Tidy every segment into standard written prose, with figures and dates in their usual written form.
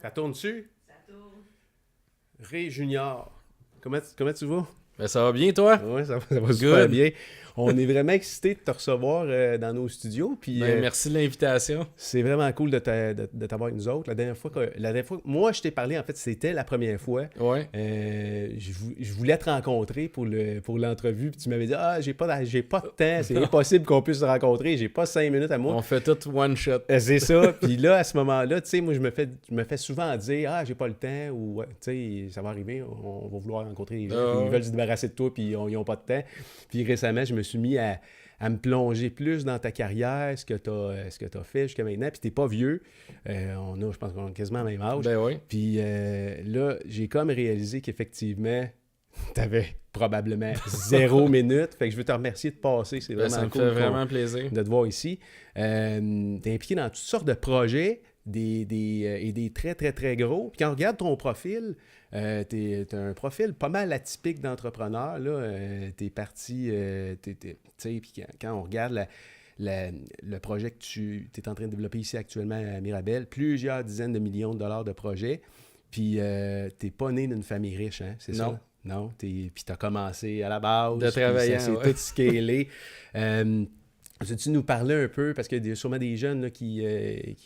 Ça tourne-tu? Ça tourne. Ray Junior. Comment tu vas? Ben, ça va bien, toi? Oui, ça va super Good. bien. On est vraiment excités de te recevoir dans nos studios. Puis, Ben, merci de l'invitation. c'est vraiment cool de t'avoir avec nous autres. La dernière fois que moi, je t'ai parlé, en fait, c'était la première fois. Ouais. Je voulais te rencontrer pour l'entrevue. Puis tu m'avais dit, j'ai pas de temps. C'est impossible qu'on puisse se rencontrer. J'ai pas 5 minutes à moi. On fait tout one shot. C'est ça. Puis là, à ce moment-là, tu sais, moi, je me fais souvent dire, j'ai pas le temps, ou, ouais, tu sais, ça va arriver, on va vouloir rencontrer les gens, puis ils veulent se débarrasser de toi, puis ils ont pas de temps. Puis récemment, je me suis mis à me plonger plus dans ta carrière, ce que tu as fait jusqu'à maintenant. Puis t'es pas vieux. Je pense qu'on a quasiment le même âge. Ben oui. Puis là, j'ai comme réalisé qu'effectivement, t'avais probablement 0 minute. Fait que je veux te remercier de passer. C'est Ben, vraiment ça me cool fait vraiment plaisir. de te voir ici. T'es impliqué dans toutes sortes de projets, et des très, très, très gros. Puis quand on regarde ton profil, t'as un profil pas mal atypique d'entrepreneur. T'es parti, tu sais, puis quand on regarde le projet que tu es en train de développer ici actuellement à Mirabel, plusieurs dizaines de millions de dollars de projets. Puis t'es pas né d'une famille riche, hein, c'est ça? Non. Puis t'as commencé à la base. De travailler, ça s'est tout scalé. Veux-tu nous parler un peu, parce qu'il y a sûrement des jeunes là, qui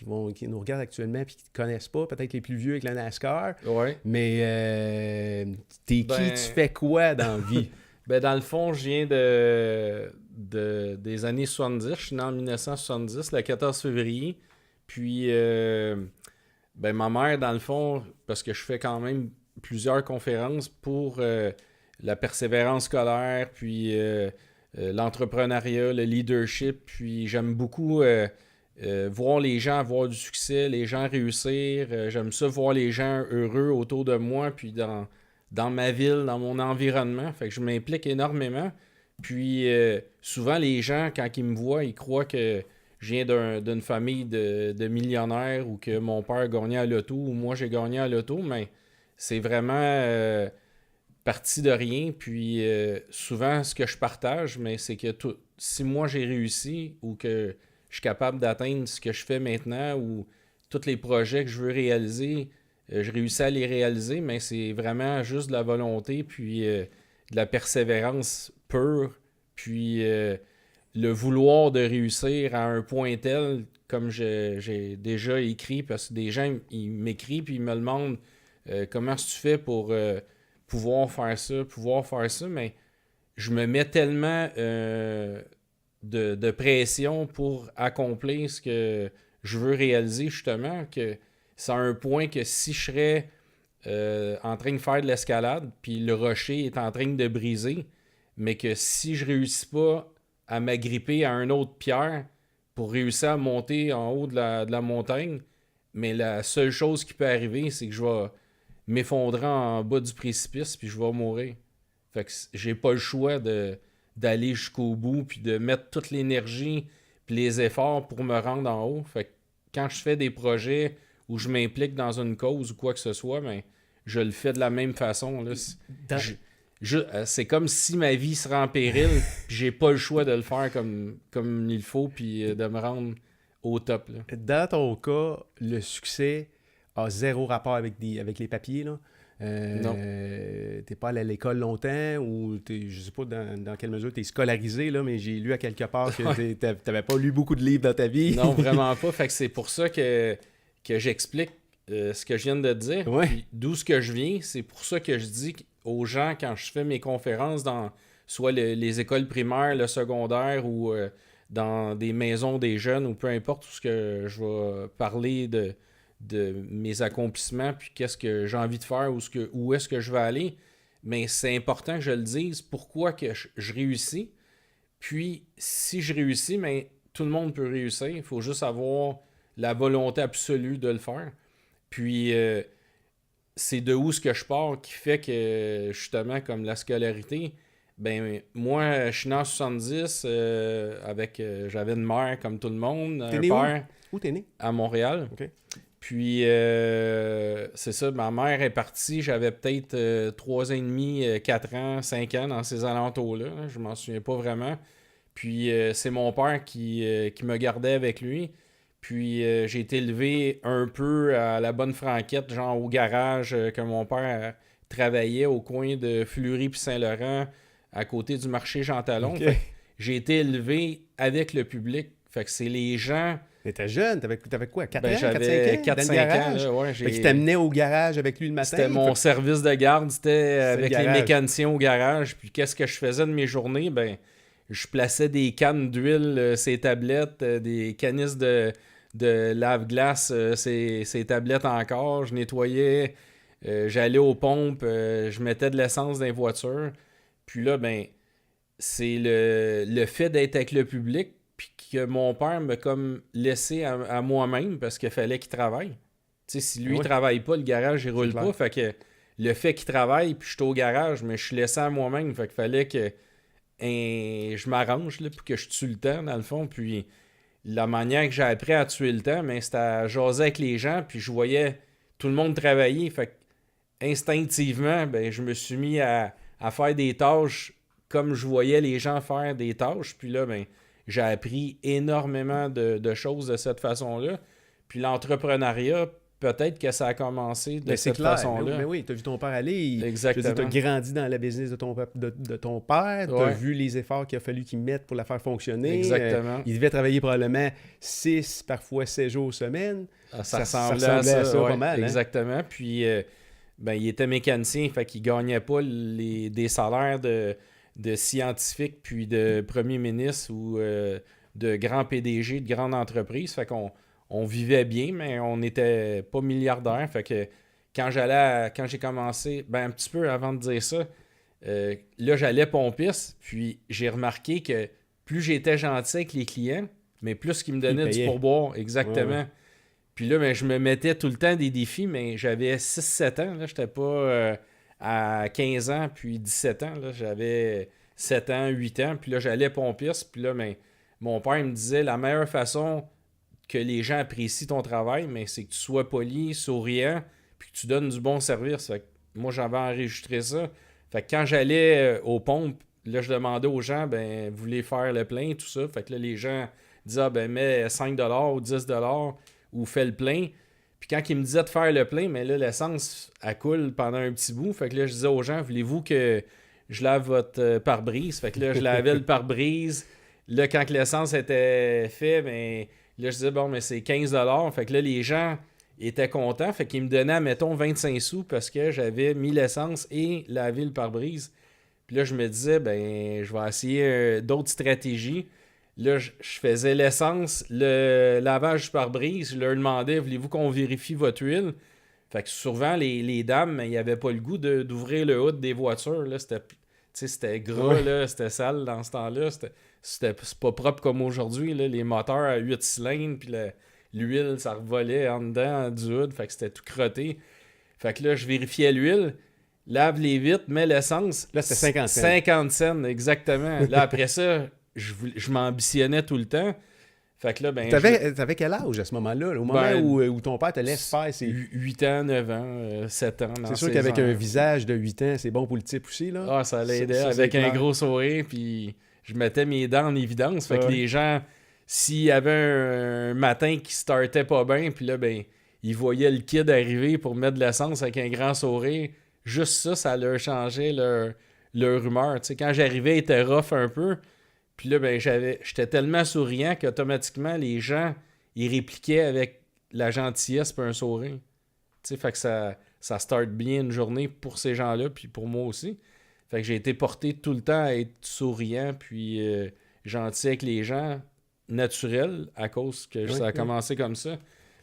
nous regardent actuellement et qui ne te connaissent pas, peut-être les plus vieux avec la NASCAR, Ouais. mais t'es qui, Ben- tu fais quoi dans la vie? Ben, dans le fond, je viens des années 70. Je suis né en 1970, le 14 février. Puis, ben, ma mère, dans le fond, parce que je fais quand même plusieurs conférences pour la persévérance scolaire, puis l'entrepreneuriat, le leadership. Puis, j'aime beaucoup voir les gens avoir du succès, les gens réussir. J'aime ça voir les gens heureux autour de moi, puis dans ma ville, dans mon environnement. Fait que je m'implique énormément. Puis souvent, les gens, quand ils me voient, ils croient que je viens d'une famille de millionnaires ou que mon père a gagné à l'auto ou moi j'ai gagné à l'auto, mais c'est vraiment parti de rien. Puis souvent, ce que je partage, mais c'est que si moi j'ai réussi ou que je suis capable d'atteindre ce que je fais maintenant ou tous les projets que je veux réaliser, je réussis à les réaliser, mais c'est vraiment juste de la volonté, puis de la persévérance pure, puis le vouloir de réussir à un point tel, comme j'ai déjà écrit, parce que des gens, ils m'écrivent, puis ils me demandent comment est-ce que tu fais pour pouvoir faire ça, mais je me mets tellement de pression pour accomplir ce que je veux réaliser, justement, que c'est à un point que si je serais en train de faire de l'escalade, puis le rocher est en train de briser, mais que si je réussis pas à m'agripper à une autre pierre pour réussir à monter en haut de la montagne, mais la seule chose qui peut arriver, c'est que je vais m'effondrer en bas du précipice, puis je vais mourir. Fait que j'ai pas le choix d'aller jusqu'au bout, puis de mettre toute l'énergie puis les efforts pour me rendre en haut. Fait que quand je fais des projets où je m'implique dans une cause ou quoi que ce soit, ben, je le fais de la même façon. Là. C'est comme si ma vie serait en péril, puis j'ai pas le choix de le faire comme il faut, puis de me rendre au top. Là. Dans ton cas, le succès a 0 rapport avec les papiers, là. Non. T'es pas allé à l'école longtemps ou je sais pas dans quelle mesure t'es scolarisé, là, mais j'ai lu à quelque part que t'avais pas lu beaucoup de livres dans ta vie. Non, vraiment pas. Fait que c'est pour ça que j'explique ce que je viens de te dire. Ouais. Puis d'où ce que je viens, c'est pour ça que je dis aux gens quand je fais mes conférences dans soit les écoles primaires, le secondaire ou dans des maisons des jeunes ou peu importe où ce que je vais parler de mes accomplissements puis qu'est-ce que j'ai envie de faire où est-ce que je vais aller. Mais c'est important que je le dise pourquoi que je réussis. Puis si je réussis, mais tout le monde peut réussir. Il faut juste avoir la volonté absolue de le faire. Puis c'est de où ce que je pars qui fait que, justement, comme la scolarité, ben moi, je suis né en 70 j'avais une mère comme tout le monde, T'es un né père Où t'es né? à Montréal. OK. Puis, c'est ça, ma mère est partie, j'avais peut-être 3 ans et demi, 4 ans, 5 ans dans ces alentours-là. Je m'en souviens pas vraiment. Puis, c'est mon père qui me gardait avec lui. Puis j'ai été élevé un peu à la bonne franquette, genre au garage que mon père travaillait au coin de Fleury puis Saint-Laurent, à côté du marché Jean Talon. OK. Fait que j'ai été élevé avec le public. Fait que c'est les gens. T'étais jeune, t'avais quoi, 4 ans, J'avais 4-5 ans? 4-5 dans le ans. garage? Là, ouais, Fait qu'il t'amenait au garage avec lui le matin? C'était mon service de garde, c'était avec le les garage. mécaniciens au garage. Puis qu'est-ce que je faisais de mes journées? Ben, je plaçais des cannes d'huile, ces tablettes, des canisses de lave-glace, ces tablettes encore. Je nettoyais, j'allais aux pompes, je mettais de l'essence dans les voitures. Puis là, ben, c'est le fait d'être avec le public, puis que mon père m'a comme laissé à moi-même parce qu'il fallait qu'il travaille. Tu sais, si lui, il travaille pas, le garage, il roule pas. Fait que le fait qu'il travaille, puis je suis au garage, mais je suis laissé à moi-même. Fait qu'il fallait que je m'arrange là, pour que je tue le temps, dans le fond. Puis la manière que j'ai appris à tuer le temps, mais c'était à jaser avec les gens, puis je voyais tout le monde travailler. Fait que instinctivement, ben, je me suis mis à faire des tâches comme je voyais les gens faire des tâches. Puis là, ben, j'ai appris énormément de choses de cette façon-là. Puis l'entrepreneuriat, peut-être que ça a commencé de cette façon-là. Mais oui, tu as vu ton père aller. Exactement. Tu as grandi dans la business de ton père. Tu as vu les efforts qu'il a fallu qu'il mette pour la faire fonctionner. Exactement. Il devait travailler probablement 6, parfois 7 jours semaine. Ça ressemblait à ça pas mal. Exactement. Puis, ben, il était mécanicien, fait qu'il gagnait pas des salaires de scientifiques puis de premier ministre ou de grands PDG de grandes entreprises. Fait qu'on vivait bien, mais on n'était pas milliardaire. Fait que quand j'ai commencé, ben un petit peu avant de dire ça, là j'allais pompiste, puis j'ai remarqué que plus j'étais gentil avec les clients, mais plus qu'ils me donnaient du pourboire. Exactement. Ouais. Puis là, ben, je me mettais tout le temps des défis, mais j'avais 6-7 ans. Là, j'étais pas à 15 ans, puis 17 ans. Là, j'avais 7 ans, 8 ans. Puis là, j'allais pompiste. Puis là, ben, mon père me disait la meilleure façon que les gens apprécient ton travail, mais c'est que tu sois poli, souriant, puis que tu donnes du bon service. Fait que moi, j'avais enregistré ça. Fait que quand j'allais aux pompes, là, je demandais aux gens, ben, vous voulez faire le plein, tout ça. Fait que là, les gens disaient, ah, ben, mets 5$ ou 10$ ou fais le plein. Puis quand ils me disaient de faire le plein, mais là, l'essence, elle coule pendant un petit bout. Fait que là, je disais aux gens, voulez-vous que je lave votre pare-brise? Fait que là, je lavais le pare-brise. Là, quand l'essence était faite, ben, là, je disais, bon, mais c'est 15$. Fait que là, les gens étaient contents. Fait qu'ils me donnaient, mettons, 25 sous parce que j'avais mis l'essence et lavé le pare-brise. Puis là, je me disais, ben, je vais essayer d'autres stratégies. Là, je faisais l'essence, le lavage du pare-brise. Je leur demandais, voulez-vous qu'on vérifie votre huile? Fait que souvent, les dames, ils n'avaient pas le goût d'ouvrir le hood des voitures. Là, c'était gras, là, c'était sale dans ce temps-là. C'est pas propre comme aujourd'hui. Là, les moteurs à 8 cylindres, puis l'huile, ça revolait en dedans du hood. Fait que c'était tout crotté. Fait que là, je vérifiais l'huile, lave les vitres, mets l'essence. Là, c'était 50 cents. 50 cents, exactement. Là, après ça, je m'ambitionnais tout le temps. Fait que là, ben. T'avais quel âge à ce moment-là? Au moment où ton père te laisse faire ses. 8 ans, 9 ans, 7 ans. C'est sûr qu'avec un visage de 8 ans, c'est bon pour le type aussi, là. Ah, ça l'aidait. Avec un gros sourire, puis je mettais mes dents en évidence. Fait que les gens, s'il y avait un matin qui startait pas bien, puis là, ben, ils voyaient le kid arriver pour mettre de l'essence avec un grand sourire. Juste ça leur changeait leur humeur. Tu sais, quand j'arrivais, il était rough un peu. Puis là, ben, j'étais tellement souriant qu'automatiquement, les gens, ils répliquaient avec la gentillesse et un sourire. Tu sais, fait que ça start bien une journée pour ces gens-là, puis pour moi aussi. Fait que j'ai été porté tout le temps à être souriant, puis gentil avec les gens, naturel, à cause que ça a commencé comme ça.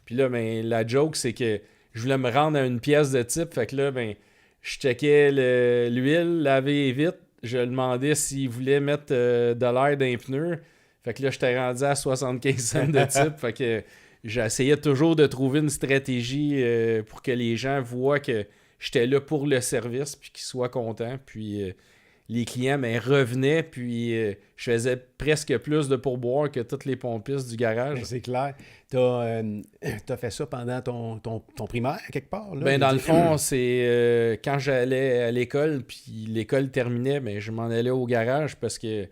Puis là, ben, la joke, c'est que je voulais me rendre à une pièce de type. Fait que là, ben, je checkais l'huile, laver vite. Je demandais s'il voulait mettre de l'air dans les pneus. Fait que là, j'étais rendu à 75 cents de type. Fait que j'essayais toujours de trouver une stratégie pour que les gens voient que j'étais là pour le service puis qu'ils soient contents. Puis les clients revenaient, puis je faisais presque plus de pourboire que tous les pompistes du garage. C'est clair. T'as fait ça pendant ton primaire, quelque part? Là, ben, dans le fond, c'est quand j'allais à l'école, puis l'école terminait, ben, je m'en allais au garage parce que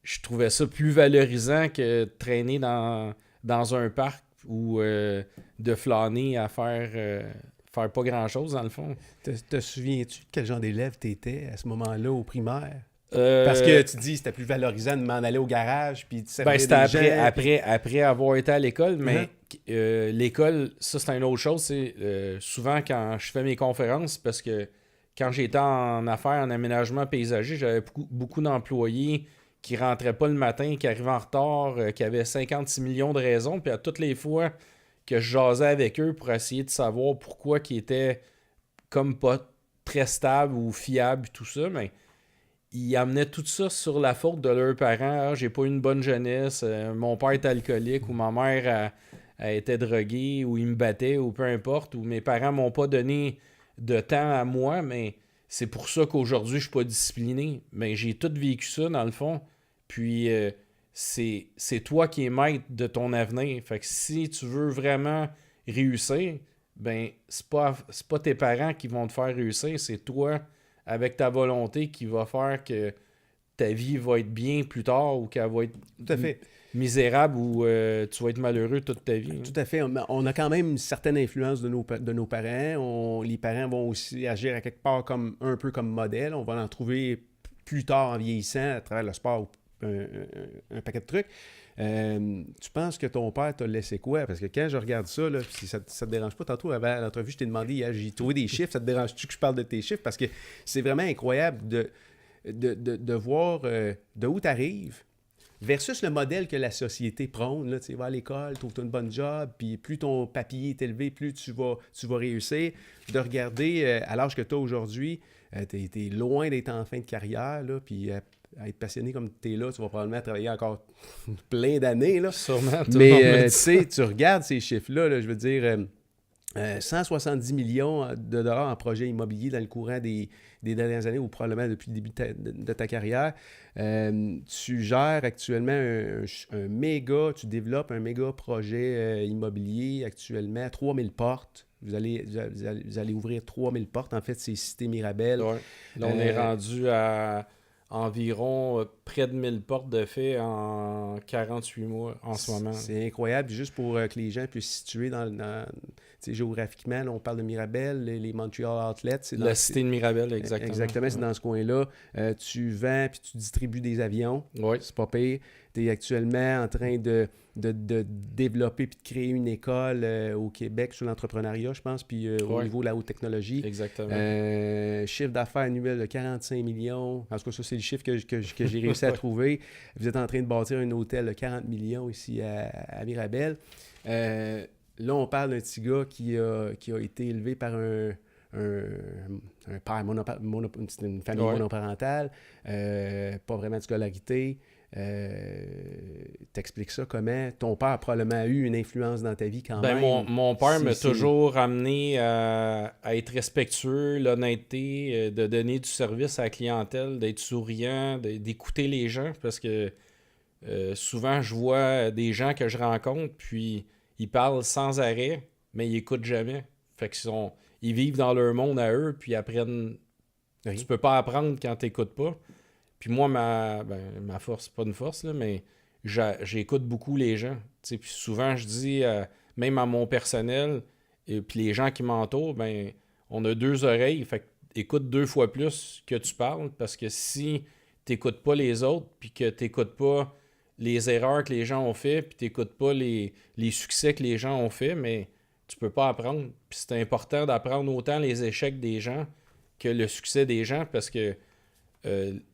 je trouvais ça plus valorisant que de traîner dans un parc ou de flâner à faire pas grand-chose, dans le fond. Te souviens-tu de quel genre d'élève tu étais à ce moment-là au primaire? Euh, Parce que tu dis que c'était plus valorisant de m'en aller au garage puis de servir c'était des gens. après avoir été à l'école, mais l'école, ça c'est une autre chose. C'est souvent quand je fais mes conférences, parce que quand j'étais en affaires, en aménagement paysager, j'avais beaucoup d'employés qui rentraient pas le matin, qui arrivaient en retard, qui avaient 56 millions de raisons, puis à toutes les fois que je jasais avec eux pour essayer de savoir pourquoi ils étaient comme pas très stables ou fiables, tout ça, mais ils amenaient tout ça sur la faute de leurs parents. Ah, j'ai pas eu une bonne jeunesse, mon père est alcoolique, ou ma mère a été droguée, ou il me battait, ou peu importe, ou mes parents m'ont pas donné de temps à moi, mais c'est pour ça qu'aujourd'hui je suis pas discipliné. Mais j'ai tout vécu ça dans le fond. Puis c'est toi qui es maître de ton avenir. Fait que si tu veux vraiment réussir, ben c'est pas tes parents qui vont te faire réussir, c'est toi avec ta volonté qui va faire que ta vie va être bien plus tard, ou qu'elle va être Tout à fait. misérable, ou tu vas être malheureux toute ta vie. Tout à fait. On a quand même une certaine influence de nos parents. Les parents vont aussi agir à quelque part un peu comme modèle. On va en trouver plus tard en vieillissant à travers le sport ou un paquet de trucs. Tu penses que ton père t'a laissé quoi? Parce que quand je regarde ça, là, si ça te dérange pas, tantôt avant l'entrevue, je t'ai demandé hier, j'ai trouvé des chiffres, ça te dérange-tu que je parle de tes chiffres? Parce que c'est vraiment incroyable de voir de où tu arrives versus le modèle que la société prône. Là, tu vas à l'école, tu trouves une bonne job, puis plus ton papier est élevé, plus tu vas réussir. De regarder à l'âge que tu as aujourd'hui, tu es loin d'être en fin de carrière, là, puis à être passionné comme tu es là, tu vas probablement travailler encore plein d'années. Là. Sûrement. Mais tu sais, tu regardes ces chiffres-là, là, je veux dire, 170 millions de dollars en projets immobiliers dans le courant des dernières années, ou probablement depuis le début de ta carrière. Tu gères actuellement tu développes un méga projet immobilier actuellement, 3000 portes. Vous allez ouvrir 3000 portes. En fait, c'est Cité Mirabel. Ouais. Là, on est rendu à environ près de 1000 portes de fait en 48 mois en ce moment. C'est incroyable. Juste pour que les gens puissent se situer géographiquement, là, on parle de Mirabel, les Montreal Outlets. C'est la Cité de Mirabel, exactement. Exactement, c'est dans ce coin-là. Tu vends puis tu distribues des avions. Oui. C'est pas pire. Tu es actuellement en train de développer puis de créer une école au Québec sur l'entrepreneuriat, je pense, puis au niveau de la haute technologie. Exactement. Chiffre d'affaires annuel de 45 millions. En tout cas, ça, c'est le chiffre que j'ai réussi à trouver. Vous êtes en train de bâtir un hôtel de 40 millions ici à Mirabel. Là, on parle d'un petit gars qui a été élevé par un père une famille monoparentale, pas vraiment de scolarité. T'expliques ça comment? Ton père a probablement eu une influence dans ta vie quand même. Mon père m'a toujours amené à être respectueux, l'honnêteté, de donner du service à la clientèle, d'être souriant, d'écouter les gens, parce que souvent je vois des gens que je rencontre, puis ils parlent sans arrêt, mais ils écoutent jamais. Fait qu'ils vivent dans leur monde à eux, puis ils apprennent. Oui. Tu peux pas apprendre quand t'écoutes pas. Puis moi, ma force, pas une force, là, mais j'écoute beaucoup les gens. Puis souvent, je dis, même à mon personnel, et puis les gens qui m'entourent, ben on a 2 oreilles, fait écoute 2 fois plus que tu parles, parce que si t'écoutes pas les autres, puis que t'écoutes pas les erreurs que les gens ont fait, puis t'écoutes pas les succès que les gens ont fait, mais tu peux pas apprendre. Puis c'est important d'apprendre autant les échecs des gens que le succès des gens, parce que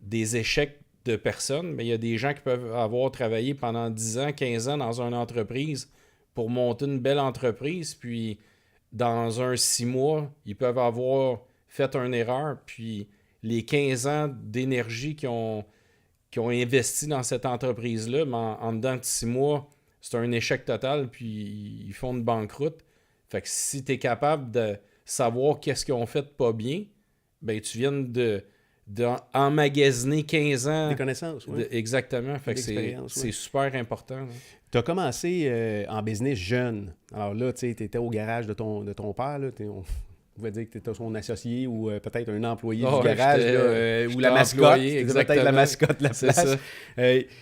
des échecs de personnes, mais il y a des gens qui peuvent avoir travaillé pendant 10 ans, 15 ans dans une entreprise pour monter une belle entreprise, puis dans 6 mois, ils peuvent avoir fait une erreur, puis les 15 ans d'énergie qu'ils ont investi dans cette entreprise-là, mais en dedans de 6 mois, c'est un échec total, puis ils font une banqueroute. Fait que si tu es capable de savoir qu'est-ce qu'ils ont fait pas bien, ben tu viens d'emmagasiner 15 ans. Des connaissances, oui. Exactement. Fait que c'est super important. Tu as commencé en business jeune. Alors là, tu étais au garage de ton père. Là, pouvait dire que tu étais son associé ou peut-être un employé Ah du ouais, garage, j'étais, là, ou j'étais la mascotte. employé, C'était peut-être la exactement. mascotte de la C'est place. ça.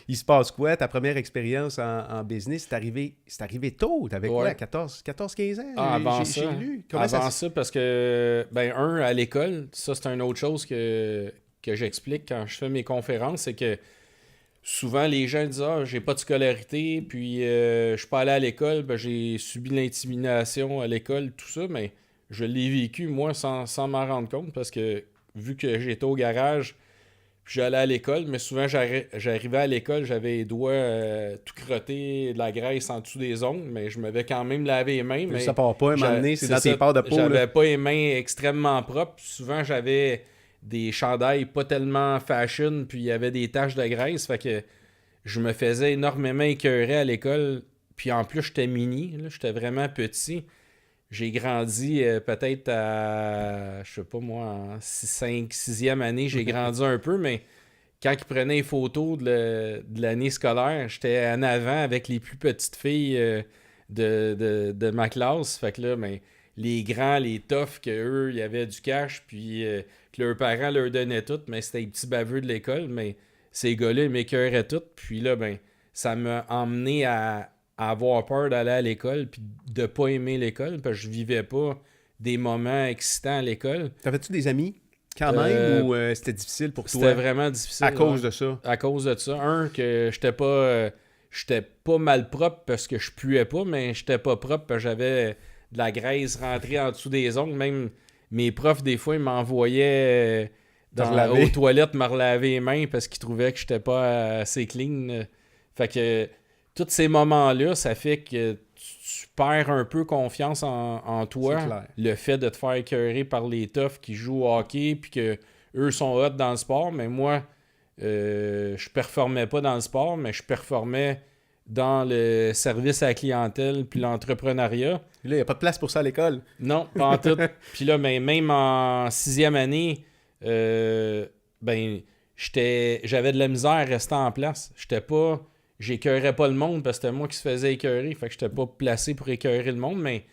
Il se passe quoi? Ta première expérience en business, c'est arrivé tôt. T'avais quoi? Ouais. 14-15 ans? Ah, avant J'ai ça. lu. Avant ça, parce que, à l'école, ça, c'est une autre chose que j'explique quand je fais mes conférences, c'est que souvent, les gens disent « Ah, j'ai pas de scolarité, puis je suis pas allé à l'école, j'ai subi l'intimidation à l'école, tout ça. » Mais je l'ai vécu, moi, sans m'en rendre compte, parce que vu que j'étais au garage, puis j'allais à l'école, mais souvent, j'arrivais à l'école, j'avais les doigts tout crottés, de la graisse en dessous des ongles, mais je m'avais quand même lavé les mains. Mais ça part pas, un moment donné, c'est dans tes parts de peau. J'avais Là. pas les mains extrêmement propres. Souvent, j'avais des chandails pas tellement fashion, puis il y avait des taches de graisse, fait que je me faisais énormément écœurer à l'école, puis en plus j'étais mini, là, j'étais vraiment petit. J'ai grandi peut-être à, je sais pas moi, en 6e année, j'ai grandi un peu, mais quand ils prenaient les photos de l'année scolaire, j'étais en avant avec les plus petites filles de ma classe, fait que là, les grands, les toughs, qu'eux, il y avait du cash, puis que leurs parents leur donnaient tout, mais c'était les petits baveux de l'école, mais ces gars-là, ils m'écœuraient tout, puis là, ça m'a emmené à avoir peur d'aller à l'école, puis de pas aimer l'école, parce que je vivais pas des moments excitants à l'école. T'avais-tu des amis, quand même, ou c'était difficile pour toi? C'était vraiment difficile. À cause de ça? À cause de ça. Que j'étais pas mal propre parce que je puais pas, mais j'étais pas propre parce que j'avais de la graisse rentrée en dessous des ongles. Même mes profs, des fois, ils m'envoyaient aux toilettes me relaver les mains parce qu'ils trouvaient que j'étais pas assez clean. Fait que tous ces moments-là, ça fait que tu perds un peu confiance en toi. Le fait de te faire écœurer par les toughs qui jouent au hockey puis que eux sont hot dans le sport, mais moi, je performais pas dans le sport, mais je performais dans le service à la clientèle puis l'entrepreneuriat. Là, il n'y a pas de place pour ça à l'école. Non, pas en tout. Puis là, même en 6e année, j'avais de la misère à rester en place. J'écœurais pas le monde parce que c'était moi qui se faisais écœurer. Fait que j'étais pas placé pour écœurer le monde, mais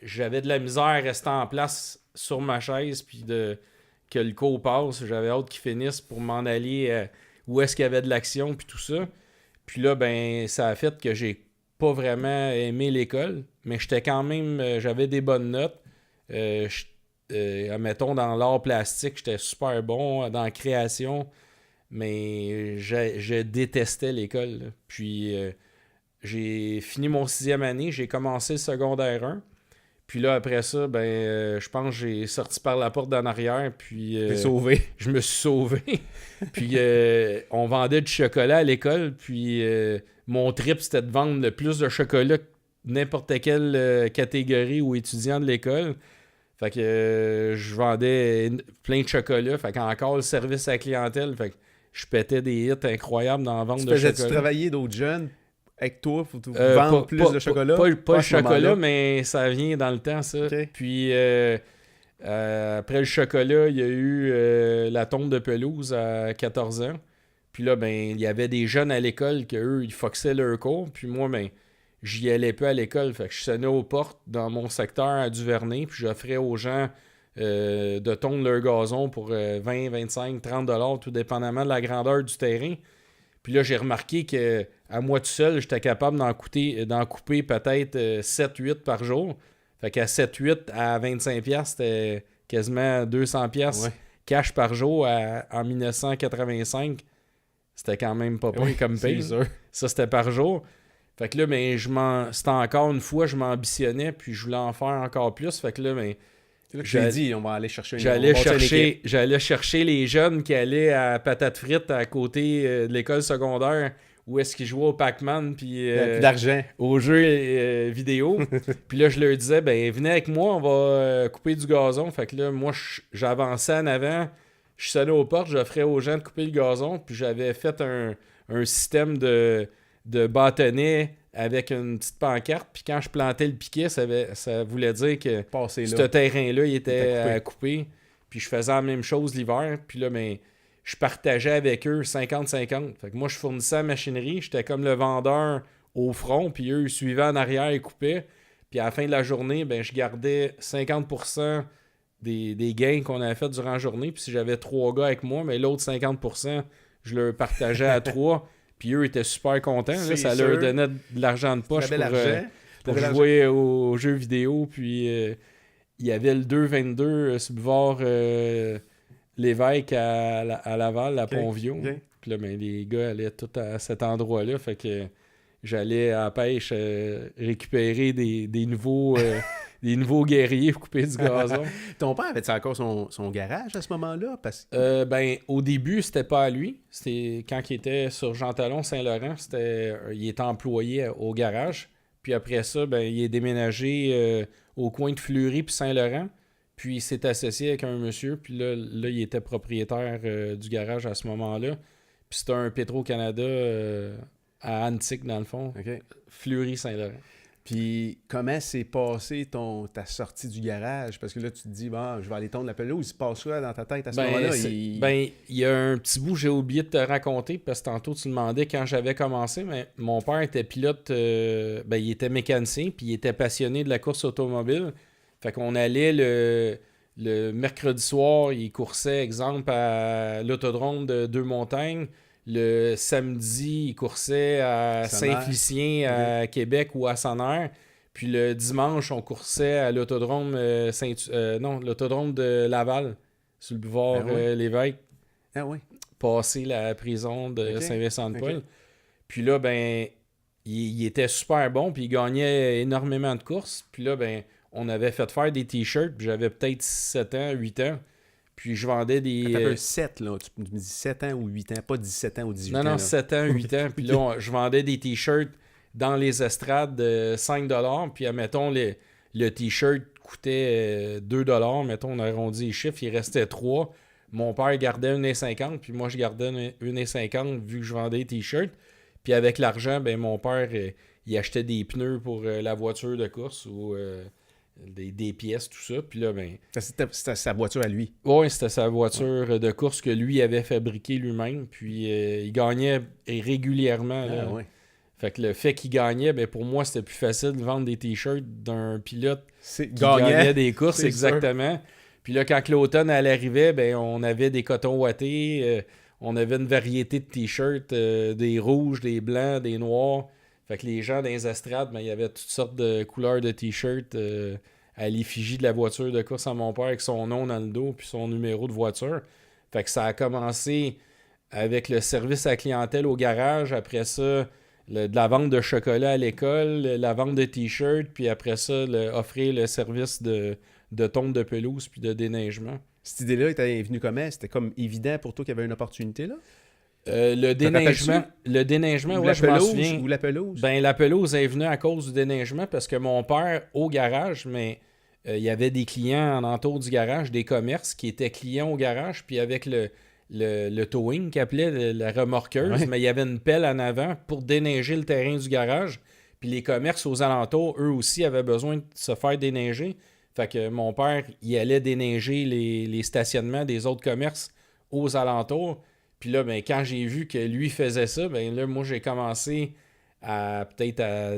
j'avais de la misère à rester en place sur ma chaise puis que le cours passe. J'avais hâte qu'il finisse pour m'en aller où est-ce qu'il y avait de l'action puis tout ça. Puis là, ça a fait que j'ai pas vraiment aimé l'école, mais j'étais quand même, j'avais des bonnes notes. Mettons, dans l'art plastique, j'étais super bon dans la création, mais je détestais l'école. Là. Puis j'ai fini mon 6e année, j'ai commencé le secondaire 1. Puis là, après ça, je pense que j'ai sorti par la porte d'en arrière, puis T'es sauvé. Je me suis sauvé. Puis on vendait du chocolat à l'école, puis mon trip, c'était de vendre le plus de chocolat que n'importe quelle catégorie ou étudiant de l'école. Fait que je vendais plein de chocolat, fait qu'encore le service à la clientèle, fait que je pétais des hits incroyables dans la vente de chocolat. Tu travaillais d'autres jeunes avec toi pour vendre plus de chocolat? Pas le chocolat, mais ça vient dans le temps, ça. Okay. Puis après le chocolat, il y a eu la tombe de pelouse à 14 ans. Puis là, il y avait des jeunes à l'école qu'eux, ils foxaient leur cours. Puis moi, j'y allais peu à l'école. Fait que je sonnais aux portes dans mon secteur à Duvernay, puis j'offrais aux gens de tondre leur gazon pour 20, 25, 30 $, tout dépendamment de la grandeur du terrain. Puis là, j'ai remarqué qu'à moi tout seul, j'étais capable d'en couper peut-être 7-8 par jour. Fait qu'à 7-8 à 25$, c'était quasiment 200$ cash par jour en 1985. C'était quand même pas pire comme paye. Ça, c'était par jour. Fait que là, c'était encore une fois, je m'ambitionnais, puis je voulais en faire encore plus. Fait que là, j'ai dit, on va aller chercher J'allais chercher les jeunes qui allaient à Patate Frites à côté de l'école secondaire où est-ce qu'ils jouaient au Pac-Man puis d'argent aux jeux vidéo. Puis là, je leur disais, venez avec moi, on va couper du gazon. Fait que là, moi, j'avançais en avant, je sonnais aux portes, j'offrais aux gens de couper le gazon, puis j'avais fait un système de bâtonnets avec une petite pancarte, puis quand je plantais le piquet, ça voulait dire que ce terrain-là, il était à couper. Puis je faisais la même chose l'hiver, puis là, je partageais avec eux 50-50. Fait que moi, je fournissais la machinerie, j'étais comme le vendeur au front, puis eux, ils suivaient en arrière et coupaient. Puis à la fin de la journée, ben, je gardais 50% des gains qu'on avait fait durant la journée. Puis si j'avais 3 gars avec moi, mais l'autre 50%, je leur partageais à 3. Puis eux étaient super contents. Là, ça leur donnait de l'argent de poche pour jouer aux jeux vidéo. Puis il y avait le 2,22 sur le boulevard Lévesque à Laval, à Pontvio. Okay. Puis là, ben, les gars allaient tous à cet endroit-là. Fait que j'allais à la pêche récupérer des nouveaux... des nouveaux guerriers pour couper du gazon. Ton père avait-il encore son garage à ce moment-là? Ben, au début, c'était pas à lui. C'était quand il était sur Jean-Talon, Saint-Laurent. Il était employé au garage. Puis après ça, ben, il est déménagé au coin de Fleury puis Saint-Laurent. Puis il s'est associé avec un monsieur. Puis là il était propriétaire du garage à ce moment-là. Puis c'était un Petro-Canada à Antique, dans le fond. Okay. Fleury-Saint-Laurent. Puis, comment s'est passé ta sortie du garage? Parce que là, tu te dis, bon, je vais aller tondre la pelouse. Il se passe quoi dans ta tête à ce moment-là? Ben, il y a un petit bout que j'ai oublié de te raconter, parce que tantôt, tu demandais quand j'avais commencé, mais mon père était pilote, il était mécanicien, puis il était passionné de la course automobile. Fait qu'on allait le mercredi soir, il coursait, exemple, à l'autodrome de Deux-Montagnes. Le samedi, il coursait à Saint-Félicien, à Québec ou à Sonneur. Puis le dimanche, on coursait à l'autodrome l'autodrome de Laval, sur le boulevard Lévesque. Ah oui. Passer la prison de Saint-Vincent-de-Paul. Puis là, ben, il était super bon, puis il gagnait énormément de courses. Puis là, ben, on avait fait faire des t-shirts, puis j'avais peut-être 7 ans, 8 ans. Puis je vendais des... T'as 7, là. Tu me dis 7 ans ou 8 ans, pas 17 ans ou 18 ans. Non, 7 ans, 8 ans. Puis là, je vendais des t-shirts dans les estrades de 5$. Puis, admettons, le t-shirt coûtait 2$. Mettons, on arrondit les chiffres. Il restait 3. Mon père gardait 1,50$. Puis moi, je gardais 1,50$ vu que je vendais des t-shirts. Puis avec l'argent, ben mon père, il achetait des pneus pour la voiture de course ou... Des pièces, tout ça. Puis là, ben... C'était sa voiture à lui. Oui, c'était sa voiture de course que lui avait fabriquée lui-même. Puis il gagnait régulièrement. Là. Fait que le fait qu'il gagnait, ben pour moi, c'était plus facile de vendre des t-shirts d'un pilote qui gagnait des courses, exactement. Sûr. Puis là, quand l'automne arrivait, ben on avait des cotons ouatés. On avait une variété de t-shirts, des rouges, des blancs, des noirs. Fait que les gens dans les estrades, ben, il y avait toutes sortes de couleurs de t-shirts à l'effigie de la voiture de course à mon père avec son nom dans le dos puis son numéro de voiture. Fait que ça a commencé avec le service à la clientèle au garage. Après ça, de la vente de chocolat à l'école, la vente de t-shirts, puis après ça, offrir le service de tonte de pelouse puis de déneigement. Cette idée-là était venue comment? C'était comme évident pour toi qu'il y avait une opportunité là? Le déneigement, ouais, je m'en souviens. Ou la pelouse? Ben, la pelouse est venue à cause du déneigement parce que mon père, au garage, mais il y avait des clients en entour du garage, des commerces qui étaient clients au garage, puis avec le towing qu'il appelait la remorqueuse, mais il y avait une pelle en avant pour déneiger le terrain du garage. Puis les commerces aux alentours, eux aussi, avaient besoin de se faire déneiger. Fait que mon père, il allait déneiger les stationnements des autres commerces aux alentours. Puis là, ben, quand j'ai vu que lui faisait ça, ben là, moi, j'ai commencé peut-être à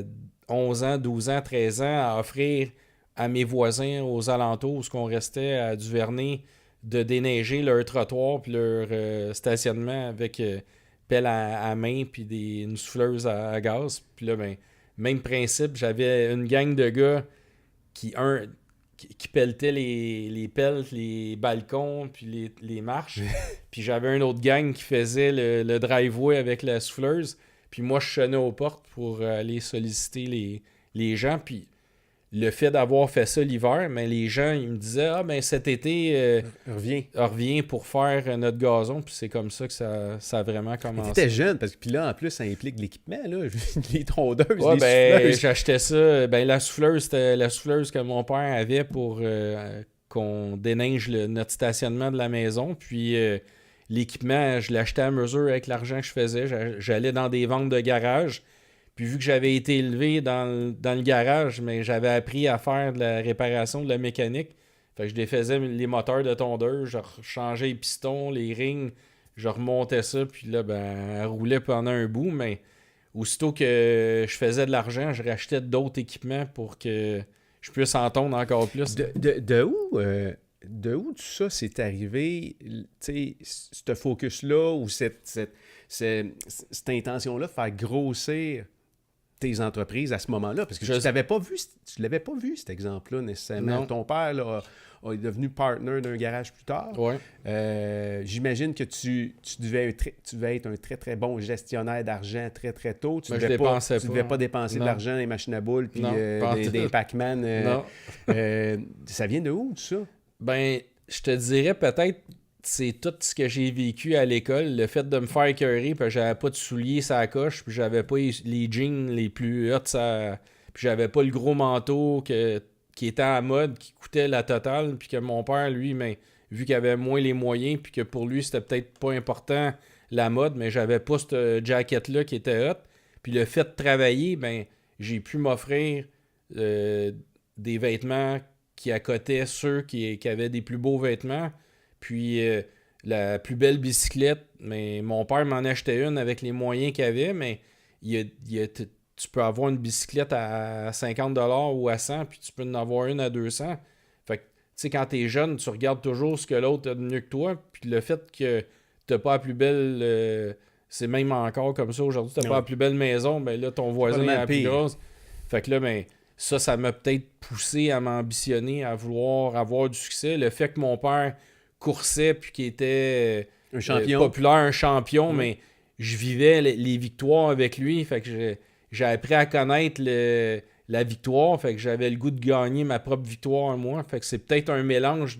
11 ans, 12 ans, 13 ans, à offrir à mes voisins aux alentours où on restait à Duvernay de déneiger leur trottoir puis leur stationnement avec pelle à main puis une souffleuse à gaz. Puis là, ben, même principe, j'avais une gang de gars qui pelletaient les pelles, les balcons, puis les marches. Puis j'avais un autre gang qui faisait le driveway avec la souffleuse. Puis moi, je sonnais aux portes pour aller solliciter les gens. Puis le fait d'avoir fait ça l'hiver, mais les gens, ils me disaient « Ah, ben cet été, reviens pour faire notre gazon. » Puis c'est comme ça que ça a vraiment commencé. Tu étais jeune, parce que puis là, en plus, ça implique l'équipement, là. Les tondeuses, ouais, les souffleuses. J'achetais ça. Ben, la souffleuse, c'était la souffleuse que mon père avait pour qu'on déneige notre stationnement de la maison. Puis l'équipement, je l'achetais à mesure avec l'argent que je faisais. J'allais dans des ventes de garage. Puis vu que j'avais été élevé dans le garage, mais j'avais appris à faire de la réparation, de la mécanique. Fait que je défaisais les moteurs de tondeuse, je changeais les pistons, les rings, je remontais ça, puis là, ben, elle roulait pendant un bout, mais aussitôt que je faisais de l'argent, je rachetais d'autres équipements pour que je puisse en tondre encore plus. De où tout ça s'est arrivé, tu sais, ce focus-là ou cette intention-là de faire grossir tes entreprises à ce moment-là? Parce que tu l'avais pas vu, cet exemple-là, nécessairement. Non. Ton père là, est devenu partner d'un garage plus tard. Ouais. J'imagine que tu devais être un très, très bon gestionnaire d'argent très, très tôt. Tu Mais ne devais pas dépenser de Non. l'argent dans les machines à boules puis Non, pas en des tout. Pac-Man. Non. Ça vient de où, tout ça? Ben, je te dirais peut-être c'est tout ce que j'ai vécu à l'école, le fait de me faire écœurer, puis j'avais pas de souliers sur la coche, puis j'avais pas les jeans les plus hauts, puis j'avais pas le gros manteau qui était à mode, qui coûtait la totale, puis que mon père, lui, mais, vu qu'il avait moins les moyens, puis que pour lui, c'était peut-être pas important la mode, mais j'avais pas cette jacket-là qui était hot, puis le fait de travailler, ben, j'ai pu m'offrir des vêtements qui accotaient ceux qui avaient des plus beaux vêtements. Puis la plus belle bicyclette, mais mon père m'en achetait une avec les moyens qu'il avait, mais tu peux avoir une bicyclette à 50$ ou à 100$, puis tu peux en avoir une à 200$. Fait que, tu sais, quand t'es jeune, tu regardes toujours ce que l'autre a de mieux que toi, puis le fait que t'as pas la plus belle... c'est même encore comme ça aujourd'hui, t'as pas la plus belle maison, ben là, ton voisin a la plus grosse. Fait que là, ben... Ça m'a peut-être poussé à m'ambitionner, à vouloir avoir du succès. Le fait que mon père coursait puis qu'il était un champion. Populaire, un champion, mais je vivais les victoires avec lui. Fait que j'ai appris à connaître la victoire. Fait que j'avais le goût de gagner ma propre victoire à moi. Fait que c'est peut-être un mélange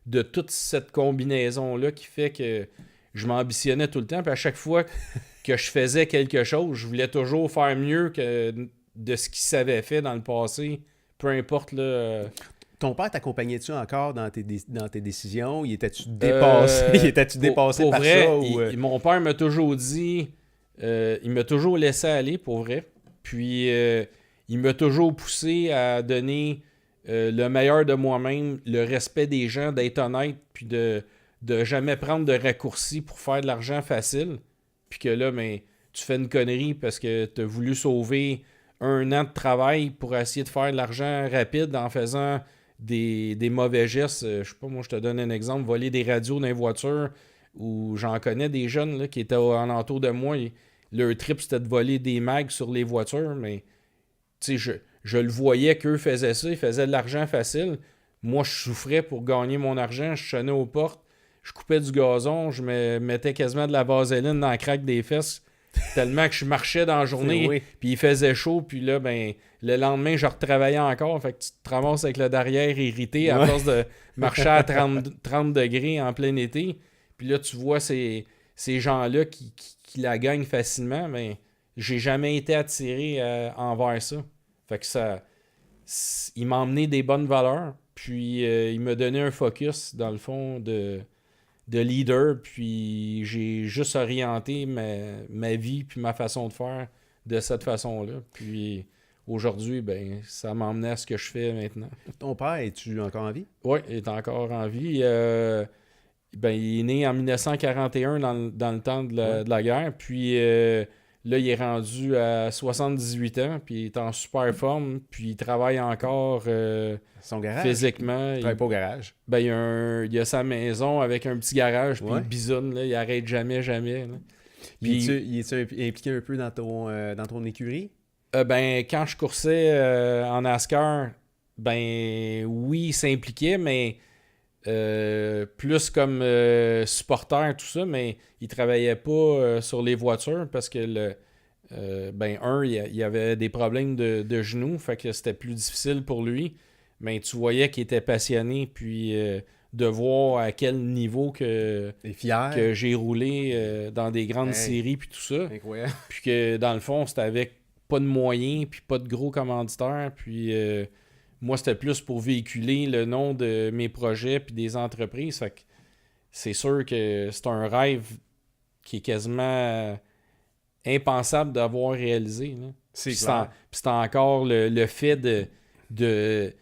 de toute cette combinaison-là qui fait que je m'ambitionnais tout le temps. Puis à chaque fois que je faisais quelque chose, je voulais toujours faire mieux que de ce qu'il s'avait fait dans le passé, peu importe là. Ton père t'accompagnait-tu encore dans tes décisions? Il était-tu dépassé pour par vrai, ça? Ou... Mon père m'a toujours dit, il m'a toujours laissé aller, pour vrai. Puis il m'a toujours poussé à donner le meilleur de moi-même, le respect des gens, d'être honnête, puis de jamais prendre de raccourcis pour faire de l'argent facile. Puis que là, ben, tu fais une connerie parce que tu as voulu sauver 1 an de travail pour essayer de faire de l'argent rapide en faisant des mauvais gestes. Je sais pas, moi, je te donne un exemple. Voler des radios dans les voitures, où j'en connais des jeunes là, qui étaient alentour de moi. Leur trip, c'était de voler des mags sur les voitures, mais je le voyais qu'eux faisaient ça. Ils faisaient de l'argent facile. Moi, je souffrais pour gagner mon argent. Je sonnais aux portes. Je coupais du gazon. Je me mettais quasiment de la vaseline dans la craque des fesses. Tellement que je marchais dans la journée, puis il faisait chaud, puis là, ben, le lendemain, je retravaillais encore. Fait que tu te ramasses avec le derrière irrité à force de marcher à 30 degrés en plein été. Puis là, tu vois ces gens-là qui la gagnent facilement, mais j'ai jamais été attiré envers ça. Fait que il m'a emmené des bonnes valeurs, puis il m'a donné un focus, dans le fond, de leader, puis j'ai juste orienté ma vie puis ma façon de faire de cette façon-là. Puis aujourd'hui, ben, ça m'a emmené à ce que je fais maintenant. Ton père, es-tu encore en vie? Oui, il est encore en vie. Ben, il est né en 1941 dans le temps de la guerre, puis là, il est rendu à 78 ans, puis il est en super forme, puis il travaille encore son garage? Physiquement. Il travaille pas au garage? Ben, il a sa maison avec un petit garage, puis il bisonne, là, il arrête jamais. Là. Puis, il est impliqué un peu dans ton écurie? Ben, quand je coursais en NASCAR, ben oui, il s'impliquait, mais plus comme supporter, tout ça, mais il travaillait pas sur les voitures parce que il y avait des problèmes de genoux, fait que c'était plus difficile pour lui. Mais tu voyais qu'il était passionné, puis de voir à quel niveau que j'ai roulé dans des grandes séries, puis tout ça. Incroyable. Puis que dans le fond, c'était avec pas de moyens, puis pas de gros commanditaires, puis moi, c'était plus pour véhiculer le nom de mes projets puis des entreprises. Fait que c'est sûr que c'est un rêve qui est quasiment impensable d'avoir réalisé. Là. C'est encore le fait du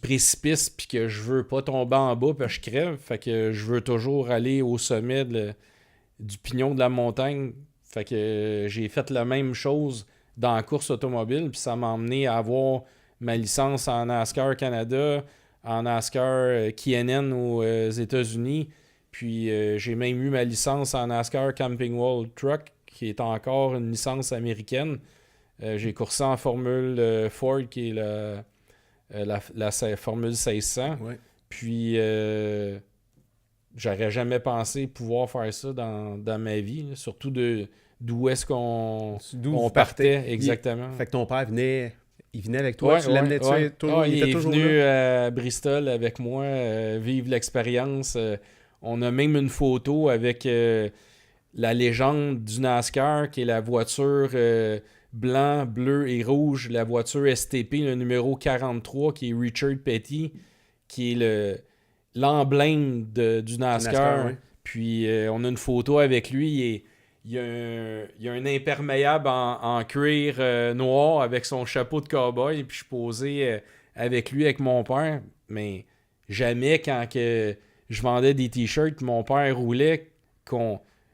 précipice puis que je veux pas tomber en bas puis je crève. Fait que je veux toujours aller au sommet du pignon de la montagne. Fait que j'ai fait la même chose dans la course automobile, puis ça m'a emmené à avoir ma licence en NASCAR Canada, en NASCAR KNN aux États-Unis, puis j'ai même eu ma licence en NASCAR Camping World Truck, qui est encore une licence américaine. J'ai coursé en Formule Ford, qui est la Formule 1600. Ouais. Puis, j'aurais jamais pensé pouvoir faire ça dans ma vie, là. Surtout d'où est-ce qu'on D'où vous partait exactement. Fait que ton père il venait avec toi, tu l'amenais toujours, il était est toujours venu là. à Bristol avec moi, vivre l'expérience. On a même une photo avec la légende du NASCAR, qui est la voiture blanc, bleu et rouge, la voiture STP, le numéro 43, qui est Richard Petty, qui est l'emblème du NASCAR. Ouais. Puis on a une photo avec lui. Il y a un imperméable en cuir noir avec son chapeau de cowboy. Puis je suis posé avec lui, avec mon père. Mais jamais quand que je vendais des t-shirts, mon père roulait.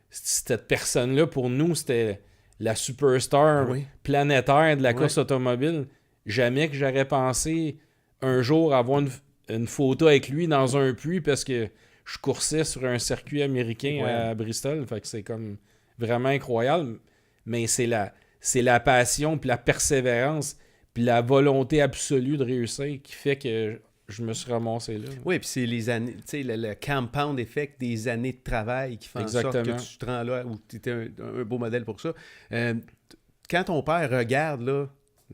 Cette personne-là, pour nous, c'était la superstar planétaire de la course automobile. Jamais que j'aurais pensé un jour avoir une photo avec lui dans un puits parce que je coursais sur un circuit américain à Bristol. Fait que c'est comme vraiment incroyable. Mais c'est la passion, puis la persévérance, puis la volonté absolue de réussir qui fait que je me suis ramassé là. Oui, puis c'est les années, tu sais, le compound effect des années de travail qui fait en sorte que tu te rends là où tu étais un beau modèle pour ça. Quand ton père regarde, là,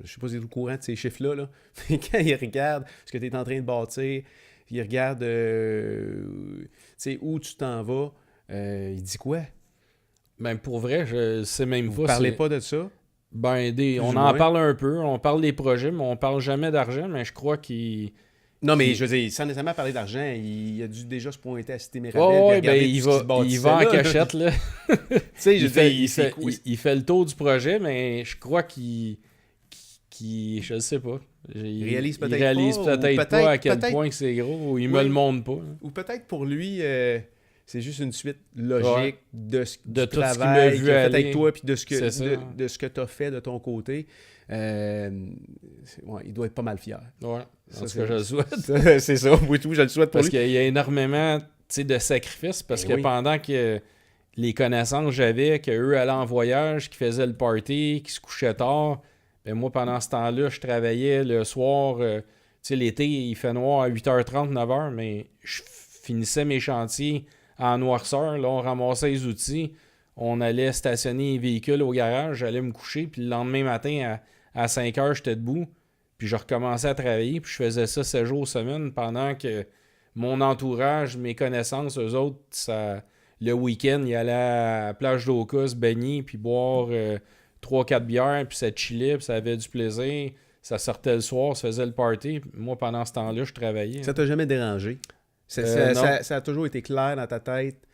je sais pas si tu es au courant de ces chiffres-là, là, mais quand il regarde ce que tu es en train de bâtir, il regarde tu sais, où tu t'en vas, il dit quoi? Ben pour vrai, je sais même pas. Vous parlez pas de ça? Ben, on en parle un peu, on parle des projets, mais on parle jamais d'argent, mais je crois qu'il... Non, mais je veux dire, sans nécessairement parler d'argent, il a dû déjà se pointer à Cité Mirabel. Ben il va en cachette, là. Tu sais, il fait le tour du projet, mais je crois qu'il je ne sais pas. Il réalise peut-être pas à quel point que c'est gros, ou il me le montre pas. Ou peut-être pour lui, c'est juste une suite logique de tout travail ce qu'il qu'il a fait aller. avec toi, puis de ce que tu as fait de ton côté. Il doit être pas mal fier. Ouais, c'est ce que je le souhaite. C'est ça, oui, tout, je le souhaite pour parce lui. Parce qu'il y a énormément de sacrifices, parce que pendant que les connaissances que j'avais, qu'eux allaient en voyage, qu'ils faisaient le party, qu'ils se couchaient tard, ben moi, pendant ce temps-là, je travaillais le soir. L'été, il fait noir à 8h30, 9h, mais je finissais mes chantiers en noirceur. Là, on ramassait les outils. On allait stationner les véhicules au garage. J'allais me coucher. Puis le lendemain matin, à 5h, j'étais debout. Puis je recommençais à travailler. Puis je faisais ça 7 jours semaine pendant que mon entourage, mes connaissances, eux autres, le week-end, ils allaient à la plage d'Oka se baigner puis boire 3-4 bières. Puis ça chillait. Puis ça avait du plaisir. Ça sortait le soir, ça faisait le party. Moi, pendant ce temps-là, je travaillais. Ça t'a jamais dérangé? Ça a toujours été clair dans ta tête?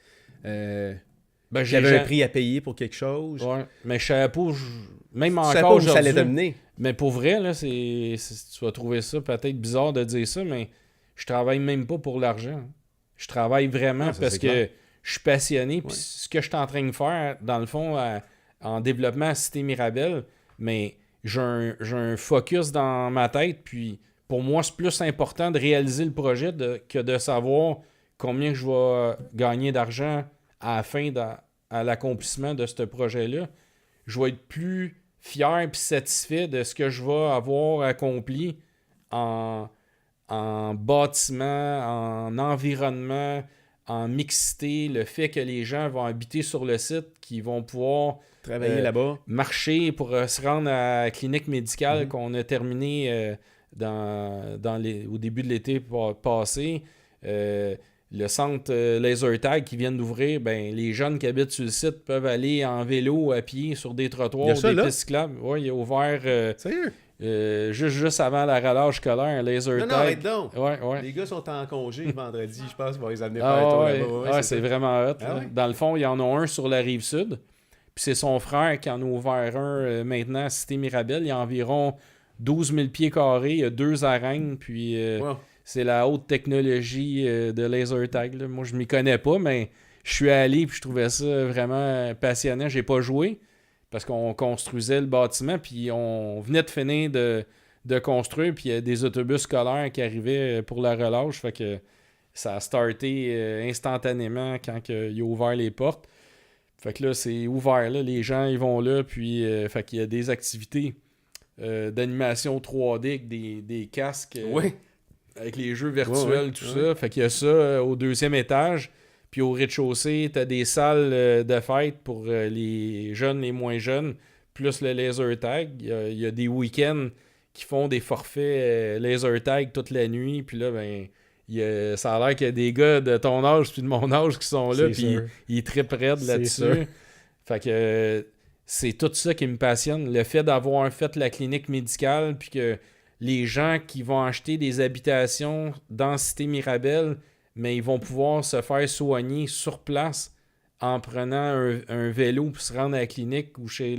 J'avais un prix à payer pour quelque chose? Ouais, mais je savais pas... Même tu encore savais pas où aujourd'hui... ça allait te mener? Mais pour vrai, là, tu vas trouver ça peut-être bizarre de dire ça, mais je travaille même pas pour l'argent. Je travaille vraiment parce que je suis passionné. Puis ce que je suis en train de faire, dans le fond, en développement à Cité Mirabel, mais j'ai un focus dans ma tête, puis pour moi, c'est plus important de réaliser le projet que de savoir combien je vais gagner d'argent à la fin, à l'accomplissement de ce projet-là. Je vais être plus fier et satisfait de ce que je vais avoir accompli en bâtiment, en environnement, en mixité, le fait que les gens vont habiter sur le site, qu'ils vont pouvoir travailler là-bas, marcher pour se rendre à la clinique médicale qu'on a terminée au début de l'été passé. Le centre Laser Tag qui vient d'ouvrir, ben, les jeunes qui habitent sur le site peuvent aller en vélo, à pied, sur des trottoirs ou des pistes cyclables. Oui, il a ouvert juste avant la relâche scolaire, Laser Tag. Non, arrête donc. Ouais. Les gars sont en congé vendredi, je pense, pour les amener c'est vraiment hot. Dans le fond, il y en a un sur la rive sud. Puis c'est son frère qui en a ouvert un maintenant à Cité Mirabel. Il y a environ 12 000 pieds carrés. Il y a 2 arènes. Puis c'est la haute technologie de laser tag. Là. Moi, je m'y connais pas, mais je suis allé puis je trouvais ça vraiment passionnant. J'ai pas joué parce qu'on construisait le bâtiment puis on venait de finir de construire puis il y a des autobus scolaires qui arrivaient pour la relâche. Fait que ça a starté instantanément quand il a ouvert les portes. Fait que là, c'est ouvert. Là. Les gens, ils vont là. Puis, fait qu'il y a des activités d'animation 3D avec des casques avec les jeux virtuels, tout ça. Fait qu'il y a ça au 2e étage. Puis au rez-de-chaussée, t'as des salles de fête pour les jeunes, les moins jeunes, plus le laser tag. Il y a des week-ends qui font des forfaits laser tag toute la nuit. Puis là, ben... ça a l'air qu'il y a des gars de ton âge puis de mon âge qui sont là, puis ils trippent raide là-dessus. Fait que c'est tout ça qui me passionne. Le fait d'avoir fait la clinique médicale, puis que les gens qui vont acheter des habitations dans Cité Mirabel, mais ils vont pouvoir se faire soigner sur place en prenant un vélo pour se rendre à la clinique ou chez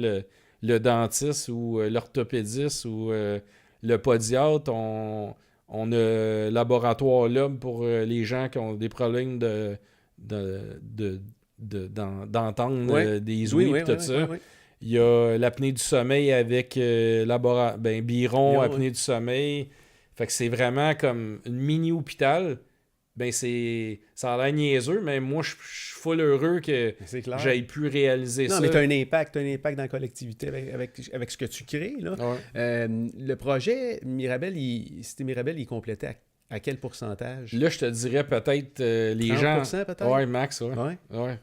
le dentiste ou l'orthopédiste ou le podiatre. On a laboratoire là pour les gens qui ont des problèmes d'entendre des ouïes et tout ça. Oui. Il y a l'apnée du sommeil avec Biron, apnée du sommeil. Fait que c'est vraiment comme une mini-hôpital. Ben ça a l'air niaiseux, mais moi, je suis full heureux que j'aille pu réaliser ça. Non, mais tu as un impact dans la collectivité avec ce que tu crées. Là. Ouais. Le projet Mirabel, Cité Mirabel, il est complété à quel pourcentage? Là, je te dirais peut-être les 30% gens... peut-être? Ouais, max, ouais. Ouais.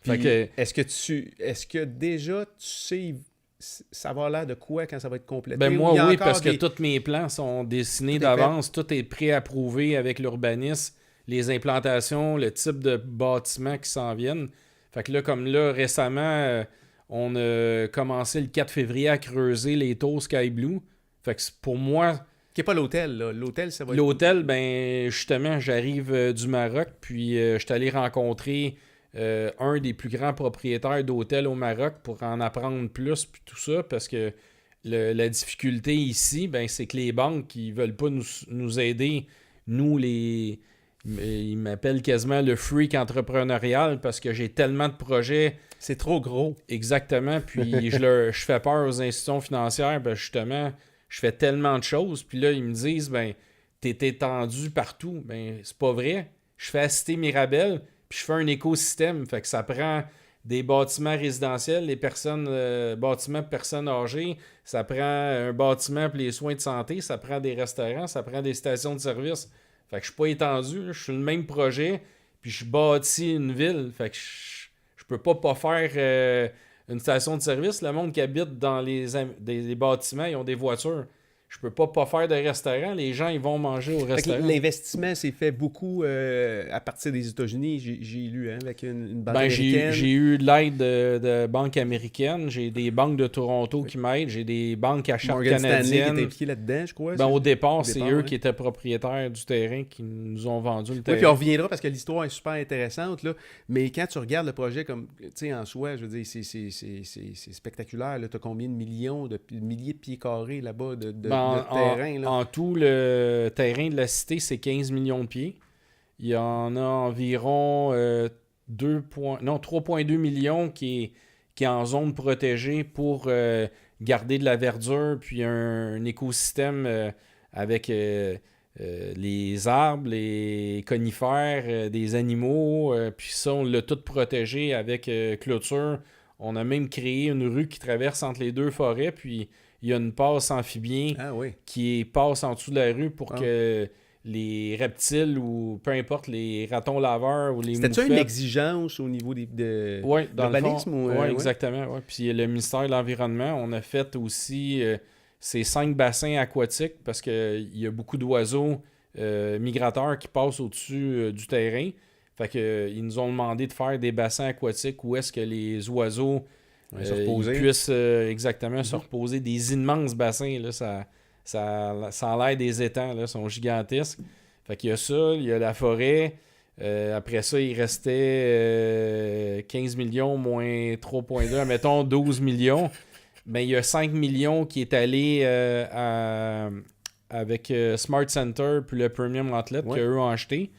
Fait que... Est-ce que déjà, tu sais, ça va l'air de quoi quand ça va être complété? Ben moi, oui, parce que tous mes plans sont dessinés d'avance. Tout est pré-approuvé avec l'urbanisme, les implantations, le type de bâtiment qui s'en viennent. Fait que là, comme là, récemment, on a commencé le 4 février à creuser les tours Sky Blue. Fait que pour moi... Qui n'est pas l'hôtel, là. L'hôtel, ça va être... L'hôtel, ben justement, j'arrive du Maroc, puis je suis allé rencontrer un des plus grands propriétaires d'hôtels au Maroc pour en apprendre plus, puis tout ça, parce que la difficulté ici, ben c'est que les banques, ils veulent pas nous aider, nous, les... Ils m'appellent quasiment le freak entrepreneurial parce que j'ai tellement de projets. C'est trop gros. Exactement. Puis je fais peur aux institutions financières. Ben justement, je fais tellement de choses. Puis là, ils me disent, ben, t'es étendu partout. Ben, c'est pas vrai. Je fais à Cité Mirabel, puis je fais un écosystème. Fait que ça prend des bâtiments résidentiels, les bâtiments pour personnes âgées. Ça prend un bâtiment pour les soins de santé. Ça prend des restaurants. Ça prend des stations de service. Fait que je suis pas étendu, là. Je suis le même projet, puis je bâtis une ville. Fait que je peux pas faire une station de service. Le monde qui habite dans des bâtiments, ils ont des voitures. Je peux pas faire de restaurant. Les gens, ils vont manger au restaurant. L'investissement s'est fait beaucoup à partir des États-Unis, j'ai lu, hein, avec une banque américaine. J'ai eu de l'aide de banques américaines. J'ai des banques de Toronto qui m'aident. J'ai des banques à charte canadienne. Morgan Stanley qui est impliqué là-dedans, je crois. Au départ, c'est eux qui étaient propriétaires du terrain qui nous ont vendu le terrain. Oui, puis on reviendra parce que l'histoire est super intéressante, là. Mais quand tu regardes le projet comme, tu sais, en soi, je veux dire, c'est spectaculaire. Tu as combien de milliers de pieds carrés là-bas de terrain, là? En tout, le terrain de la cité, c'est 15 millions de pieds. Il y en a environ 3,2 millions qui est en zone protégée pour garder de la verdure, puis un écosystème avec les arbres, les conifères, des animaux. Puis ça, on l'a tout protégé avec clôture. On a même créé une rue qui traverse entre les deux forêts, puis il y a une passe amphibien qui passe en dessous de la rue pour que les reptiles ou peu importe, les ratons laveurs ou les moufettes... C'était-tu une exigence au niveau de l'urbanisme? Oui, exactement. Ouais. Puis le ministère de l'Environnement, on a fait aussi ces 5 bassins aquatiques parce qu'il y a beaucoup d'oiseaux migrateurs qui passent au-dessus du terrain. Fait que ils nous ont demandé de faire des bassins aquatiques où est-ce que les oiseaux puissent se reposer. Des immenses bassins, là, ça a l'air des étangs, là, sont gigantesques. Fait qu'il y a ça, il y a la forêt. Après ça, il restait 15 millions moins 3,2, mettons 12 millions. Ben, il y a 5 millions qui est allé avec Smart Center puis le Premium Outlet qu'eux ont acheté.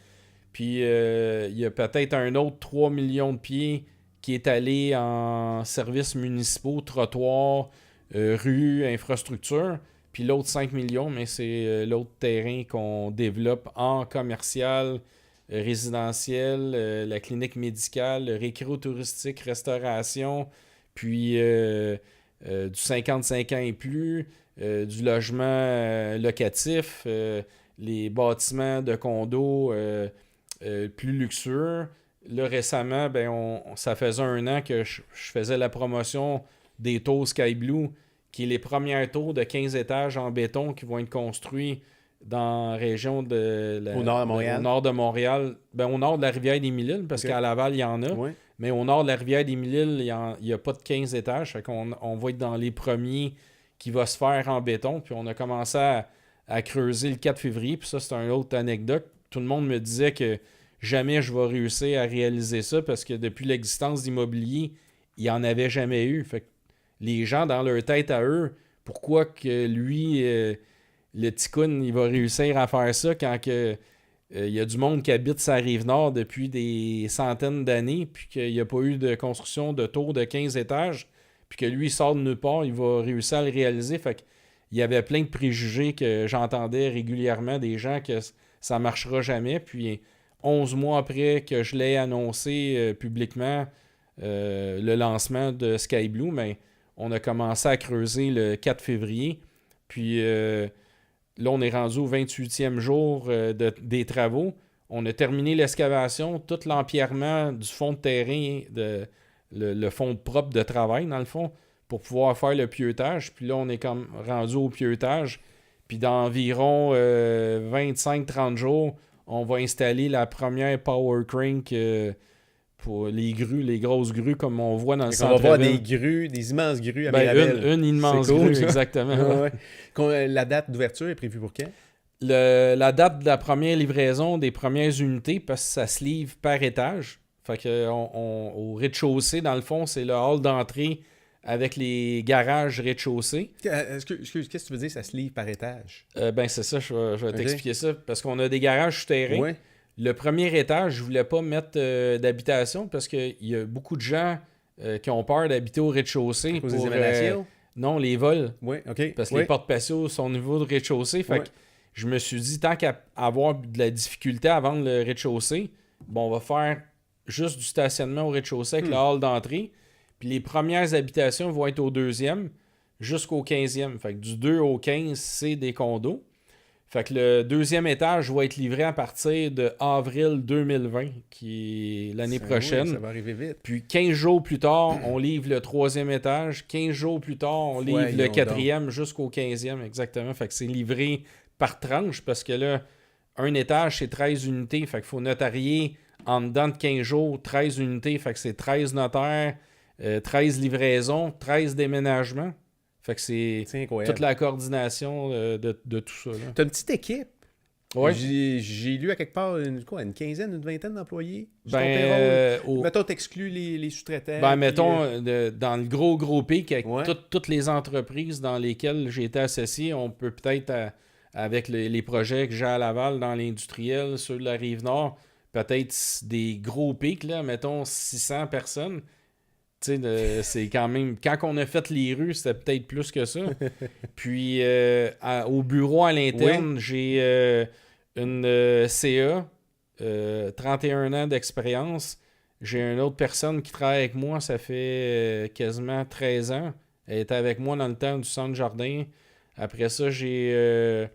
Puis il y a peut-être un autre 3 millions de pieds qui est allé en services municipaux, trottoirs, rues, infrastructures. Puis l'autre 5 millions, mais c'est l'autre terrain qu'on développe en commercial, résidentiel, la clinique médicale, récréo-touristique, restauration, puis du 55 ans et plus, du logement locatif, les bâtiments de condos plus luxueux. Là, récemment, ça faisait 1 an que je faisais la promotion des tours Sky Blue, qui est les premières tours de 15 étages en béton qui vont être construits dans la région au nord de Montréal. Au nord de Montréal. Au nord de la rivière des Mille-Îles, parce qu'à Laval, il y en a. Oui. Mais au nord de la rivière des Mille-Îles, il n'y a pas de 15 étages. Fait qu'on va être dans les premiers qui va se faire en béton. Puis on a commencé à creuser le 4 février. Puis ça, c'est une autre anecdote. Tout le monde me disait que jamais je vais réussir à réaliser ça parce que depuis l'existence d'immobilier, il n'y en avait jamais eu. Fait que les gens, dans leur tête à eux, pourquoi que lui, le Ticoun, il va réussir à faire ça quand que, il y a du monde qui habite sa Rive-Nord depuis des centaines d'années, puis qu'il n'y a pas eu de construction de tour de 15 étages, puis que lui, il sort de nulle part, il va réussir à le réaliser. Fait qu'il y avait plein de préjugés que j'entendais régulièrement des gens que ça ne marchera jamais. Puis 11 mois après que je l'ai annoncé publiquement, le lancement de Sky Blue, on a commencé à creuser le 4 février. Puis là, on est rendu au 28e jour des travaux. On a terminé l'excavation, tout l'empierrement du fond de terrain, le fond propre de travail, dans le fond, pour pouvoir faire le pieutage. Puis là, on est comme rendu au pieutage. Puis dans environ 25-30 jours, on va installer la première Power Crank pour les grues, les grosses grues comme on voit dans le centre-ville. On va voir des grues, des immenses grues à Mirabel. Une immense grue, exactement. Ouais. La date d'ouverture est prévue pour quand? La date de la première livraison des premières unités, parce que ça se livre par étage. Fait que au rez-de-chaussée, dans le fond, c'est le hall d'entrée avec les garages rez-de-chaussée. Qu'est-ce que tu veux dire, ça se livre par étage? C'est ça, je vais t'expliquer ça. Parce qu'on a des garages souterrains. Ouais. Le premier étage, je voulais pas mettre d'habitation parce qu'il y a beaucoup de gens qui ont peur d'habiter au rez-de-chaussée. Pour les émanations? Non, les vols. Oui, OK. Parce que les portes patios sont au niveau de rez-de-chaussée. Fait que je me suis dit, tant qu'à avoir de la difficulté à vendre le rez-de-chaussée, on va faire juste du stationnement au rez-de-chaussée avec le hall d'entrée. Puis les premières habitations vont être au 2e jusqu'au 15e. Fait que du 2 au 15, c'est des condos. Fait que le 2e étage va être livré à partir de avril 2020, qui est l'année prochaine. Oui, ça va arriver vite. Puis 15 jours plus tard, on livre le 3e étage. 15 jours plus tard, on livre le 4e jusqu'au 15e, exactement. Fait que c'est livré par tranche, parce que là, un étage, c'est 13 unités. Fait qu'il faut notarier en dedans de 15 jours, 13 unités. Fait que c'est 13 notaires, 13 livraisons, 13 déménagements. Fait que c'est toute la coordination de tout ça. Tu as une petite équipe. Ouais. J'ai lu à quelque part une quinzaine, une vingtaine d'employés. Mettons, t'exclus les sous-traitants. Mettons, dans le gros pic, avec toutes les entreprises dans lesquelles j'ai été associé, on peut peut-être, avec les projets que j'ai à Laval dans l'industriel, ceux de la Rive-Nord, peut-être des gros pics, là, mettons 600 personnes. Tu sais, c'est quand même... Quand on a fait les rues, c'était peut-être plus que ça. Puis, au bureau à l'interne, j'ai une CA, 31 ans d'expérience. J'ai une autre personne qui travaille avec moi, ça fait quasiment 13 ans. Elle était avec moi dans le temps du centre jardin. Après ça, j'ai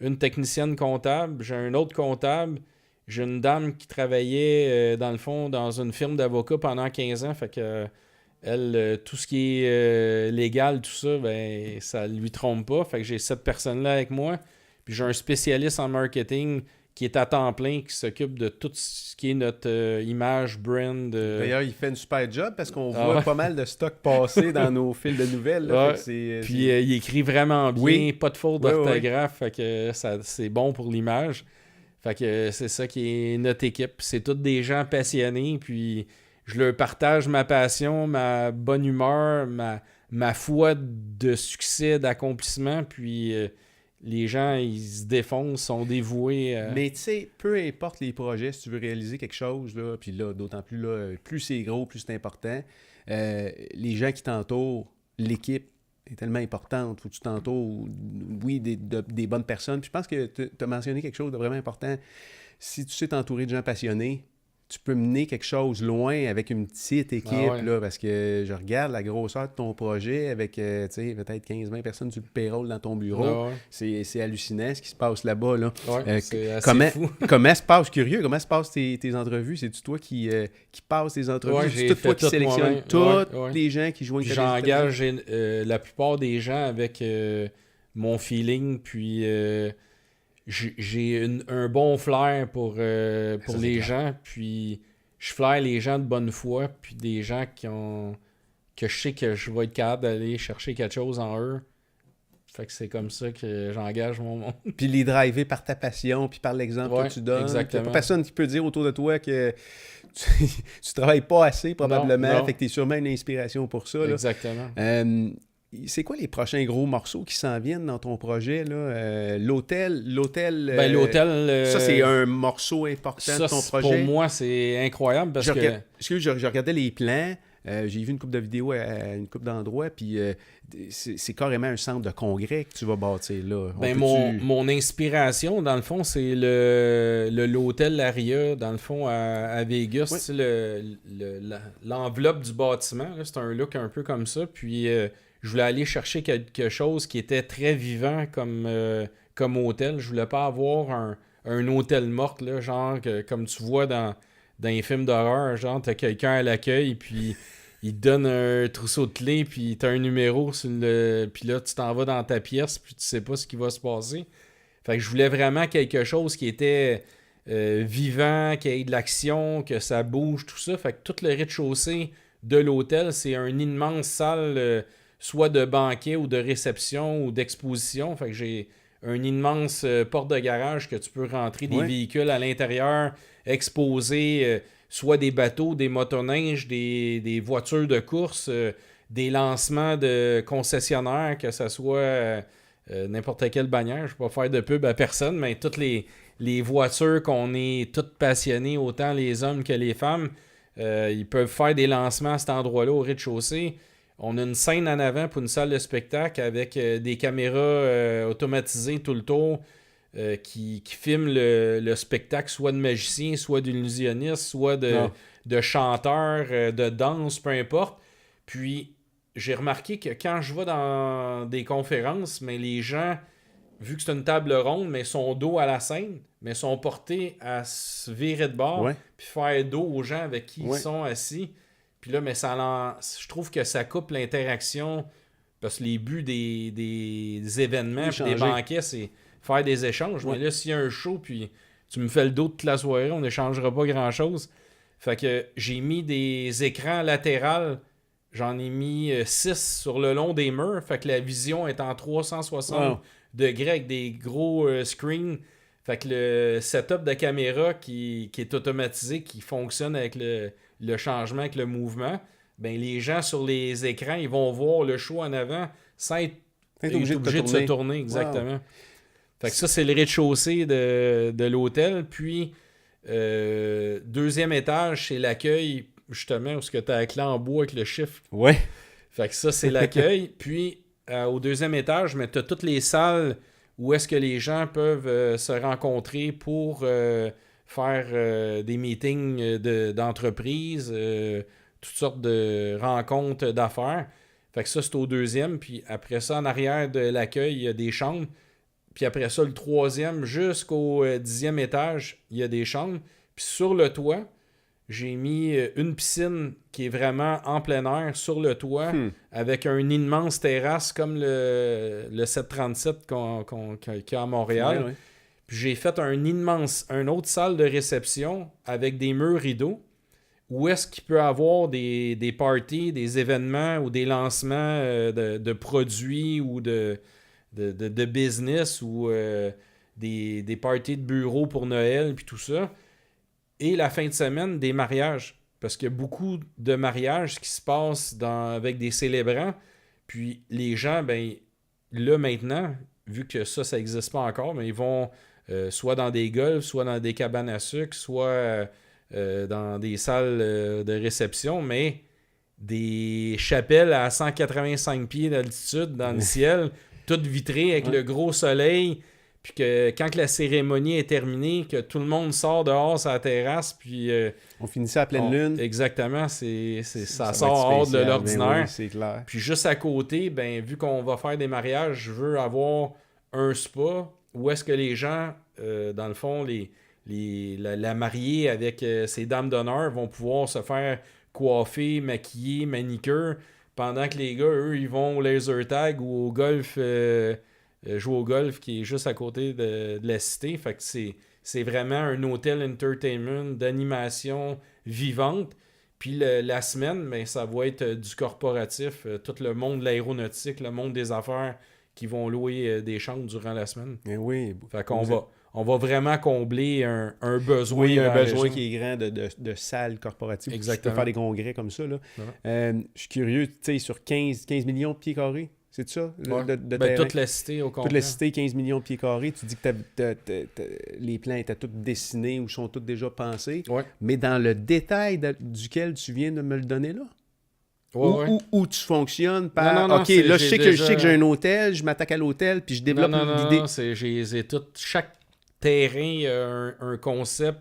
une technicienne comptable. J'ai un autre comptable. J'ai une dame qui travaillait, dans le fond, dans une firme d'avocats pendant 15 ans. Fait que elle, tout ce qui est légal, tout ça, ça lui trompe pas. Fait que j'ai cette personne-là avec moi. Puis j'ai un spécialiste en marketing qui est à temps plein, qui s'occupe de tout ce qui est notre image, brand. D'ailleurs, il fait une super job parce qu'on voit pas mal de stock passer dans nos fils de nouvelles. Là, puis il écrit vraiment bien, pas de faute d'orthographe. Fait que c'est bon pour l'image. Fait que c'est ça qui est notre équipe. C'est tous des gens passionnés, puis je leur partage ma passion, ma bonne humeur, ma foi de succès, d'accomplissement, puis les gens, ils se défoncent, sont dévoués. Mais tu sais, peu importe les projets, si tu veux réaliser quelque chose, là, puis là, d'autant plus, là, plus c'est gros, plus c'est important, les gens qui t'entourent, l'équipe est tellement importante. Faut que tu t'entoures, oui, des bonnes personnes. Puis je pense que tu as mentionné quelque chose de vraiment important. Si tu sais t'entourer de gens passionnés, tu peux mener quelque chose loin avec une petite équipe, là, parce que je regarde la grosseur de ton projet avec, tu sais, peut-être 15-20 personnes sur le payroll dans ton bureau. C'est hallucinant ce qui se passe là-bas, là. C'est assez fou. Comment se passe, curieux, comment se passent tes entrevues? C'est-tu toi qui passes tes entrevues? C'est toi qui sélectionnes tous les gens qui jouent une J'engage la plupart des gens avec mon feeling, puis... j'ai un bon flair pour les gens, puis je flaire les gens de bonne foi, puis des gens que je sais que je vais être capable d'aller chercher quelque chose en eux. Fait que c'est comme ça que j'engage mon monde. Puis les driver par ta passion, puis par l'exemple que tu donnes. Exactement. Il n'y a pas personne qui peut dire autour de toi que tu travailles pas assez, probablement. Non. Fait que tu es sûrement une inspiration pour ça. Là. Exactement. C'est quoi les prochains gros morceaux qui s'en viennent dans ton projet, là? L'hôtel... l'hôtel... ça, c'est un morceau important de ton projet. Pour moi, c'est incroyable parce que... Je regardais les plans. J'ai vu une couple de vidéos à une couple d'endroits, puis c'est carrément un centre de congrès que tu vas bâtir là. Mon inspiration, dans le fond, c'est l'hôtel L'Aria, dans le fond, à Vegas. L'enveloppe du bâtiment, là, c'est un look un peu comme ça, puis... je voulais aller chercher quelque chose qui était très vivant comme hôtel. Je voulais pas avoir un hôtel mort, là, genre comme tu vois dans les films d'horreur. Genre, t'as quelqu'un à l'accueil, puis il te donne un trousseau de clés, puis t'as un numéro, puis là, tu t'en vas dans ta pièce, puis tu sais pas ce qui va se passer. Fait que je voulais vraiment quelque chose qui était vivant, qui ait de l'action, que ça bouge, tout ça. Fait que tout le rez-de-chaussée de l'hôtel, c'est une immense salle... soit de banquet ou de réception ou d'exposition. Fait que j'ai une immense porte de garage que tu peux rentrer des véhicules à l'intérieur, exposer soit des bateaux, des motoneiges, des voitures de course, des lancements de concessionnaires, que ce soit n'importe quelle bannière. Je ne vais pas faire de pub à personne, mais toutes les voitures qu'on est toutes passionnés, autant les hommes que les femmes, ils peuvent faire des lancements à cet endroit-là au rez-de-chaussée. On a une scène en avant pour une salle de spectacle avec des caméras automatisées tout le tour qui filment le spectacle, soit de magicien, soit d'illusionniste, soit de chanteur, de danse, peu importe. Puis, j'ai remarqué que quand je vais dans des conférences, mais les gens, vu que c'est une table ronde, mais sont dos à la scène, mais sont portés à se virer de bord, puis faire dos aux gens avec qui ils sont assis. Puis là, mais je trouve que ça coupe l'interaction, parce que les buts des événements, des banquets, c'est faire des échanges. Mais là, s'il y a un show, puis tu me fais le dos toute la soirée, on n'échangera pas grand-chose. Fait que j'ai mis des écrans latéraux, j'en ai mis 6 sur le long des murs, fait que la vision est en 360 degrés avec des gros screens. Fait que le setup de caméra qui est automatisé, qui fonctionne avec le changement, avec le mouvement, ben les gens sur les écrans, ils vont voir le show en avant sans être obligés de se tourner. Exactement. Wow. Fait que ça, c'est le rez-de-chaussée de l'hôtel. Puis, deuxième étage, c'est l'accueil, justement, où tu as la clé en bois avec le chiffre. Ouais. Fait que ça, c'est l'accueil. Puis, au deuxième étage, tu as toutes les salles où est-ce que les gens peuvent se rencontrer pour faire des meetings d'entreprise, toutes sortes de rencontres d'affaires. Fait que ça, c'est au deuxième. Puis après ça, en arrière de l'accueil, il y a des chambres. Puis après ça, le troisième, jusqu'au 10e étage, il y a des chambres. Puis sur le toit, j'ai mis une piscine qui est vraiment en plein air sur le toit, avec une immense terrasse comme le 737 qu'il y a à Montréal. Ouais. Puis j'ai fait une autre salle de réception avec des murs rideaux où est-ce qu'il peut avoir des parties, des événements ou des lancements de produits ou de business ou des parties de bureau pour Noël puis tout ça. Et la fin de semaine, des mariages. Parce qu'il y a beaucoup de mariages qui se passent avec des célébrants. Puis les gens, ben là maintenant, vu que ça n'existe pas encore, mais ils vont soit dans des golfs, soit dans des cabanes à sucre, soit dans des salles de réception, mais des chapelles à 185 pieds d'altitude dans le ciel, toutes vitrées avec le gros soleil, puis que quand la cérémonie est terminée, que tout le monde sort dehors sur la terrasse, puis... on finissait à pleine lune. Exactement, ça sort hors de l'ordinaire. Oui, c'est clair. Puis juste à côté, ben vu qu'on va faire des mariages, je veux avoir un spa où est-ce que les gens, dans le fond, la mariée avec ses dames d'honneur vont pouvoir se faire coiffer, maquiller, manicure, pendant que les gars, eux, ils vont au laser tag ou au golf, jouer au golf qui est juste à côté de la cité. Fait que c'est vraiment un hôtel entertainment d'animation vivante. Puis la semaine, ben, ça va être du corporatif, tout le monde de l'aéronautique, le monde des affaires qui vont louer des chambres durant la semaine. Mais oui. Fait qu'on on va vraiment combler un besoin. Oui, un besoin qui est grand de salles corporatives. Exactement. Tu peux faire des congrès comme ça. Là. Ouais. Je suis curieux, tu sais, sur 15 millions de pieds carrés, c'est ça? Ouais. De toute la cité au complet. Toute la cité, 15 millions de pieds carrés. Tu dis que les plans étaient tous dessinés ou sont tous déjà pensés. Ouais. Mais dans le détail duquel tu viens de me le donner là? Ouais, Où tu fonctionnes par... Non, OK, là, je sais que j'ai un hôtel, je m'attaque à l'hôtel, puis je développe l'idée. Non, j'ai tout... Chaque terrain a un concept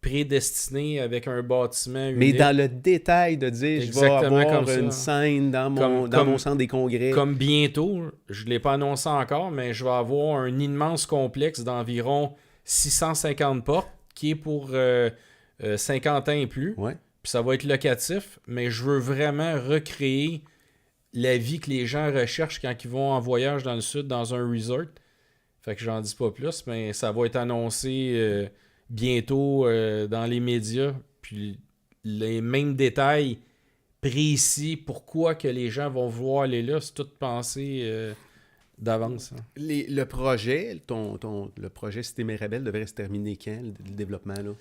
prédestiné avec un bâtiment unique. Mais dans le détail de dire, je vais avoir une scène dans mon centre des congrès. Comme bientôt, je ne l'ai pas annoncé encore, mais je vais avoir un immense complexe d'environ 650 portes qui est pour 50 ans et plus. Ouais. Puis ça va être locatif, mais je veux vraiment recréer la vie que les gens recherchent quand ils vont en voyage dans le sud, dans un resort. Fait que j'en dis pas plus, mais ça va être annoncé bientôt dans les médias. Puis les mêmes détails précis, pourquoi que les gens vont vouloir aller là, c'est tout pensé d'avance. Hein. Le projet, le projet Cité Mirabel devrait se terminer quand, le développement là?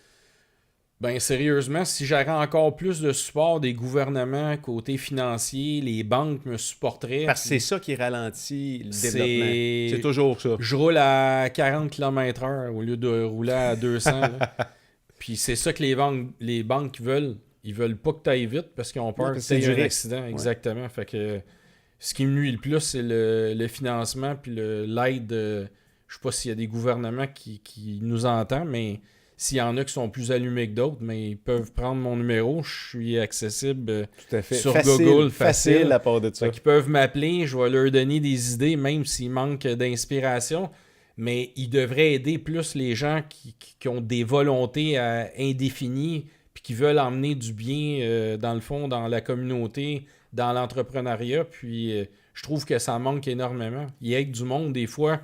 Ben sérieusement, si j'aurais encore plus de support des gouvernements côté financier, les banques me supporteraient. Parce que c'est ça qui ralentit le développement. C'est toujours ça. Je roule à 40 km/h au lieu de rouler à 200. Puis c'est ça que les banques veulent. Ils veulent pas que tu ailles vite parce qu'ils ont peur que tu aies un accident. Ouais. Exactement. Fait que ce qui me nuit le plus, c'est le financement puis l'aide. Je sais pas s'il y a des gouvernements qui nous entendent, mais... S'il y en a qui sont plus allumés que d'autres, mais ils peuvent prendre mon numéro. Je suis accessible tout à fait. Sur Google. Facile à part de ça. Ils peuvent m'appeler, je vais leur donner des idées, même s'ils manquent d'inspiration. Mais ils devraient aider plus les gens qui ont des volontés indéfinies puis qui veulent emmener du bien, dans le fond, dans la communauté, dans l'entrepreneuriat. Puis je trouve que ça manque énormément. Il y a du monde, des fois,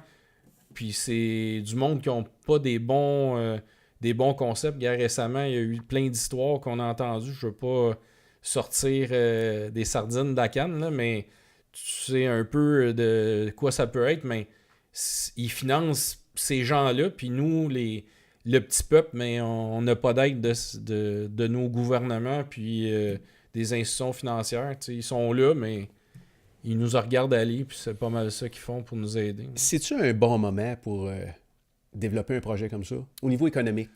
puis c'est du monde qui n'ont pas des bons concepts. Récemment, il y a eu plein d'histoires qu'on a entendues. Je ne veux pas sortir des sardines de la canne, là, mais tu sais un peu de quoi ça peut être, mais ils financent ces gens-là, puis nous, le petit peuple, mais on n'a pas d'aide de nos gouvernements, puis des institutions financières. Ils sont là, mais ils nous regardent aller, puis c'est pas mal ça qu'ils font pour nous aider. C'est-tu un bon moment pour... développer un projet comme ça, au niveau économique?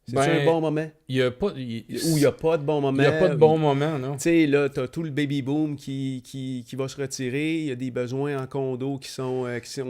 C'est un bon moment? Il n'y a pas... Ou il n'y a pas de bon moment? Il n'y a pas de bon moment, non. Tu sais, là, tu as tout le baby-boom qui va se retirer. Il y a des besoins en condo qui sont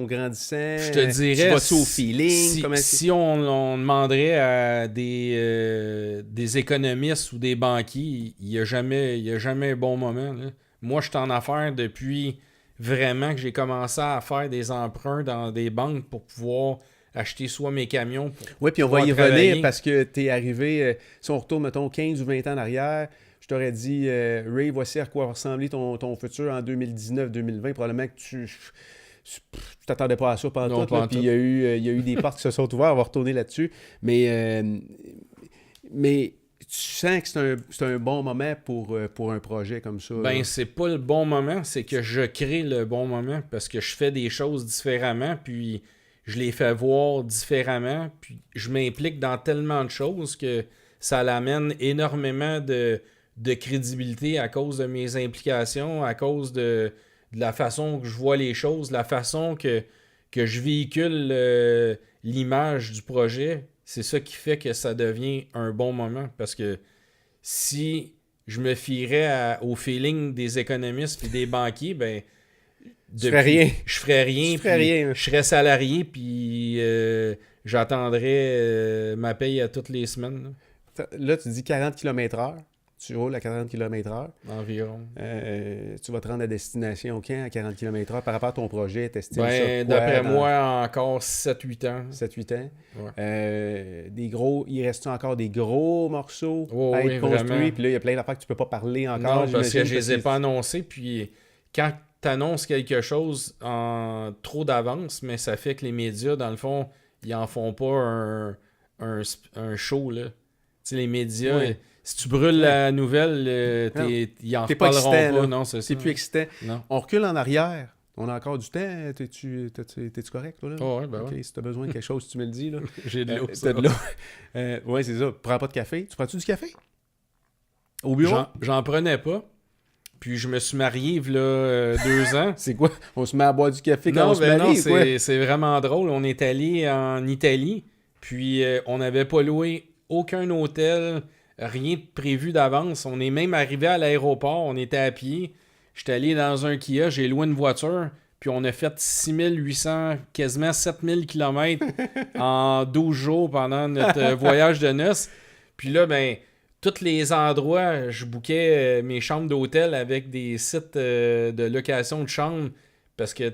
grandissants. Je te dirais... Tu vas-tu au feeling? Si on demanderait à des économistes ou des banquiers, il n'y a jamais un bon moment. Là. Moi, je suis en affaires depuis vraiment que j'ai commencé à faire des emprunts dans des banques pour pouvoir acheter soit mes camions. Oui, puis on va y revenir parce que tu es arrivé, si on retourne, mettons, 15 ou 20 ans en arrière, je t'aurais dit, Ray, voici à quoi va ressembler ton futur en 2019-2020. Probablement que tu t'attendais pas à ça pendant tout. Puis il y a eu des portes qui se sont ouvertes, on va retourner là-dessus. Mais tu sens que c'est un bon moment pour un projet comme ça? Ben, c'est pas le bon moment, c'est que je crée le bon moment parce que je fais des choses différemment, puis je les fais voir différemment, puis je m'implique dans tellement de choses que ça l'amène énormément de crédibilité à cause de mes implications, à cause de la façon que je vois les choses, la façon que que je véhicule l'image du projet, c'est ça qui fait que ça devient un bon moment. Parce que si je me fierais au feeling des économistes et des banquiers, ben je ferais rien. Je ferais rien. Je serais salarié, puis j'attendrais ma paye à toutes les semaines. Là, tu dis 40 km/h. Tu roules à 40 km/h. Environ. Tu vas te rendre à destination quand à 40 km/h par rapport à ton projet? T'estimes ça d'après moi, encore 7-8 ans. 7-8 ans. Ouais. Il reste encore des gros morceaux à être construits. Vraiment. Puis là, il y a plein d'affaires que tu peux pas parler encore. Non, parce que je les ai pas annoncés. Puis quand tu annonces quelque chose en trop d'avance, mais ça fait que les médias, dans le fond, ils en font pas un show, là. Tu sais, les médias... Ouais. Si tu brûles la nouvelle, ils en reparleront pas. Non, c'est plus excitant. Non. On recule en arrière. On a encore du temps. T'es-tu correct, toi, là? Oh, ouais, ben okay, si t'as besoin de quelque chose, tu me le dis, là. J'ai de l'eau. T'as de l'eau. Oui, c'est ça. Prends pas de café. Tu prends-tu du café? Au bureau? J'en prenais pas. Puis je me suis marié, là, 2 ans. C'est quoi? On se met à boire du café quand on se marie? Non, c'est vraiment drôle. On est allé en Italie. Puis on n'avait pas loué aucun hôtel. Rien de prévu d'avance. On est même arrivé à l'aéroport. On était à pied. J'étais allé dans un Kia. J'ai loué une voiture. Puis on a fait 6800, quasiment 7000 km en 12 jours pendant notre voyage de noces. Puis là, ben, tous les endroits, je bookais mes chambres d'hôtel avec des sites de location de chambres. Parce que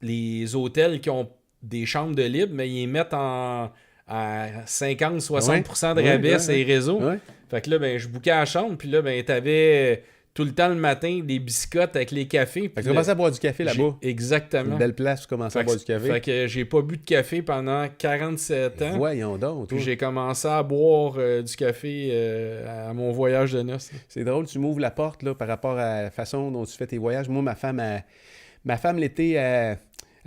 les hôtels qui ont des chambres de libre, mais ils les mettent à 50-60% de rabais sur les réseaux. Ouais. Fait que là, ben, je bookais la chambre, puis là, ben, t'avais tout le temps le matin des biscottes avec les cafés. Fait que tu commençais à boire du café là-bas. Exactement. Une belle place pour commencer à boire du café. Fait que j'ai pas bu de café pendant 47 ans. Voyons donc. Puis j'ai commencé à boire du café à mon voyage de noces. C'est drôle, tu m'ouvres la porte là, par rapport à la façon dont tu fais tes voyages. Moi, ma femme l'été...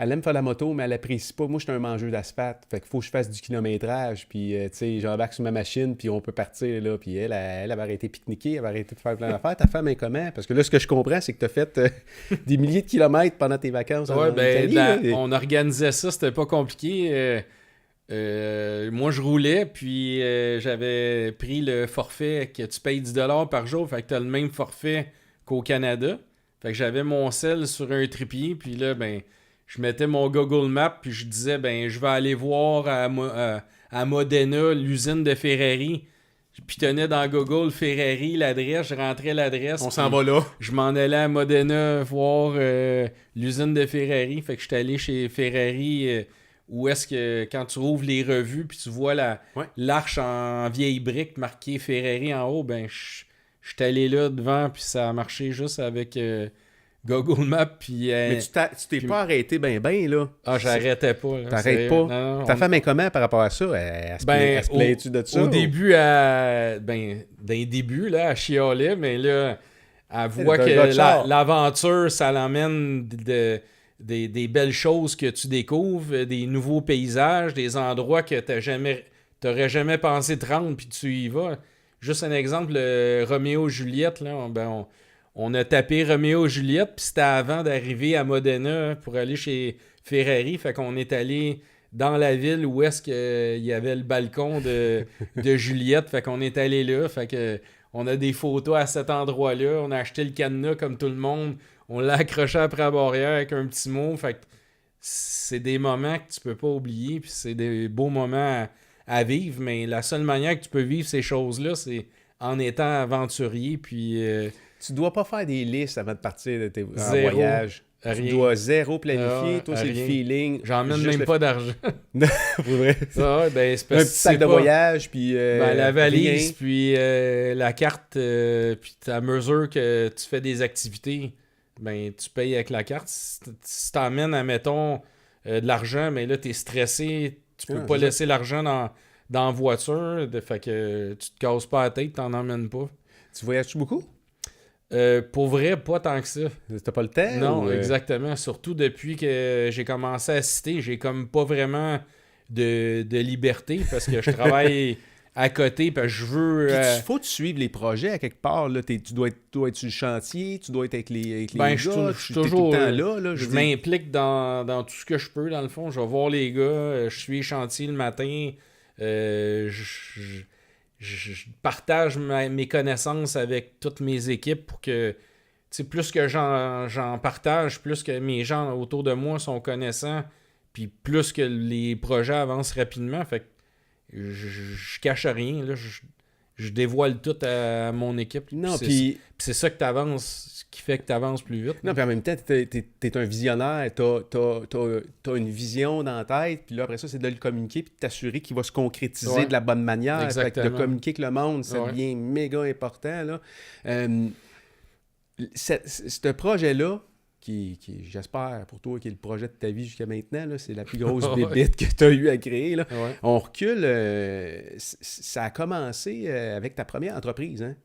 Elle aime faire la moto, mais elle apprécie pas. Moi, je suis un mangeur d'asphalte. Fait qu'il faut que je fasse du kilométrage. Puis, tu sais, j'embarque sur ma machine, puis on peut partir, là. Puis elle va arrêter de pique-niquer, elle va arrêter de faire plein d'affaires. Ta femme est comment? Parce que là, ce que je comprends, c'est que tu as fait des milliers de kilomètres pendant tes vacances en Italie. On organisait ça, c'était pas compliqué. Moi, je roulais, puis j'avais pris le forfait que tu payes 10$ par jour. Fait que tu as le même forfait qu'au Canada. Fait que j'avais mon sel sur un trépied, puis là, ben... Je mettais mon Google Maps puis je disais, ben je vais aller voir à Modena l'usine de Ferrari. Je pitonnais dans Google Ferrari l'adresse, je rentrais l'adresse. On s'en va là. Je m'en allais à Modena voir l'usine de Ferrari. Fait que j'étais allé chez Ferrari où est-ce que quand tu ouvres les revues puis tu vois l'arche en vieille brique marquée Ferrari en haut, ben j'étais allé là devant puis ça a marché juste avec... Google Maps, puis... Mais tu t'es pas arrêté ben là. Ah, j'arrêtais pas. Là, t'arrêtes pas? Non, ta femme est comment par rapport à ça? Elle se plaint-tu de ça? Au début, dans les débuts, là, elle chialait, mais là, elle voit que l'aventure, ça l'emmène des belles choses que tu découvres, des nouveaux paysages, des endroits que t'aurais jamais pensé te rendre, puis tu y vas. Juste un exemple, Roméo-Juliette, là, on a tapé Roméo-Juliette, puis c'était avant d'arriver à Modena pour aller chez Ferrari. Fait qu'on est allé dans la ville où est-ce qu'il y avait le balcon de Juliette. Fait qu'on est allé là. Fait que on a des photos à cet endroit-là. On a acheté le cadenas comme tout le monde. On l'a accroché après la barrière avec un petit mot. Fait que c'est des moments que tu peux pas oublier. Puis c'est des beaux moments à vivre. Mais la seule manière que tu peux vivre ces choses-là, c'est en étant aventurier. Puis... Tu dois pas faire des listes avant de partir de tes voyages. Rien. Tu dois zéro planifier. Toi, c'est le feeling. J'emmène même pas d'argent. Pour vrai. Un petit sac de voyage, puis... la valise, puis la carte, puis à mesure que tu fais des activités, ben tu payes avec la carte. Si t'emmènes, admettons, de l'argent, mais là, t'es stressé, tu peux pas laisser l'argent dans la voiture, fait que tu te casses pas la tête, t'en emmènes pas. Tu voyages-tu beaucoup? Pour vrai, pas tant que ça. T'as pas le temps? Non, exactement. Surtout depuis que j'ai commencé à citer, j'ai comme pas vraiment de liberté parce que je travaille à côté, parce que je veux... Puis faut que tu suives les projets à quelque part. Là. Tu dois être sur le chantier, tu dois être avec les Ben, gars, je suis t'es toujours tout le temps là. je m'implique dans tout ce que je peux, dans le fond. Je vais voir les gars, je suis les chantiers le matin, je partage mes connaissances avec toutes mes équipes pour que, tu sais, plus que j'en partage, plus que mes gens autour de moi sont connaissants, puis plus que les projets avancent rapidement. Fait que je cache rien, là, je dévoile tout à mon équipe. Non, puis c'est ça que t'avances, qui fait que tu avances plus vite. Non, puis en même temps, t'es un visionnaire, t'as une vision dans la tête, puis là, après ça, c'est de le communiquer, puis de t'assurer qu'il va se concrétiser de la bonne manière. Exactement. Fait que de communiquer avec le monde, ça devient méga important, là. Ce projet-là, qui j'espère pour toi, qui est le projet de ta vie jusqu'à maintenant, là, c'est la plus grosse bébite que tu as eu à créer. Là. Ouais. On recule, ça a commencé avec ta première entreprise, hein?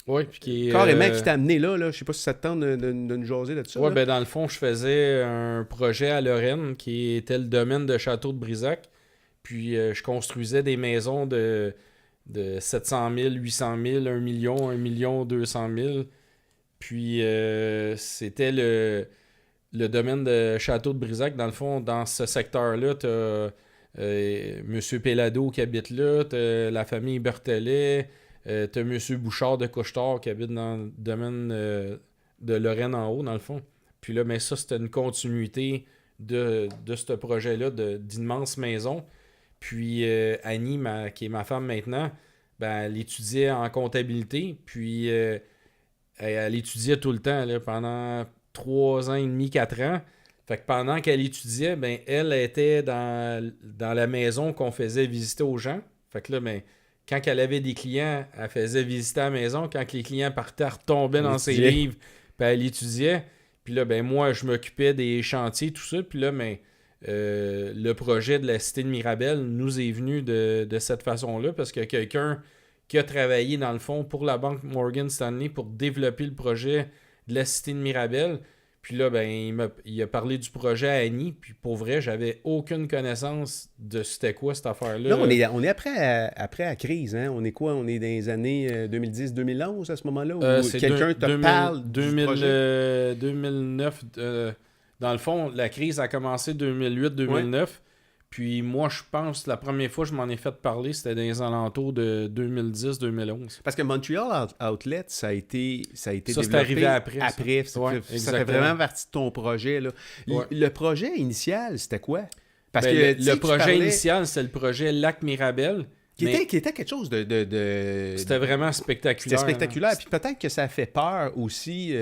Oui, puis qui carrément qui t'a amené là. Je sais pas si ça te tente de nous jaser là-dessus. Oui, ben dans le fond, je faisais un projet à Lorraine qui était le domaine de Château de Brisac. Puis je construisais des maisons de 700 000, 800 000, 1 million, 1 million 200 000. Puis c'était le domaine de Château de Brisac. Dans le fond, dans ce secteur-là, tu as M. Pellado qui habite là, tu as la famille Berthelet, tu as M. Bouchard de Couche-Tard qui habite dans le domaine de Lorraine en haut, dans le fond. Puis là, mais ça, c'était une continuité de ce projet-là, d'immenses maisons. Puis Annie, qui est ma femme maintenant, ben, elle étudiait en comptabilité. Puis elle étudiait tout le temps, là, pendant 3 ans et demi, 4 ans. Fait que pendant qu'elle étudiait, ben, elle était dans la maison qu'on faisait visiter aux gens. Fait que là, ben, quand elle avait des clients, elle faisait visiter la maison. Quand les clients partaient, elle retombait dans ses livres, puis elle étudiait. Puis là, ben, moi, je m'occupais des chantiers, tout ça. Puis là, ben, le projet de la Cité de Mirabel nous est venu de cette façon-là, parce que quelqu'un qui a travaillé, dans le fond, pour la banque Morgan Stanley pour développer le projet de la Cité de Mirabel. Puis là, ben, il a parlé du projet à Annie. Puis pour vrai, j'avais aucune connaissance de c'était quoi cette affaire-là. Là, on est après la crise. Hein? On est quoi? On est dans les années 2010-2011 à ce moment-là? Où quelqu'un te parle du projet? 2009. Dans le fond, la crise a commencé 2008-2009. Ouais. Puis moi, je pense que la première fois que je m'en ai fait parler, c'était dans les alentours de 2010-2011. Parce que Montreal Outlet, ça a été développé c'est arrivé après. Ça fait vraiment partie de ton projet. Là. Ouais. Le projet initial, c'était quoi? Parce que le projet initial, c'était le projet Lac Mirabel. Qui était quelque chose de... C'était vraiment spectaculaire. C'était spectaculaire. Hein? Puis peut-être que ça a fait peur aussi...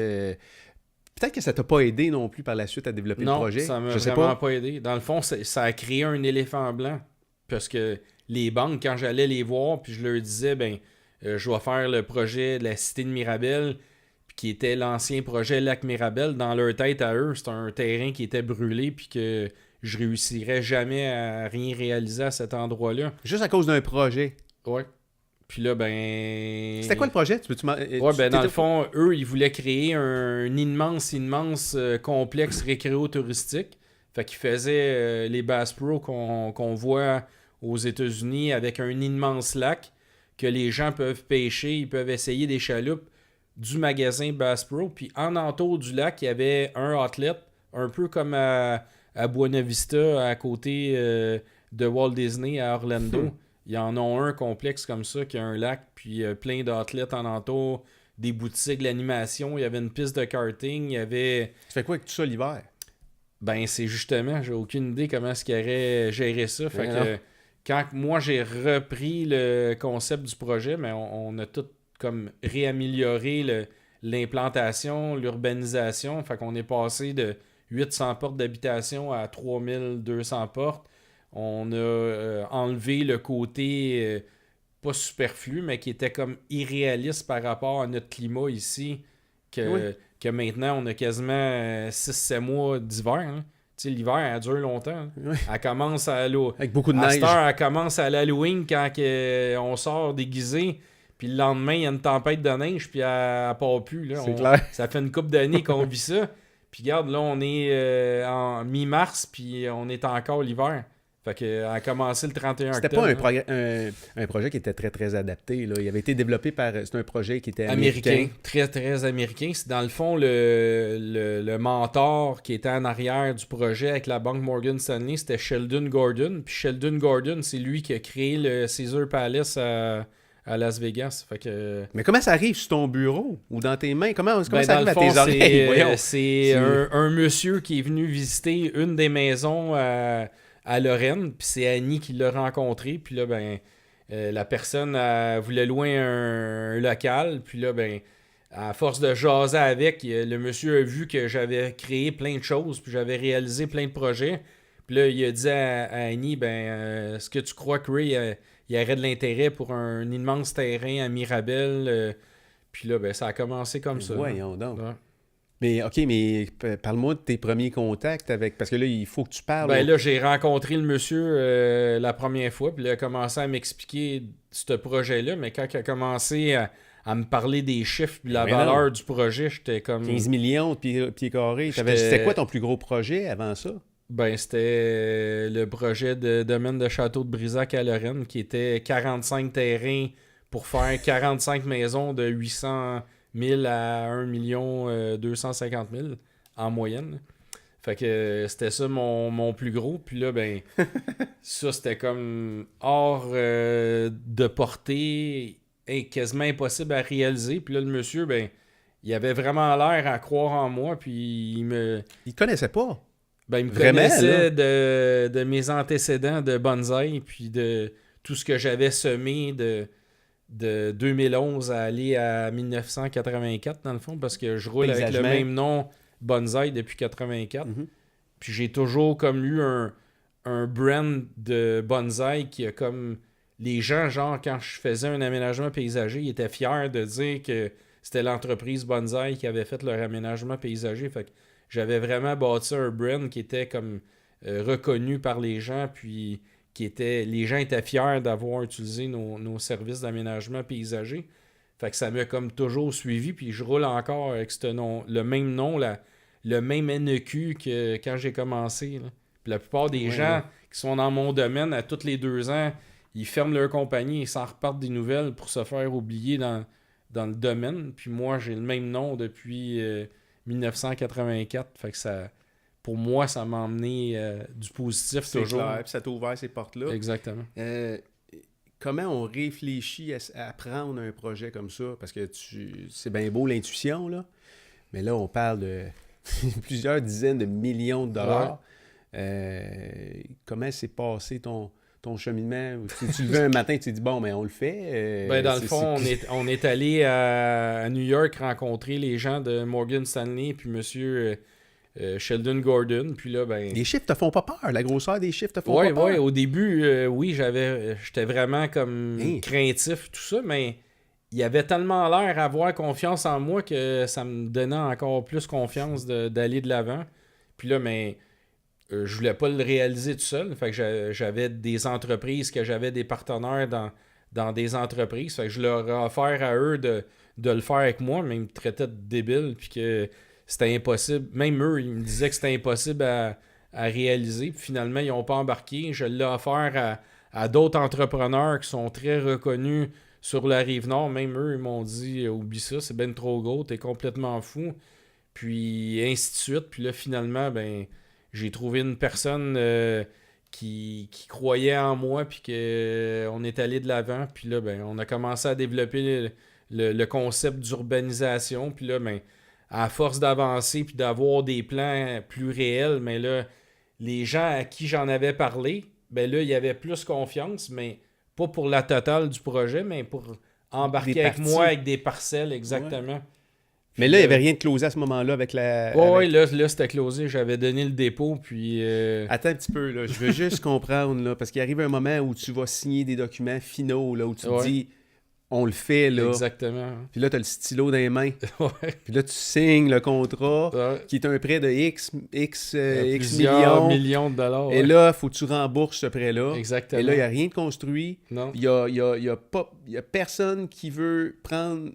Peut-être que ça t'a pas aidé non plus par la suite à développer le projet. Non, ça m'a vraiment pas aidé. Dans le fond, ça a créé un éléphant blanc. Parce que les banques, quand j'allais les voir, puis je leur disais, ben, je vais faire le projet de la Cité de Mirabel, puis qui était l'ancien projet Lac Mirabel, dans leur tête à eux, c'était un terrain qui était brûlé, puis que je réussirais jamais à rien réaliser à cet endroit-là. Juste à cause d'un projet. Ouais. Puis là, ben... C'était quoi le projet? Dans le fond, eux, ils voulaient créer un immense complexe récréo-touristique. Fait qu'ils faisaient les Bass Pro qu'on voit aux États-Unis avec un immense lac que les gens peuvent pêcher, ils peuvent essayer des chaloupes du magasin Bass Pro. Puis en entour du lac, il y avait un outlet, un peu comme à Buena Vista, à côté de Walt Disney, à Orlando. Il y en a un complexe comme ça qui a un lac, puis plein d'outlets en entour, des boutiques, de l'animation, il y avait une piste de karting, il y avait... Tu fais quoi avec tout ça l'hiver? Ben, c'est justement, j'ai aucune idée comment est-ce qu'il aurait géré ça. Fait que quand moi j'ai repris le concept du projet, mais on a tout comme réamélioré l'implantation, l'urbanisation. Fait qu'on est passé de 800 portes d'habitation à 3200 portes. On a enlevé le côté pas superflu, mais qui était comme irréaliste par rapport à notre climat ici, que maintenant on a quasiment 6-7 mois d'hiver. Hein. Tu sais, l'hiver, elle dure longtemps. Oui. Elle commence avec beaucoup de neige. Cette heure, elle commence à l'Halloween quand on sort déguisé, puis le lendemain, il y a une tempête de neige, puis elle part plus. Là. C'est clair. Ça fait une couple d'années qu'on vit ça. Puis regarde, là, on est en mi-mars, puis on est encore l'hiver. Fait qu'elle a commencé le 31 C'était octobre. pas un projet qui était très, très adapté. Là. Il avait été développé par... C'est un projet qui était Américain. Très, très américain. C'est dans le fond le mentor qui était en arrière du projet avec la banque Morgan Stanley, c'était Sheldon Gordon. Puis Sheldon Gordon, c'est lui qui a créé le Caesars Palace à Las Vegas. Fait que... Mais comment ça arrive sur ton bureau ou dans tes mains? Comment ça dans arrive le à fond, tes oreilles? Voyons. c'est un monsieur qui est venu visiter une des maisons à Lorraine, puis c'est Annie qui l'a rencontré, puis là, la personne voulait louer un local, puis là, à force de jaser avec, le monsieur a vu que j'avais créé plein de choses, puis j'avais réalisé plein de projets, puis là, il a dit à Annie, est-ce que tu crois que Ray, il y aurait de l'intérêt pour un immense terrain à Mirabel? Puis là, ça a commencé comme ça. Voyons donc. Ouais. Mais OK, mais parle-moi de tes premiers contacts avec... Parce que là, il faut que tu parles. Là, j'ai rencontré le monsieur la première fois, puis il a commencé à m'expliquer ce projet-là, mais quand il a commencé à me parler des chiffres et la valeur du projet, j'étais comme... 15 millions de pieds carrés. C'était quoi ton plus gros projet avant ça? C'était le projet de domaine de Château de Brisac à Lorraine, qui était 45 terrains pour faire 45 maisons de 800 000 à 1 250 000 en moyenne. Fait que c'était ça mon plus gros. Puis là, ça c'était comme hors de portée, quasiment impossible à réaliser. Puis là, le monsieur, il avait vraiment l'air à croire en moi. Puis il connaissait pas. Il me connaissait de mes antécédents de bonsaï, puis de tout ce que j'avais semé de 2011 à aller à 1984, dans le fond, parce que je roule avec le même nom bonsaï depuis 84. Mm-hmm. Puis j'ai toujours comme eu un brand de bonsaï qui a comme... Les gens, genre, quand je faisais un aménagement paysager, ils étaient fiers de dire que c'était l'entreprise bonsaï qui avait fait leur aménagement paysager. Fait que j'avais vraiment bâti un brand qui était comme reconnu par les gens, puis les gens étaient fiers d'avoir utilisé nos services d'aménagement paysager. Fait que ça m'a comme toujours suivi, puis je roule encore avec le même nom, le même NEQ que quand j'ai commencé. Là. Puis la plupart des gens qui sont dans mon domaine, à tous les 2 ans, ils ferment leur compagnie et s'en repartent des nouvelles pour se faire oublier dans le domaine. Puis moi, j'ai le même nom depuis 1984. Fait que ça... Pour moi, ça m'a emmené du positif toujours. C'est clair, puis ça t'a ouvert ces portes-là. Exactement. Comment on réfléchit à prendre un projet comme ça? Parce que c'est bien beau l'intuition, là. Mais là, on parle de plusieurs dizaines de millions de dollars. Ouais. Comment s'est passé ton cheminement? Tu le veux un matin, tu te dis, bon, on le fait. Dans le fond, on est allé à New York rencontrer les gens de Morgan Stanley puis monsieur... Sheldon Gordon, puis là, Les chiffres te font pas peur, la grosseur des chiffres te font pas peur. Oui, au début, j'étais vraiment comme craintif, tout ça, mais il avait tellement l'air à avoir confiance en moi que ça me donnait encore plus confiance d'aller de l'avant. Puis là, je voulais pas le réaliser tout seul, fait que j'avais des entreprises, que j'avais des partenaires dans des entreprises, fait que je leur ai offert à eux de le faire avec moi, mais ils me traitaient de débile, puis que c'était impossible. Même eux, ils me disaient que c'était impossible à réaliser. Puis finalement, ils n'ont pas embarqué. Je l'ai offert à d'autres entrepreneurs qui sont très reconnus sur la Rive-Nord. Même eux, ils m'ont dit « Oublie ça, c'est ben trop gros, t'es complètement fou. » Puis ainsi de suite. Puis là, finalement, j'ai trouvé une personne qui croyait en moi, puis qu'on est allé de l'avant. Puis là, on a commencé à développer le concept d'urbanisation. Puis là, à force d'avancer puis d'avoir des plans plus réels, mais là, les gens à qui j'en avais parlé, là, il y avait plus confiance, mais pas pour la totale du projet, mais pour embarquer avec moi avec des parcelles, exactement. Ouais. Mais là, il n'y avait rien de closé à ce moment-là avec la... Oui, là, c'était closé. J'avais donné le dépôt, puis... Attends un petit peu, là. Je veux juste comprendre, là, parce qu'il arrive un moment où tu vas signer des documents finaux, là, où tu te dis... On le fait, là. Exactement. Puis là, tu as le stylo dans les mains. Ouais. Puis là, tu signes le contrat, qui est un prêt de X millions de dollars. Ouais. Et là, il faut que tu rembourses ce prêt-là. Exactement. Et là, il n'y a rien de construit. Non. Il y a personne qui veut prendre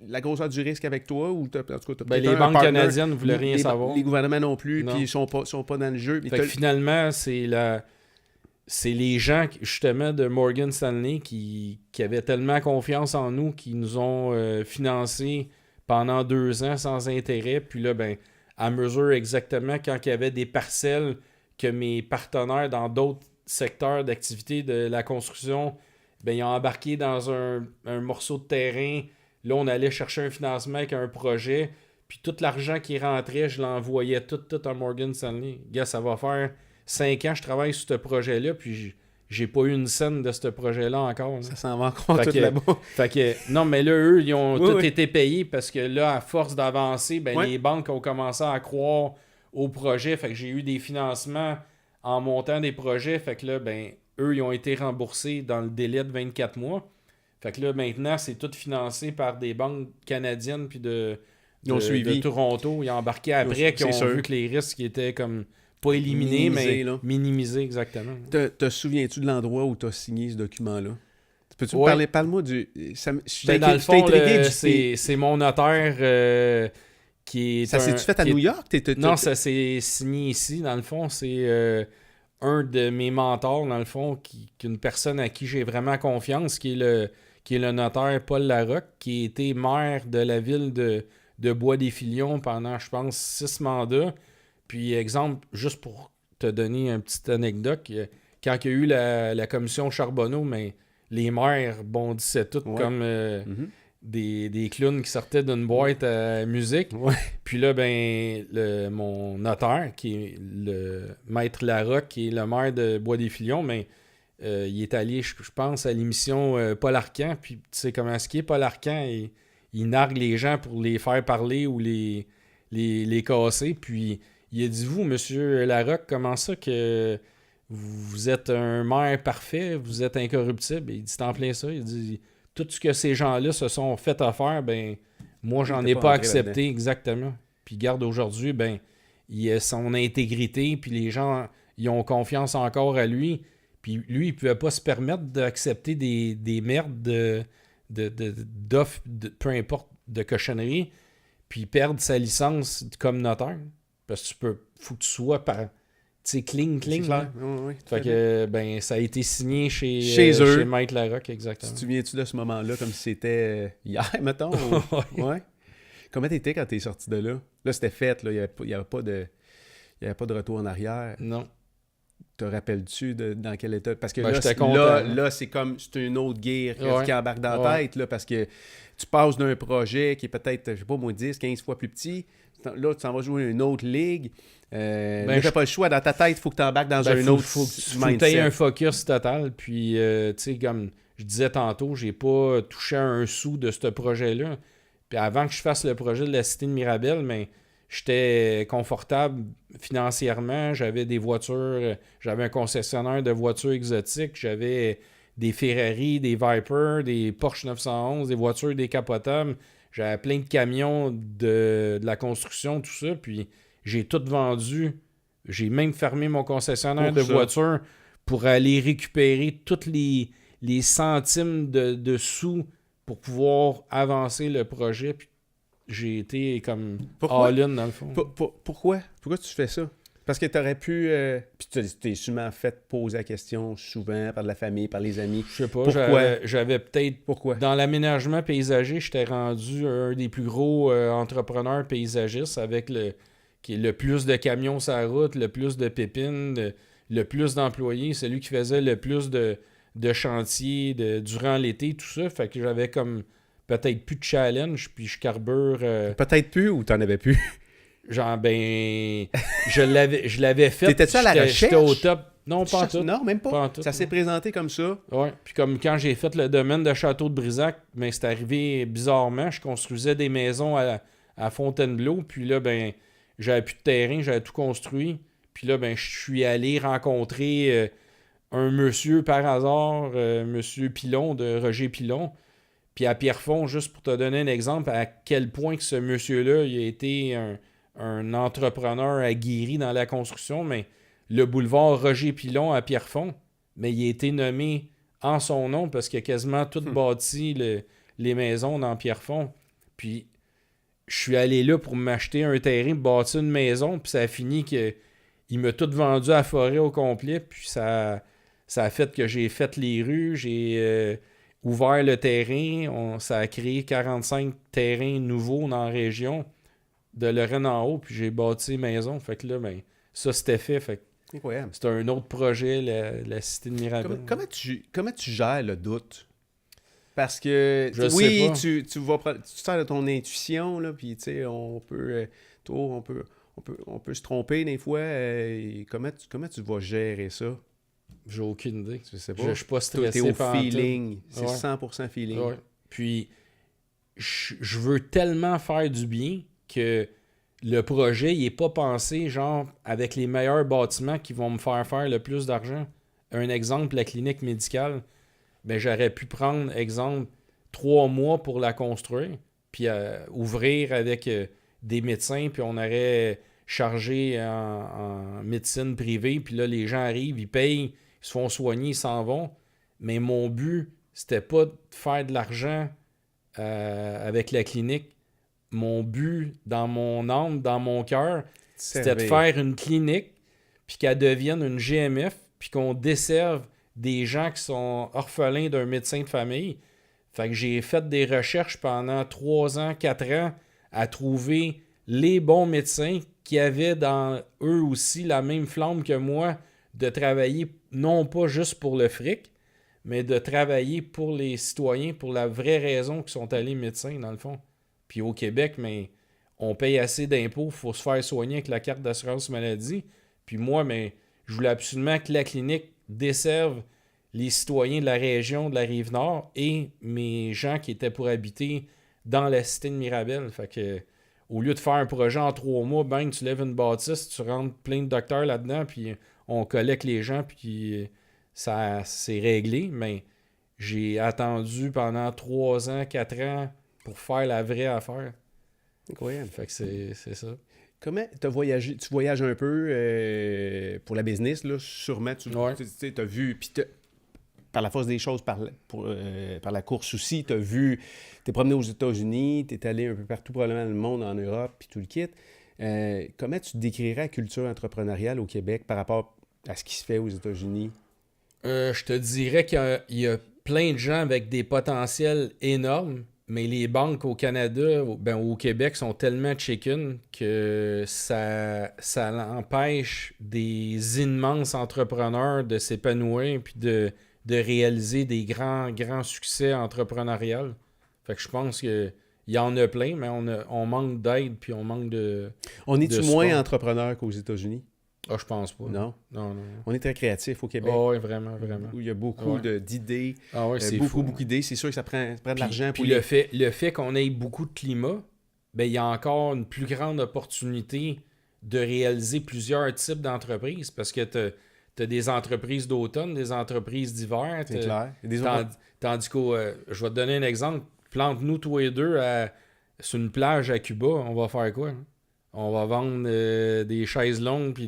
la grosseur du risque avec toi? Ou en tout cas, les banques canadiennes ne voulaient rien savoir. Les gouvernements non plus, Non. puis ils sont pas dans le jeu. Fait que finalement, c'est les gens, justement, de Morgan Stanley qui avaient tellement confiance en nous, qui nous ont financés pendant 2 ans sans intérêt. Puis là, à mesure exactement quand il y avait des parcelles que mes partenaires dans d'autres secteurs d'activité de la construction, ils ont embarqué dans un morceau de terrain. Là, on allait chercher un financement avec un projet. Puis tout l'argent qui rentrait, je l'envoyais tout à Morgan Stanley. Gars, ça va faire 5 ans que je travaille sur ce projet-là, puis j'ai pas eu une scène de ce projet-là encore. Là. Ça s'en va encore tout là-bas. Fait que, non, mais là, eux, ils ont été payés parce que là, à force d'avancer, les banques ont commencé à croire au projet. Fait que j'ai eu des financements en montant des projets. Fait que là, eux, ils ont été remboursés dans le délai de 24 mois. Fait que là, maintenant, c'est tout financé par des banques canadiennes puis de Toronto. Ils ont embarqué après, qui ont vu que les risques étaient comme pas éliminés, mais minimisés, exactement. Te souviens-tu de l'endroit où tu as signé ce document-là? Peux-tu me parler? Parle-moi du... dans le fond, c'est mon notaire qui est... Ça s'est-tu fait à New York? Non, ça s'est signé ici. Dans le fond, c'est un de mes mentors, dans le fond, qu'une personne à qui j'ai vraiment confiance, qui est le notaire Paul Larocque, qui a été maire de la ville de Bois-des-Filions pendant, je pense, 6 mandats. Puis, exemple, juste pour te donner une petite anecdote, quand il y a eu la commission Charbonneau, les maires bondissaient toutes comme des clowns qui sortaient d'une boîte à musique. Ouais. Puis là, mon notaire, qui est le maître Larocque, qui est le maire de Bois-des-Filions, il est allé, je pense, à l'émission Paul Arcand. Puis tu sais comment est-ce qu'il est, Paul Arcand? Il nargue les gens pour les faire parler ou les casser. Puis il a dit, vous, monsieur Larocque, comment ça que vous êtes un maire parfait, vous êtes incorruptible? Il dit, c'est en plein ça. Il dit, tout ce que ces gens-là se sont fait à faire, moi, j'en ai pas accepté exactement. Puis garde, aujourd'hui, il a son intégrité, puis les gens, ils ont confiance encore à lui. Puis lui, il pouvait pas se permettre d'accepter des merdes d'offres, peu importe, de cochonnerie, puis perdre sa licence comme notaire. Parce que faut que tu sois clean. Oui, fait que, ça a été signé chez Maître Larocque, exactement. Tu te souviens-tu de ce moment-là, comme si c'était hier, mettons? Ouais. Comment t'étais quand t'es sorti de là? Là, c'était fait, là. Il n'y avait pas de retour en arrière. Non. Te rappelles-tu dans quel état? Parce que là, c'est comme, c'est une autre guerre qui embarque dans la tête, là, parce que tu passes d'un projet qui est peut-être, je sais pas, moins 10, 15 fois plus petit. Là, tu s'en vas jouer une autre ligue. Là, t'as pas le choix. Dans ta tête, il faut que tu embarques dans un autre mindset. Faut que tu aies un focus total. Puis, tu sais, comme je disais tantôt, j'ai pas touché à un sou de ce projet-là. Puis avant que je fasse le projet de la Cité de Mirabel, j'étais confortable financièrement. J'avais des voitures, j'avais un concessionnaire de voitures exotiques, j'avais des Ferrari, des Viper, des Porsche 911, des voitures décapotables. J'avais plein de camions de la construction, tout ça. Puis j'ai tout vendu. J'ai même fermé mon concessionnaire de voitures pour aller récupérer tous les centimes de sous pour pouvoir avancer le projet. Puis j'ai été comme all-in dans le fond. Pourquoi? Pourquoi tu fais ça? Parce que tu aurais pu... Puis tu t'es sûrement fait poser la question souvent par la famille, par les amis. Je sais pas. Pourquoi? J'avais peut-être... Pourquoi? Dans l'aménagement paysager, j'étais rendu un des plus gros entrepreneurs paysagistes avec le plus de camions sur la route, le plus de pépines, le plus d'employés, celui qui faisait le plus de chantiers durant l'été, tout ça. Fait que j'avais comme peut-être plus de challenge, puis je carbure... Peut-être plus ou t'en avais plus? Genre, je l'avais fait. T'étais-tu à la recherche? J'étais au top. Non, pas en tout. Non, même pas. Pas en tout, ça s'est présenté comme ça. Ouais. Puis comme quand j'ai fait le domaine de Château de Brisac, c'est arrivé bizarrement. Je construisais des maisons à Fontainebleau. Puis là, j'avais plus de terrain, j'avais tout construit. Puis là, je suis allé rencontrer un monsieur par hasard, monsieur Pilon, de Roger Pilon. Puis à Pierrefonds, juste pour te donner un exemple, à quel point que ce monsieur-là, il a été un entrepreneur aguerri dans la construction, mais le boulevard Roger Pilon à Pierrefonds, mais il a été nommé en son nom parce qu'il a quasiment tout bâti les maisons dans Pierrefonds. Puis je suis allé là pour m'acheter un terrain, bâtir une maison, puis ça a fini que il m'a tout vendu à la forêt au complet, puis ça a fait que j'ai fait les rues, j'ai ouvert le terrain, ça a créé 45 terrains nouveaux dans la région de Lorraine en haut, puis j'ai bâti maison. Fait que là, ben, ça c'était fait. Fait que Incroyable. c'était un autre projet, la cité de Mirabel. Comment tu gères le doute? Parce que, Je sais oui, pas. tu sers de ton intuition, là, puis tu sais, on peut se tromper des fois. Et comment tu vas gérer ça? J'ai aucune idée. Je sais pas. Je suis pas T'es stressé au par feeling. C'est Ouais. 100% feeling. Ouais. Puis, je veux tellement faire du bien que le projet, il est pas pensé, genre, avec les meilleurs bâtiments qui vont me faire le plus d'argent. Un exemple, la clinique médicale. Ben, j'aurais pu prendre, exemple, 3 mois pour la construire, puis ouvrir avec des médecins, puis on aurait chargé en médecine privée, puis là, les gens arrivent, ils payent, ils se font soigner, ils s'en vont. Mais mon but, c'était pas de faire de l'argent avec la clinique. Mon but, dans mon âme, dans mon cœur, c'était de faire une clinique, puis qu'elle devienne une GMF, puis qu'on desserve des gens qui sont orphelins d'un médecin de famille. Fait que j'ai fait des recherches pendant 3 ans, 4 ans à trouver les bons médecins qui avaient dans eux aussi la même flamme que moi de travailler non pas juste pour le fric, mais de travailler pour les citoyens pour la vraie raison qu'ils sont allés médecins dans le fond. Puis au Québec, mais on paye assez d'impôts, il faut se faire soigner avec la carte d'assurance maladie. Puis moi, mais je voulais absolument que la clinique desserve les citoyens de la région de la Rive-Nord et mes gens qui étaient pour habiter dans la cité de Mirabel. Fait que au lieu de faire un projet en 3 mois, ben tu lèves une bâtisse, tu rentres plein de docteurs là-dedans, puis on collecte les gens, puis ça c'est réglé. Mais j'ai attendu pendant 3 ans, 4 ans pour faire la vraie affaire. Incroyable. Fait que c'est ça. Comment tu voyages un peu pour la business, là, sûrement, tu as vu, puis par la force des choses, par la course aussi, tu as vu, tu es promené aux États-Unis, tu es allé un peu partout, probablement dans le monde, en Europe, puis tout le kit. Comment tu décrirais la culture entrepreneuriale au Québec par rapport à ce qui se fait aux États-Unis? Je te dirais qu'il y a plein de gens avec des potentiels énormes, mais les banques au Canada, ben au Québec, sont tellement chicken que ça empêche des immenses entrepreneurs de s'épanouir puis de réaliser des grands succès entrepreneuriaux. Fait que je pense qu'il y en a plein, mais on manque d'aide puis on manque de. On est-tu de moins support. entrepreneur qu'aux États-Unis? Ah, je pense pas. Non. Non. On est très créatif au Québec. Oh, oui, vraiment. Où il y a beaucoup d'idées. Ah ouais, c'est beaucoup fou. d'idées. C'est sûr que ça prend de l'argent pour Puis le fait qu'on ait beaucoup de climat, ben il y a encore une plus grande opportunité de réaliser plusieurs types d'entreprises parce que tu as des entreprises d'automne, des entreprises d'hiver. C'est clair. Tandis que, je vais te donner un exemple. Plante-nous tous les deux sur une plage à Cuba, on va faire quoi? Hein? On va vendre des chaises longues puis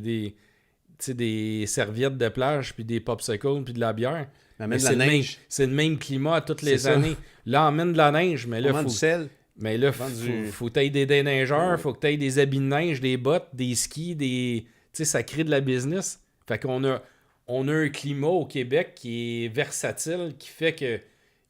des serviettes de plage puis des popsicles puis de la bière. Mais c'est le même climat à toutes les années. Là, on emmène de la neige, mais là, faut que tu aies des déneigeurs, faut que tu aies des habits de neige, des bottes, des skis, ça crée de la business. Fait qu'on a un climat au Québec qui est versatile, qui fait que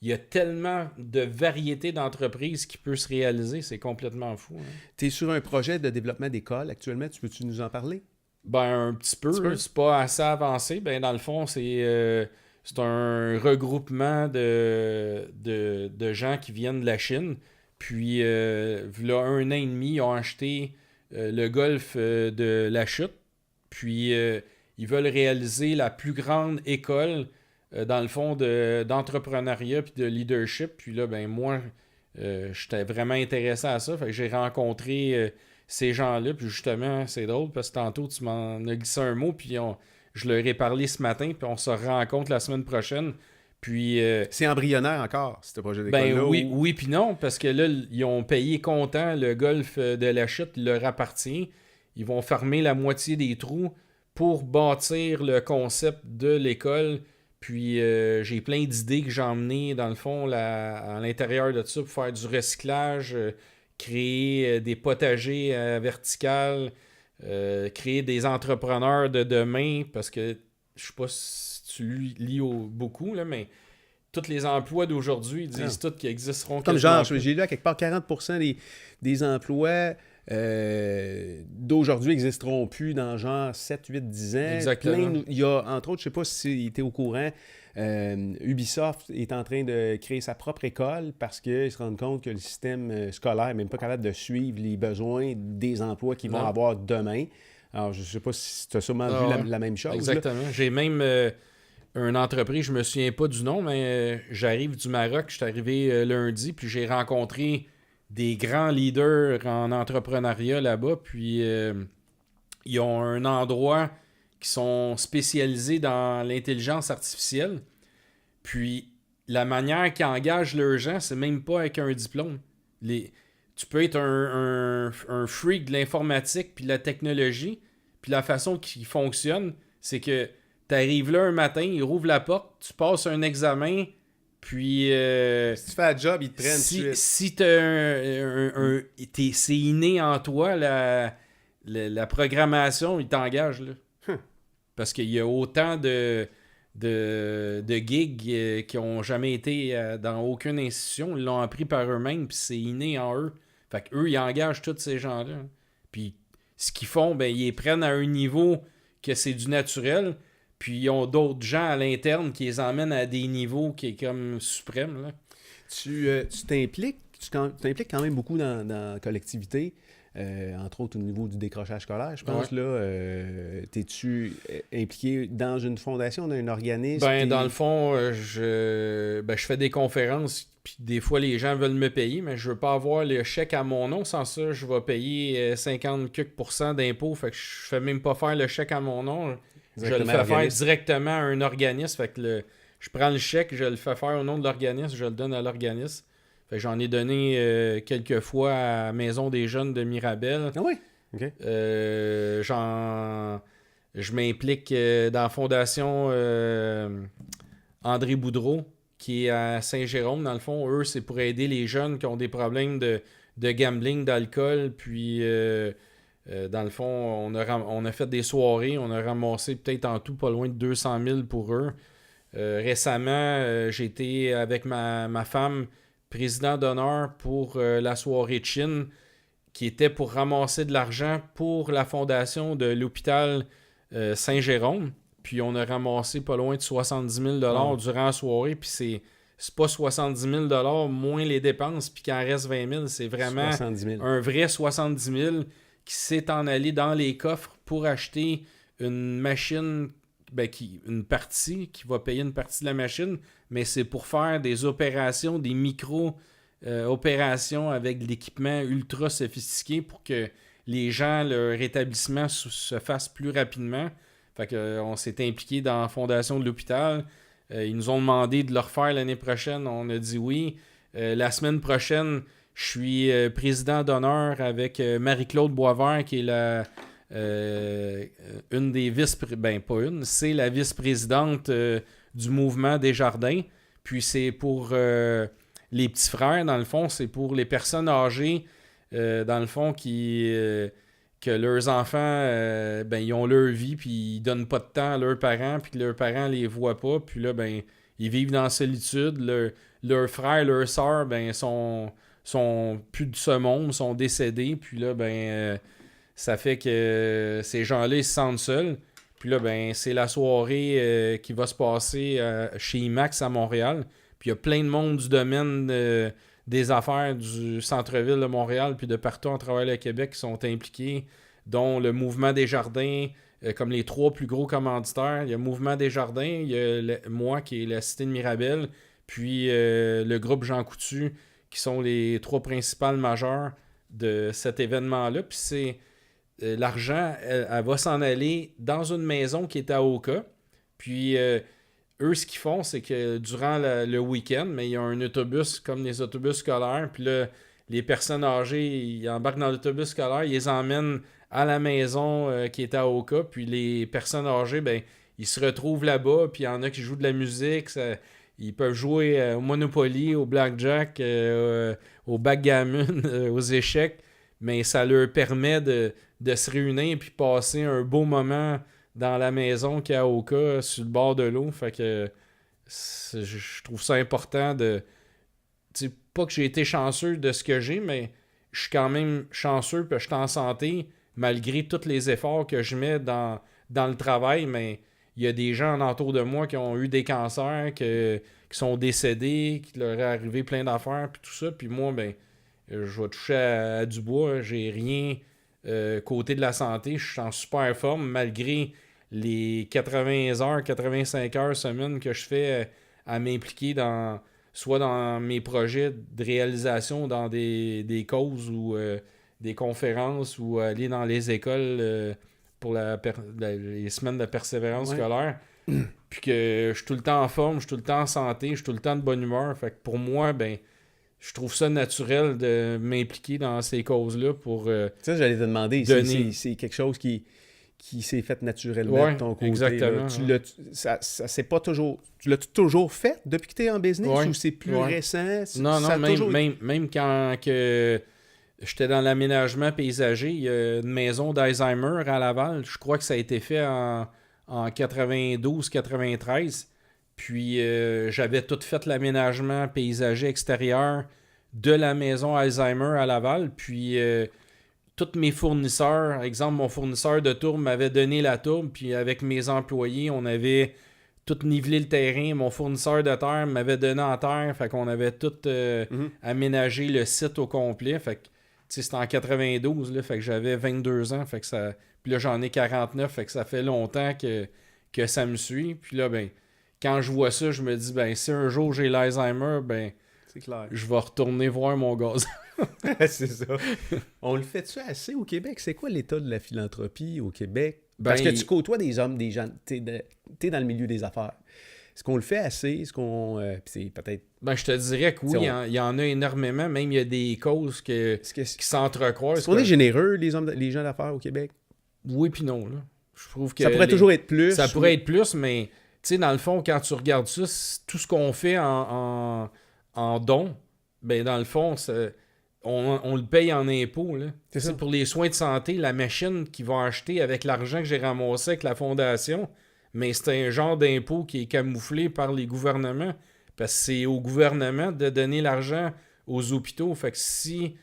il y a tellement de variétés d'entreprises qui peut se réaliser, c'est complètement fou. Hein. Tu es sur un projet de développement d'école actuellement, peux-tu nous en parler? Ben, un petit peu. C'est pas assez avancé. Ben, dans le fond, c'est un regroupement de gens qui viennent de la Chine. Puis, là, 1 an et demi, ils ont acheté le golfe de la Chute. Puis, ils veulent réaliser la plus grande école, dans le fond, d'entrepreneuriat puis de leadership. Puis là, ben moi, j'étais vraiment intéressé à ça. Fait que j'ai rencontré ces gens-là. Puis justement, c'est drôle parce que tantôt, tu m'en as glissé un mot. Puis je leur ai parlé ce matin. Puis on se rencontre la semaine prochaine. Puis, c'est embryonnaire encore, ce projet d'école-là? Ben oui puis non. Parce que là, ils ont payé comptant. Le golfe de la Chute leur appartient. Ils vont fermer la moitié des trous pour bâtir le concept de l'école. Puis j'ai plein d'idées que j'ai emmenées, dans le fond, à l'intérieur de ça, pour faire du recyclage, créer des potagers verticales, créer des entrepreneurs de demain, parce que je sais pas si tu lis beaucoup, là, mais tous les emplois d'aujourd'hui disent tous qu'ils existeront Comme quasiment genre, plus. j'ai lu à quelque part 40% des emplois d'aujourd'hui n'existeront plus dans genre 7, 8, 10 ans. Exactement. Il y a, entre autres, je sais pas si tu es au courant, Ubisoft est en train de créer sa propre école parce qu'ils se rendent compte que le système scolaire n'est même pas capable de suivre les besoins des emplois qu'ils vont Non. avoir demain. Alors, je sais pas si tu as sûrement vu ouais. la même chose. Exactement. Là. J'ai même une entreprise, je me souviens pas du nom, mais j'arrive du Maroc, je suis arrivé lundi, puis j'ai rencontré des grands leaders en entrepreneuriat là-bas, puis ils ont un endroit qui sont spécialisés dans l'intelligence artificielle, puis la manière qu'ils engagent leurs gens, c'est même pas avec un diplôme. Tu peux être un freak de l'informatique puis de la technologie, puis la façon qu'ils fonctionnent, c'est que tu arrives là un matin, ils rouvrent la porte, tu passes un examen, puis Si tu fais un job, ils te prennent tout de suite. si c'est inné en toi, la programmation, ils t'engagent là. Parce qu'il y a autant de gigs qui n'ont jamais été dans aucune institution. Ils l'ont appris par eux-mêmes, puis c'est inné en eux. Fait qu'eux, ils engagent tous ces gens-là. Puis ce qu'ils font, ben ils les prennent à un niveau que c'est du naturel. Puis ils ont d'autres gens à l'interne qui les emmènent à des niveaux qui est comme suprême. Là. Tu t'impliques quand même beaucoup dans la collectivité, entre autres au niveau du décrochage scolaire, je pense. Ouais. Là, t'es-tu impliqué dans une fondation, dans un organisme? Ben, dans le fond, je fais des conférences, puis des fois, les gens veulent me payer, mais je veux pas avoir le chèque à mon nom. Sans ça, je vais payer 50% d'impôts. Fait que je fais même pas faire le chèque à mon nom. Je le fais faire directement à un organisme. Fait que je prends le chèque, je le fais faire au nom de l'organisme, je le donne à l'organisme. Fait que j'en ai donné quelques fois à Maison des Jeunes de Mirabel. Ah oui? OK. Je m'implique dans la fondation André Boudreau, qui est à Saint-Jérôme. Dans le fond, eux, c'est pour aider les jeunes qui ont des problèmes de gambling, d'alcool. Puis, dans le fond, on a fait des soirées. On a ramassé peut-être en tout pas loin de 200 000 pour eux. Récemment, j'ai été avec ma femme président d'honneur pour la soirée de Chine, qui était pour ramasser de l'argent pour la fondation de l'hôpital Saint-Jérôme. Puis on a ramassé pas loin de 70 000 durant la soirée. Puis c'est pas 70 000 moins les dépenses, puis qu'il en reste 20 000. C'est vraiment un vrai 70 000 qui s'est en allé dans les coffres pour acheter une machine, une partie, qui va payer une partie de la machine, mais c'est pour faire des opérations, des micro-opérations avec de l'équipement ultra sophistiqué pour que les gens, leur établissement se fasse plus rapidement. Fait qu'on s'est impliqué dans la fondation de l'hôpital. Ils nous ont demandé de le refaire l'année prochaine. On a dit oui. La semaine prochaine, je suis président d'honneur avec Marie-Claude Boisvert, qui est une des c'est la vice-présidente du mouvement Desjardins. Puis c'est pour les petits frères, dans le fond, c'est pour les personnes âgées, dans le fond, que leurs enfants, ils ont leur vie, puis ils donnent pas de temps à leurs parents, puis que leurs parents les voient pas, puis là, ils vivent dans la solitude. Leurs frères, leurs sœurs, sont plus de ce monde, sont décédés, puis là, ça fait que ces gens-là, ils se sentent seuls. Puis là, c'est la soirée qui va se passer chez IMAX à Montréal. Puis il y a plein de monde du domaine des affaires du centre-ville de Montréal puis de partout en travers le Québec qui sont impliqués, dont le Mouvement Desjardins, comme les 3 plus gros commanditaires. Il y a le Mouvement Desjardins, il y a moi qui est la Cité de Mirabel, puis le groupe Jean Coutu, qui sont les 3 principales majeures de cet événement-là. Puis c'est l'argent, elle va s'en aller dans une maison qui est à Oka. Puis eux, ce qu'ils font, c'est que durant le week-end, mais il y a un autobus comme les autobus scolaires. Puis là, les personnes âgées, ils embarquent dans l'autobus scolaire, ils les emmènent à la maison qui est à Oka. Puis les personnes âgées, ils se retrouvent là-bas, puis il y en a qui jouent de la musique, ils peuvent jouer au Monopoly, au Blackjack, au backgammon, aux échecs, mais ça leur permet de se réunir puis passer un beau moment dans la maison Kaoka sur le bord de l'eau. Fait que je trouve ça important de... Tu sais, pas que j'ai été chanceux de ce que j'ai, mais je suis quand même chanceux parce que je suis en santé malgré tous les efforts que je mets dans le travail, mais il y a des gens autour de moi qui ont eu des cancers, qui sont décédés, qui leur est arrivé plein d'affaires, puis tout ça. Puis moi, ben, je vais toucher à du bois. J'ai rien côté de la santé. Je suis en super forme, malgré les 80 heures, 85 heures semaine que je fais à m'impliquer soit dans mes projets de réalisation, dans des causes ou des conférences, ou aller dans les écoles pour les semaines de persévérance scolaire. Puis que je suis tout le temps en forme, je suis tout le temps en santé, je suis tout le temps de bonne humeur. Fait que pour moi, ben, je trouve ça naturel de m'impliquer dans ces causes-là pour ça, j'allais te demander, c'est quelque chose qui s'est fait naturellement de ton côté. Exactement. Ça c'est pas toujours... Tu l'as toujours fait depuis que tu es en business, ou c'est plus récent? Non, même quand que j'étais dans l'aménagement paysager, il y a une maison d'Alzheimer à Laval. Je crois que ça a été fait en 92-93. Puis j'avais tout fait l'aménagement paysager extérieur de la maison Alzheimer à Laval. Puis tous mes fournisseurs, exemple, mon fournisseur de tourbe m'avait donné la tourbe. Puis avec mes employés, on avait tout nivelé le terrain. Mon fournisseur de terre m'avait donné en terre. Fait qu'on avait tout aménagé le site au complet. Fait que c'était en 92, là, fait que j'avais 22 ans, fait que ça... Puis là, j'en ai 49, fait que ça fait longtemps que ça me suit. Puis là, ben, quand je vois ça, je me dis, ben, si un jour j'ai l'Alzheimer, ben, c'est clair. Je vais retourner voir mon gaz. C'est ça. On le fait-tu assez au Québec? C'est quoi l'état de la philanthropie au Québec? Parce que tu côtoies des hommes, des gens, t'es dans le milieu des affaires. Est-ce qu'on le fait assez? Est-ce qu'on... c'est peut-être... Ben, je te dirais que oui, il y en a énormément. Même il y a des causes qui s'entrecroisent. Est-ce qu'on est généreux, les gens d'affaires au Québec? Oui puis non. Là. Je trouve que ça pourrait toujours être plus. Ça pourrait être plus, mais tu sais, dans le fond, quand tu regardes ça, tout ce qu'on fait en dons, ben dans le fond, on le paye en impôts. Là. C'est ça. Pour les soins de santé, la machine qu'ils vont acheter avec l'argent que j'ai ramassé avec la fondation, mais c'est un genre d'impôt qui est camouflé par les gouvernements. Parce que c'est au gouvernement de donner l'argent aux hôpitaux. Fait que si,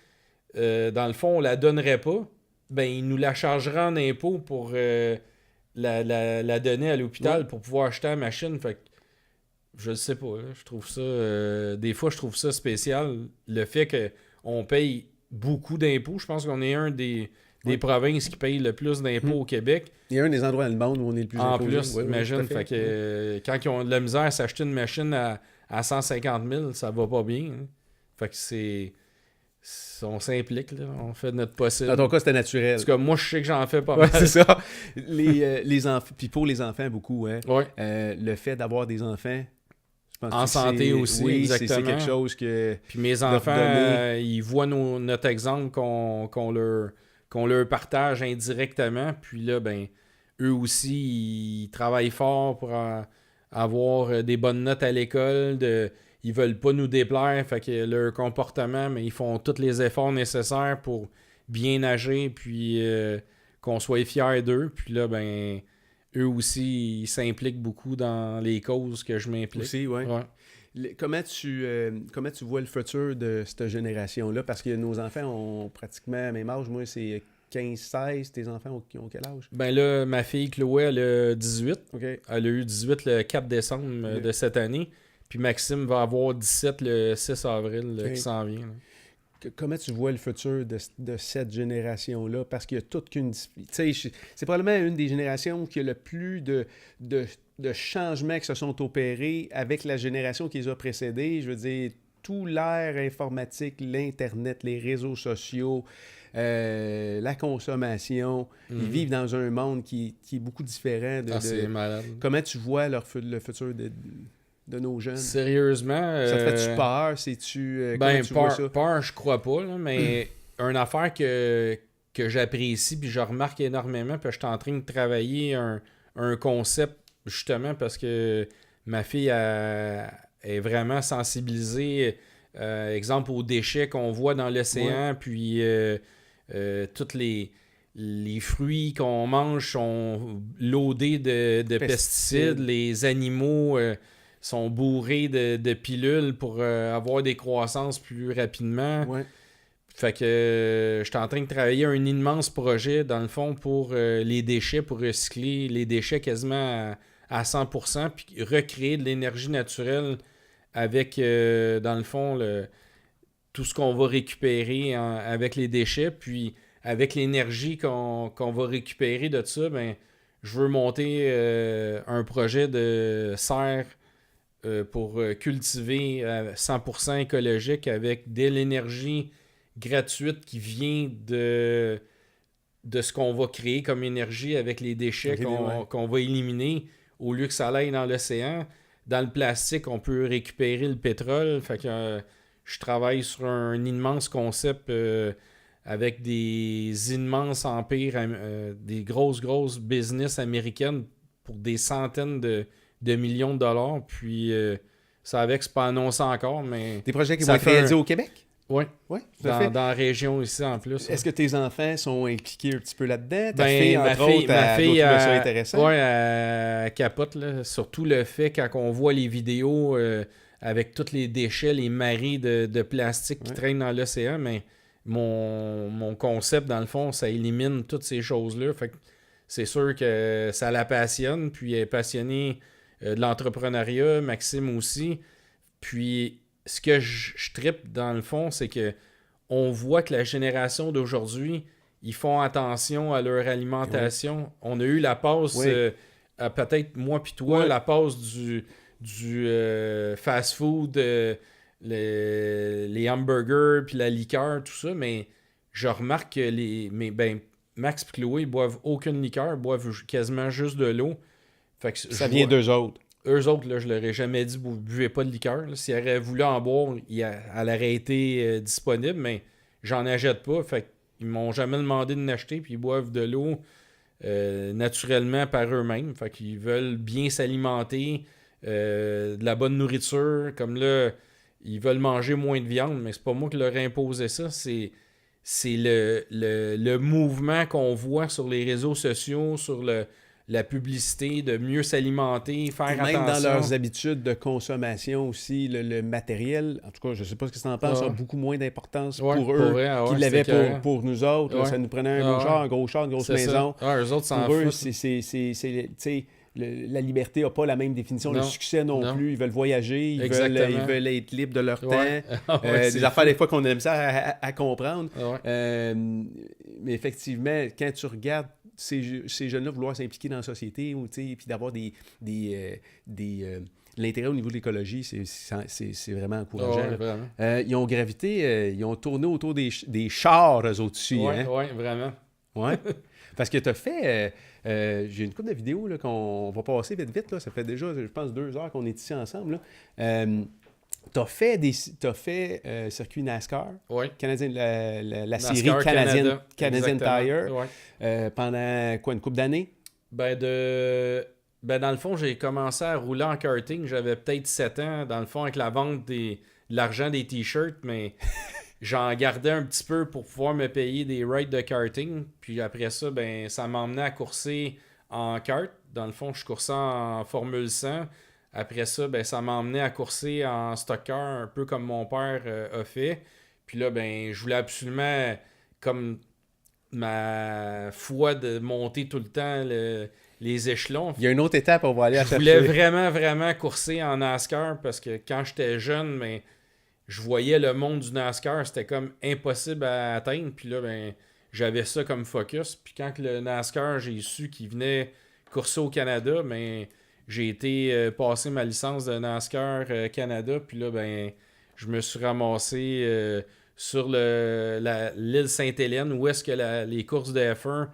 dans le fond, on la donnerait pas, ben il nous la chargera en impôt pour la donner à l'hôpital pour pouvoir acheter la machine. Fait que je sais pas. Là, je trouve ça... des fois, je trouve ça spécial. Le fait qu'on paye beaucoup d'impôts. Je pense qu'on est un des provinces qui payent le plus d'impôts au Québec. Il y a un des endroits dans le monde où on est le plus imposé. En plus, imagine. Fait que, quand ils ont de la misère à s'acheter une machine à 150 000, ça va pas bien. Hein. Fait que on s'implique, là. On fait notre possible. Dans ton cas, c'était naturel. En tout cas, moi, je sais que j'en fais pas mal. C'est ça. Les enfants, puis pour les enfants, beaucoup, hein. Ouais. Le fait d'avoir des enfants, je pense en santé aussi, exactement. C'est quelque chose que... Puis mes enfants, ils voient notre exemple qu'on leur partage indirectement. Puis là, ben, eux aussi, ils travaillent fort pour avoir des bonnes notes à l'école. Ils veulent pas nous déplaire. Fait que leur comportement, mais ils font tous les efforts nécessaires pour bien agir. Puis qu'on soit fiers d'eux. Puis là, ben, eux aussi, ils s'impliquent beaucoup dans les causes que je m'implique. Aussi, ouais. Comment tu vois le futur de cette génération-là? Parce que nos enfants ont pratiquement le même âge. Moi, c'est 15-16. Tes enfants ont quel âge? Ben là, ma fille Chloé, elle a 18. Okay. Elle a eu 18 le 4 décembre de cette année. Puis Maxime va avoir 17 le 6 avril qui s'en vient. Comment tu vois le futur de cette génération-là? Parce qu'il y a toute qu'une... Tu sais, c'est probablement une des générations qui a le plus de changements qui se sont opérés avec la génération qui les a précédés. Je veux dire, tout l'ère informatique, l'Internet, les réseaux sociaux, la consommation. Ils vivent dans un monde qui est beaucoup différent. C'est malade. Comment tu vois le futur de nos jeunes? Sérieusement... Ça te fait-tu peur? C'est-tu... peur, je crois pas, là, mais une affaire que j'apprécie puis je remarque énormément, puis je suis en train de travailler un concept justement parce que ma fille est vraiment sensibilisée, exemple, aux déchets qu'on voit dans l'océan, puis tous les fruits qu'on mange sont loadés de pesticides, les animaux sont bourrés de pilules pour avoir des croissances plus rapidement. Ouais. Fait que je suis en train de travailler un immense projet, dans le fond, pour les déchets, pour recycler les déchets quasiment à 100%, puis recréer de l'énergie naturelle avec, dans le fond, tout ce qu'on va récupérer avec les déchets, puis avec l'énergie qu'on va récupérer de ça, ben, je veux monter un projet de serre pour cultiver 100% écologique avec de l'énergie gratuite qui vient de ce qu'on va créer comme énergie avec les déchets qu'on va éliminer au lieu que ça aille dans l'océan. Dans le plastique, on peut récupérer le pétrole. Fait que je travaille sur un immense concept avec des immenses empires, des grosses business américaines pour des centaines de millions de dollars. Puis ça avec, c'est pas annoncé encore, mais... Des projets qui vont être réalisés au Québec? Oui, tout à fait. Dans la région ici en plus. Est-ce que tes enfants sont impliqués un petit peu là-dedans? Ma fille, ça intéressant? Oui, elle capote, là. Surtout le fait quand on voit les vidéos avec tous les déchets, les marées de plastique qui traînent dans l'océan, mais mon concept, dans le fond, ça élimine toutes ces choses-là. Fait que c'est sûr que ça la passionne, puis elle est passionnée de l'entrepreneuriat, Maxime aussi. Puis ce que je trippe dans le fond, c'est que on voit que la génération d'aujourd'hui, ils font attention à leur alimentation. Oui. On a eu la passe, peut-être moi puis toi, la passe du fast-food, les hamburgers, puis la liqueur, tout ça, mais je remarque que Max et Chloé, ils boivent aucune liqueur, ils boivent quasiment juste de l'eau. Fait que ça vient d'eux autres. Eux autres, là, je leur ai jamais dit vous buvez pas de liqueur. S'ils auraient voulu en boire, elle aurait été disponible, mais j'en achète pas. Fait qu'ils m'ont jamais demandé de l'acheter, puis ils boivent de l'eau naturellement par eux-mêmes. Fait qu'ils veulent bien s'alimenter, de la bonne nourriture. Comme là, ils veulent manger moins de viande, mais c'est pas moi qui leur ai imposé ça. C'est le mouvement qu'on voit sur les réseaux sociaux, sur la publicité, de mieux s'alimenter, faire attention. Même dans leurs habitudes de consommation aussi, le matériel, en tout cas, je ne sais pas ce que tu en penses, a beaucoup moins d'importance pour eux qu'ils l'avaient pour nous autres. Là, ça nous prenait un gros char, une grosse maison. Eux autres s'en pour eux, foutent. La liberté n'a pas la même définition. Le succès non plus. Ils veulent voyager, ils veulent être libres de leur temps. Des affaires des fois qu'on aime ça à comprendre. Mais effectivement, quand tu regardes ces jeunes-là vouloir s'impliquer dans la société, puis d'avoir l'intérêt au niveau de l'écologie, c'est vraiment encourageant. Vraiment. Ils ont gravité, ils ont tourné autour des chars, eux autres dessus. Oui, vraiment. Ouais. Parce que tu as fait... j'ai une couple de vidéos là, qu'on va passer vite. Là. Ça fait déjà, je pense, 2 heures qu'on est ici ensemble. Tu as fait circuit NASCAR, Canadien, la série Canadian Tire, pendant quoi, une couple d'années? Dans le fond, j'ai commencé à rouler en karting. J'avais peut-être 7 ans, dans le fond, avec la vente de l'argent des t-shirts, mais j'en gardais un petit peu pour pouvoir me payer des rides de karting. Puis après ça, ça m'emmenait à courser en kart. Dans le fond, je coursais en Formule 100. Après ça, ça m'a emmené à courser en stock car, un peu comme mon père a fait. Puis là, je voulais absolument, comme ma foi, de monter tout le temps les échelons. Il y a une autre étape, on va aller à chercher. Je voulais vraiment courser en NASCAR parce que quand j'étais jeune, je voyais le monde du NASCAR, c'était comme impossible à atteindre. Puis là, j'avais ça comme focus. Puis quand le NASCAR, j'ai su qu'il venait courser au Canada, j'ai été passer ma licence de NASCAR Canada, puis là, je me suis ramassé sur l'île Sainte-Hélène, où est-ce que les courses de F1,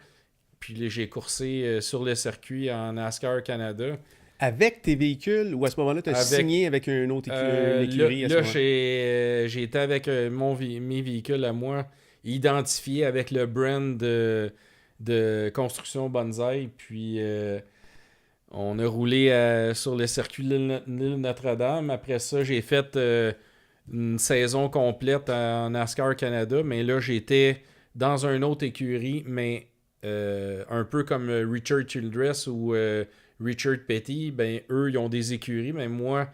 puis j'ai coursé sur le circuit en NASCAR Canada. Avec tes véhicules, ou à ce moment-là, tu as signé avec une autre écurie? Là, j'ai été avec mes véhicules à moi, identifiés avec le brand de construction Bonsaï, puis... On a roulé sur le circuit de l'île Notre-Dame. Après ça, j'ai fait une saison complète en NASCAR Canada. Mais là, j'étais dans une autre écurie, mais un peu comme Richard Childress ou Richard Petty. Ben, eux, ils ont des écuries, mais moi,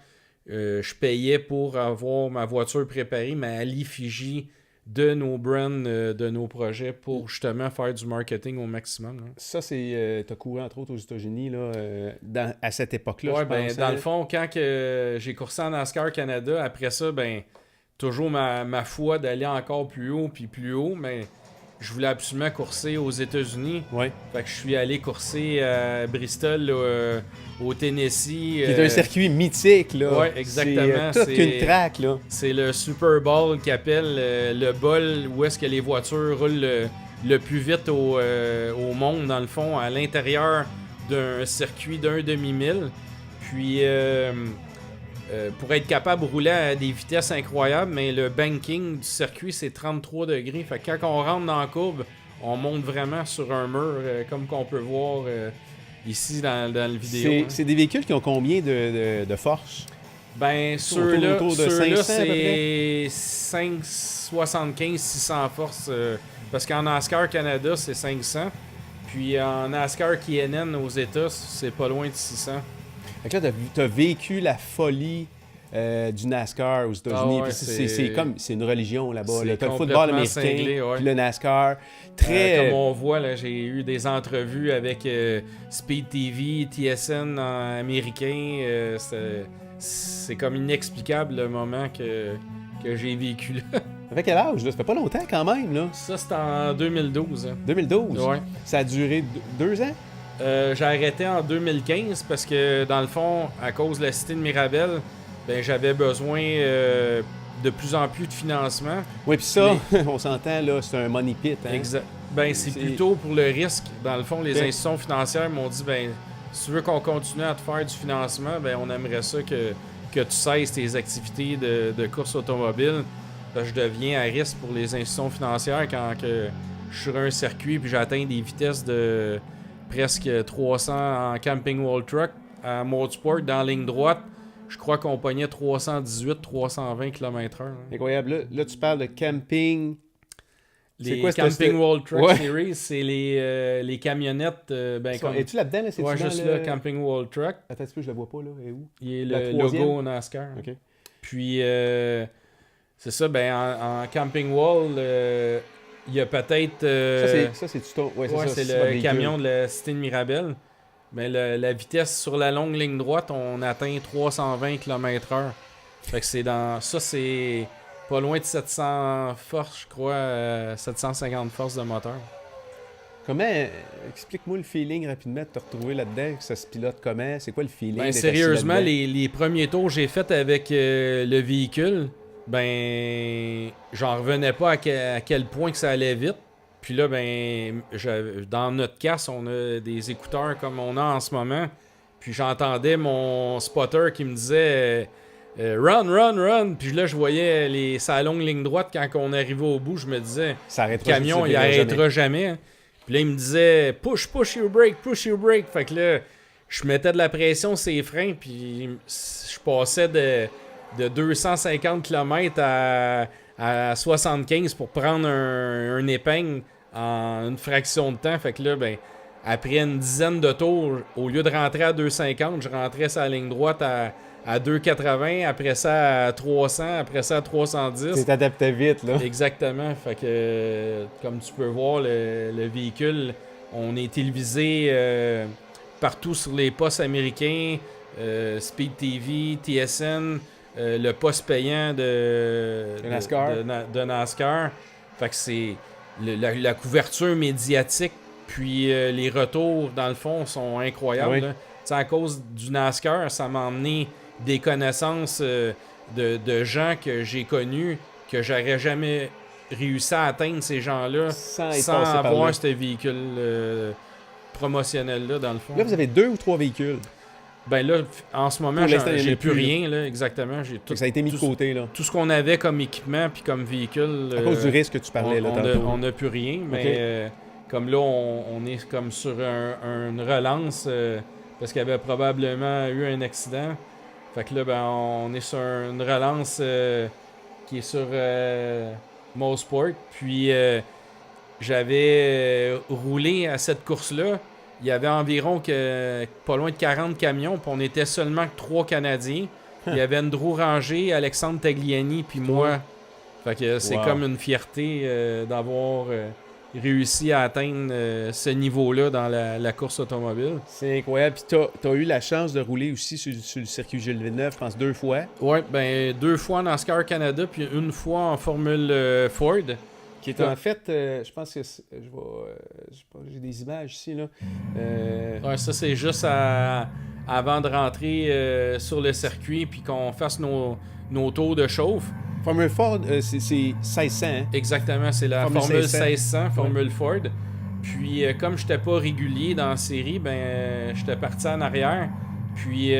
je payais pour avoir ma voiture préparée, mais à l'effigie de nos brands, de nos projets pour justement faire du marketing au maximum. Là. Ça, c'est. Tu as couru entre autres aux États-Unis là, à cette époque-là, Ouais, je pense. dans le fond, quand j'ai coursé en NASCAR Canada, après ça, toujours ma foi d'aller encore plus haut puis plus haut, mais je voulais absolument courser aux États-Unis. Ouais. Fait que je suis allé courser à Bristol, là, au Tennessee. Qui est un circuit mythique, là. Ouais, exactement. C'est toute qu'une track, là. C'est le Super Bowl qui appelle le bol où est-ce que les voitures roulent le plus vite au monde, dans le fond, à l'intérieur d'un circuit d'un demi-mille. Puis, pour être capable de rouler à des vitesses incroyables, mais le banking du circuit, c'est 33 degrés. Fait que quand on rentre dans la courbe, on monte vraiment sur un mur, comme qu'on peut voir ici dans la vidéo. C'est des véhicules qui ont combien de force? Ben, ceux-là, autour de 500 c'est 575-600 forces. Parce qu'en NASCAR Canada, c'est 500. Puis en NASCAR KNN aux États, c'est pas loin de 600. Fait que là, t'as vécu la folie du NASCAR aux États-Unis. Ah ouais, c'est une religion là-bas. C'est Là. T'as le complètement football américain, cinglé, ouais. puis le NASCAR. Très... Comme on voit, là, j'ai eu des entrevues avec Speed TV, TSN américain. C'est comme inexplicable le moment que j'ai vécu là. Ça fait quel âge, là? Ça fait pas longtemps quand même, là. Ça, c'était en 2012. Hein. 2012? Ouais. Ça a duré 2 ans? J'ai arrêté en 2015 parce que, dans le fond, à cause de la cité de Mirabel, j'avais besoin de plus en plus de financement. Oui, puis ça, on s'entend, là, c'est un money pit. Hein? Exact. C'est plutôt pour le risque. Dans le fond, les institutions financières m'ont dit, si tu veux qu'on continue à te faire du financement, on aimerait ça que tu cesses tes activités de course automobile. Je deviens à risque pour les institutions financières quand je suis sur un circuit puis j'atteins des vitesses de presque 300 en Camping World Truck. À Motorsport, dans la ligne droite, je crois qu'on pognait 318-320 km/h. Hein. Incroyable. Là, tu parles de camping. Les Camping World Truck Series, c'est les camionnettes. Es-tu là-dedans? Là, ouais, juste là, Camping World Truck. Attends un petit peu, je le vois pas. Là. Et où? Il est le logo NASCAR. Okay. Puis, c'est ça, en Camping World, il y a peut-être... ça, c'est du taux. Ouais, c'est le camion de la cité de Mirabel. La vitesse sur la longue ligne droite, on atteint 320 km/h. Fait que c'est pas loin de 700 forces, je crois, 750 forces de moteur. Comment, explique-moi le feeling rapidement de te retrouver là-dedans, que ça se pilote comment, c'est quoi le feeling? Sérieusement, les premiers tours que j'ai fait avec le véhicule, j'en revenais pas à quel point que ça allait vite. Puis là, dans notre casse, on a des écouteurs comme on a en ce moment. Puis j'entendais mon spotter qui me disait run, run, run. Puis là, je voyais sa longue ligne droite. Quand on arrivait au bout, je me disais, le camion, il arrêtera jamais. Hein. Puis là, il me disait push your brake, push your brake. Fait que là, je mettais de la pression sur les freins. Puis je passais de 250 km à 75 pour prendre un épingle en une fraction de temps. Fait que là, après une dizaine de tours, au lieu de rentrer à 250, je rentrais sur la ligne droite à 280, après ça à 300, après ça à 310. Tu t'adaptais vite, là. Exactement. Fait que, comme tu peux voir, le véhicule, on est télévisé partout sur les postes américains, Speed TV, TSN, le poste payant de NASCAR. Fait que c'est la couverture médiatique, puis les retours, dans le fond, sont incroyables. Oui. À cause du NASCAR, ça m'a emmené des connaissances de gens que j'ai connus, que j'aurais jamais réussi à atteindre ces gens-là sans avoir ce véhicule promotionnel-là, dans le fond. Là, vous avez 2 ou 3 véhicules? Là, en ce moment, j'ai plus rien, là, exactement. Ça a été mis de côté, là. Tout ce qu'on avait comme équipement puis comme véhicule... À cause du risque que tu parlais, là, tantôt. On n'a plus rien, mais comme là, on est comme sur une relance, parce qu'il avait probablement eu un accident. Fait que là, ben, on est sur une relance qui est sur Mosport. Puis j'avais roulé à cette course-là. Il y avait environ pas loin de 40 camions, puis on était seulement que 3 Canadiens. Il y avait Andrew Ranger, Alexandre Tagliani, puis moi. Fait que c'est comme une fierté d'avoir réussi à atteindre ce niveau-là dans la course automobile. C'est incroyable. Puis t'as eu la chance de rouler aussi sur le circuit Gilles Villeneuve, je pense 2 fois. Oui, ben 2 fois en NASCAR Canada, puis 1 fois en Formule Ford. Qui est en fait, je pense que j'ai des images ici, là. Ouais, ça c'est juste avant de rentrer sur le circuit, puis qu'on fasse nos tours de chauffe. Formule Ford, c'est 1600. Hein? Exactement, c'est la Formule 1600, Formule Ford. Puis comme j'étais pas régulier dans la série, ben j'étais parti en arrière. Puis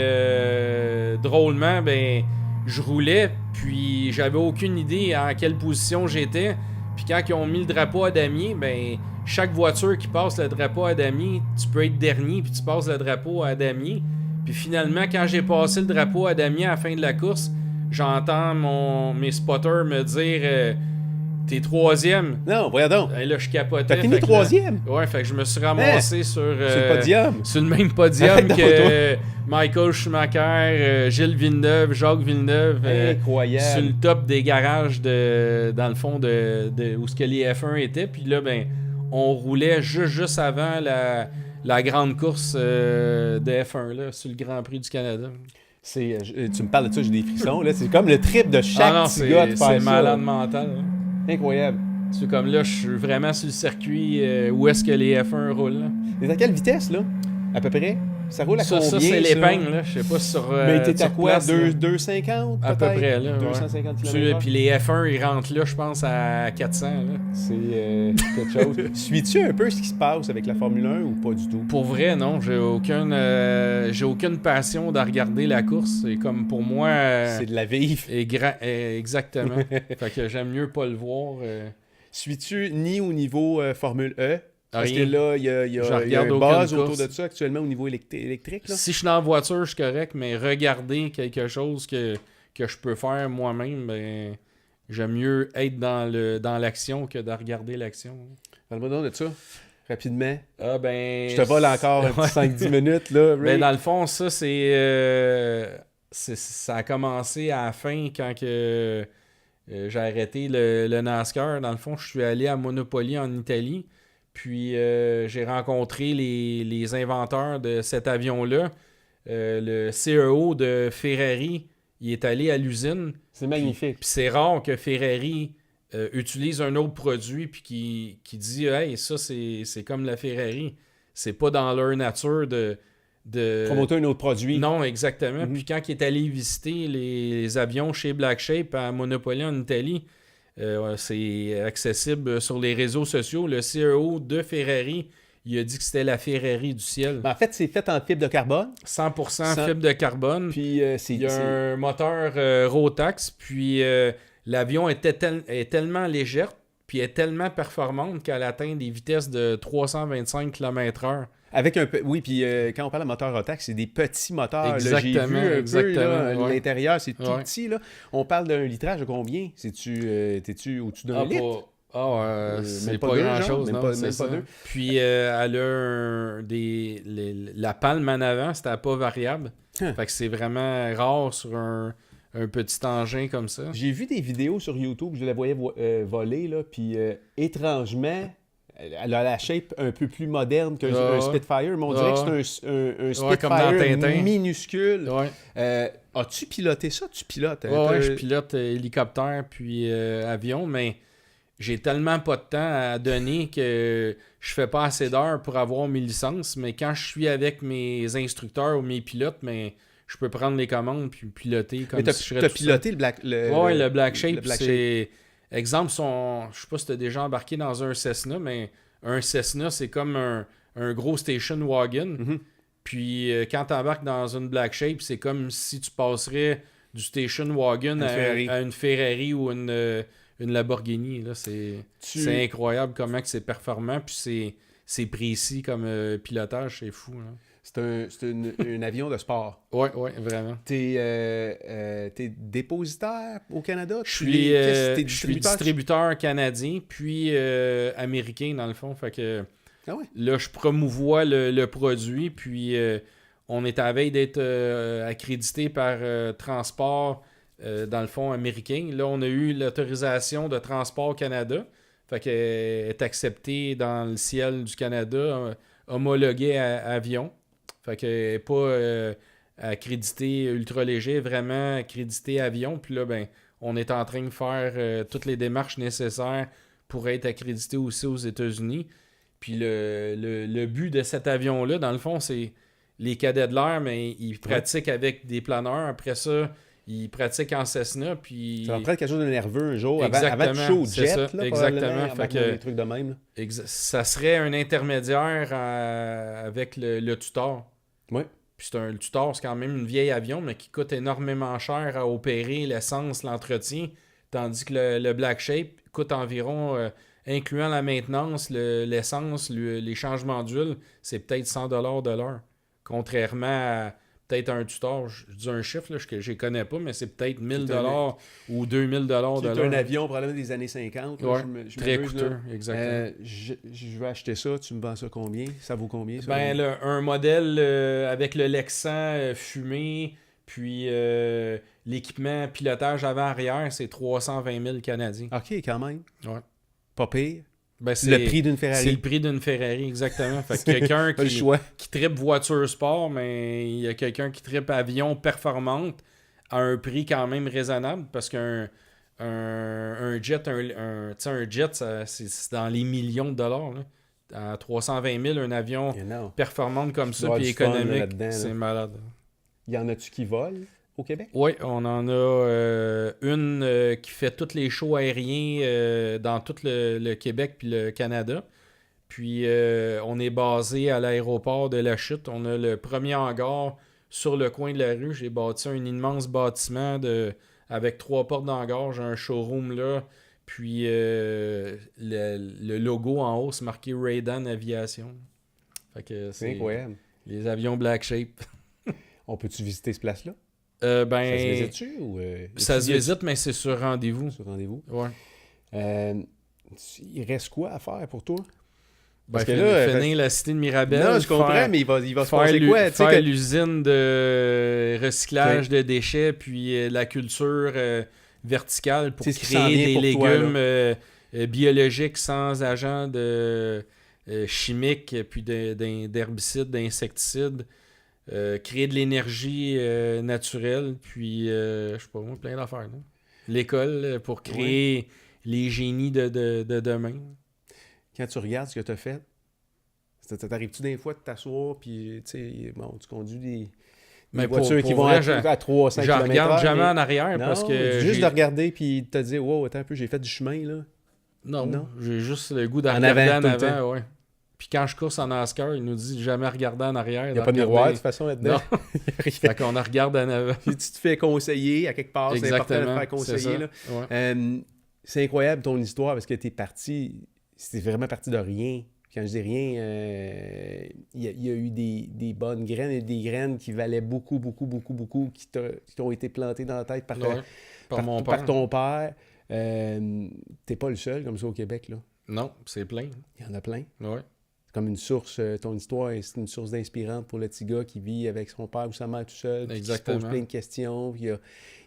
drôlement, ben je roulais, puis j'avais aucune idée en quelle position j'étais. Puis quand ils ont mis le drapeau à damier, ben chaque voiture qui passe le drapeau à damier, tu peux être dernier, puis tu passes le drapeau à damier. Puis finalement, quand j'ai passé le drapeau à damier à la fin de la course, j'entends mes spotters me dire t'es 3e. Non, voyons donc. Et là, je capotais. T'as fini 3e? Ouais, fait que je me suis ramassé sur le podium. Sur le même podium que Michael Schumacher, Gilles Villeneuve, Jacques Villeneuve. Incroyable. Sur le top des garages dans le fond de où ce que les F1 étaient. Puis là, ben, on roulait juste avant la grande course de F1 là, sur le Grand Prix du Canada. Tu me parles de ça, j'ai des frissons. Là. C'est comme le trip de chaque petit gars de faire ça. C'est malade mental. Hein. Incroyable. C'est comme là, je suis vraiment sur le circuit où est-ce que les F1 roulent. Là. Et à quelle vitesse, là? À peu près? Ça roule à combien? Ça, c'est l'épingle, là. Je sais pas sur. Mais t'es à quoi? 250? À peu près, là. 250 km/h. Puis les F1, ils rentrent là, je pense, à 400. Là. C'est quelque chose. Suis-tu un peu ce qui se passe avec la Formule 1 ou pas du tout? Pour vrai, non. J'ai aucune passion de regarder la course. C'est comme pour moi. C'est de la vivre. Exactement. Fait que j'aime mieux pas le voir. Suis-tu ni au niveau Formule E? Parce que là, il y a un buzz autour de ça actuellement au niveau électrique. Là. Si je suis dans la voiture, je suis correct, mais regarder quelque chose que je peux faire moi-même, ben, j'aime mieux être dans l'action que de regarder l'action. Parle-moi donc de ça, rapidement. Ah ben... Je te vole encore 5-10 minutes. Là, ben, dans le fond, ça, ça a commencé à la fin quand que, j'ai arrêté le NASCAR. Dans le fond, je suis allé à Monopoli en Italie. Puis j'ai rencontré les inventeurs de cet avion-là. Le CEO de Ferrari, il est allé à l'usine. C'est magnifique. Puis c'est rare que Ferrari utilise un autre produit puis qui dit « Hey, ça, c'est comme la Ferrari. » C'est pas dans leur nature de promoter un autre produit. Non, exactement. Puis quand il est allé visiter les avions chez Black Shape à Monopoli en Italie, c'est accessible sur les réseaux sociaux. Le CEO de Ferrari, il a dit que c'était la Ferrari du ciel. Ben, en fait, c'est fait en fibre de carbone. 100% fibre de carbone. Puis, il y a un moteur Rotax. Puis l'avion est tellement légère, puis est tellement performante qu'elle atteint des vitesses de 325 km/h. Avec un peu. Oui, puis quand on parle de moteur Rotax, c'est des petits moteurs. Exactement. Là, j'ai vu exactement. Peu, là, ouais. l'intérieur, c'est tout petit. Là. On parle d'un litrage de combien? T'es-tu au-dessus d'un litre? C'est pas grand-chose, non? Même pas deux. Puis elle a la palme en avant, c'était pas variable. Fait que c'est vraiment rare sur un petit engin comme ça. J'ai vu des vidéos sur YouTube, je la voyais voler, là, puis étrangement... Elle a la shape un peu plus moderne qu'un Spitfire, mais on dirait que c'est un Spitfire minuscule. As-tu piloté ça? Tu pilotes? Je pilote hélicoptère puis avion, mais j'ai tellement pas de temps à donner que je fais pas assez d'heures pour avoir mes licences. Mais quand je suis avec mes instructeurs ou mes pilotes, mais je peux prendre les commandes puis piloter comme si je serais tout seul. Tu as piloté le Black le Black Shape, c'est... Exemple, je sais pas si tu as déjà embarqué dans un Cessna, mais un Cessna, c'est comme un gros station wagon. Mm-hmm. Puis quand tu embarques dans une Black Shape, c'est comme si tu passerais du station wagon à une Ferrari ou une Lamborghini. Là. C'est incroyable comment que c'est performant, puis c'est précis comme pilotage, c'est fou. Là. un avion de sport. Oui, vraiment. T'es dépositaire au Canada? Je suis distributeur canadien, puis américain, dans le fond. Fait que là, je promouvois le produit, puis on est à la veille d'être accrédité par Transport, dans le fond, américain. Là, on a eu l'autorisation de Transport Canada. Fait qu'elle est acceptée dans le ciel du Canada, homologuée à avion. Fait qu'elle n'est pas accréditée ultra léger, vraiment accréditée avion. Puis là, ben, on est en train de faire toutes les démarches nécessaires pour être accrédité aussi aux États-Unis. Puis le but de cet avion-là, dans le fond, c'est les cadets de l'air, mais ils pratiquent avec des planeurs. Après ça, ils pratiquent en Cessna. Puis... Ça va prendre quelque chose de nerveux un jour, avant de show jet. Ça, là, exactement. Fait que, des trucs de même. Ça serait un intermédiaire avec le tutor. Oui. Puis le tutor, c'est quand même une vieille avion, mais qui coûte énormément cher à opérer, l'essence, l'entretien. Tandis que le Black Shape coûte environ, incluant la maintenance, l'essence, les changements d'huile, c'est peut-être 100$ de l'heure. Contrairement à peut-être un tutor, je dis un chiffre là, que je ne connais pas, mais c'est peut-être 1000$ ou 2000$ de l'heure. C'est un avion probablement des années 50. Là, très coûteux, exactement. Je vais acheter ça, tu me vends ça combien? Ça vaut combien? Ça, un modèle avec le Lexan fumé, puis l'équipement pilotage avant-arrière, c'est 320 000 Canadiens. OK, quand même. Ouais. Pas pire. Ben, c'est le prix d'une Ferrari. C'est le prix d'une Ferrari, exactement. Fait que quelqu'un qui trippe voiture sport, mais il y a quelqu'un qui trippe avion performante à un prix quand même raisonnable, parce qu'un jet, un jet, c'est dans les millions de dollars. Là. À 320 000, un avion performante comme ça, puis économique, c'est malade. Y en a-tu qui volent au Québec? Oui, on en a une qui fait tous les shows aériens dans tout le Québec puis le Canada. Puis on est basé à l'aéroport de La Chute. On a le premier hangar sur le coin de la rue. J'ai bâti un immense bâtiment avec 3 portes d'hangar. J'ai un showroom là. Puis le logo en haut, c'est marqué Raydan Aviation. Fait que c'est incroyable. Les avions Black Shape. On peut-tu visiter cette place-là? Ça se visite-tu? Ça se visite, mais c'est sur rendez-vous. Sur rendez-vous? Ouais. Il reste quoi à faire pour toi? Parce que là, finir la cité de Mirabel. Non, je comprends, mais il va se passer quoi? Faire l'usine de recyclage de déchets, puis la culture verticale pour créer des légumes biologiques sans agents chimiques, puis d'herbicides, d'insecticides. Créer de l'énergie naturelle, puis je sais pas moi, plein d'affaires. Là. L'école pour créer les génies de demain. Quand tu regardes ce que tu as fait, t'arrives-tu des fois de t'asseoir, puis tu conduis des voitures qui vont à 300 km/h. Je regarde jamais en arrière parce que. Juste de regarder, puis te dire, wow, attends un peu, j'ai fait du chemin là. Non. J'ai juste le goût de regarder en avant, ouais. Puis quand je course en NASCAR, il nous dit jamais regarder en arrière. Il n'y a pas de miroir de toute façon là-dedans. Non. Fait qu'on regarde en avant. Puis tu te fais conseiller à quelque part. Exactement. C'est important de te faire conseiller. Là. Ouais. C'est incroyable ton histoire parce que t'es parti. C'est vraiment parti de rien. Quand je dis rien, il y a eu des bonnes graines et des graines qui valaient beaucoup, qui t'ont été plantées dans la tête par ton père. T'es pas le seul comme ça au Québec, là. Non, c'est plein. Il y en a plein. Ouais. C'est comme une source, ton histoire, c'est une source d'inspirante pour le petit gars qui vit avec son père ou sa mère tout seul, qui se pose plein de questions, puis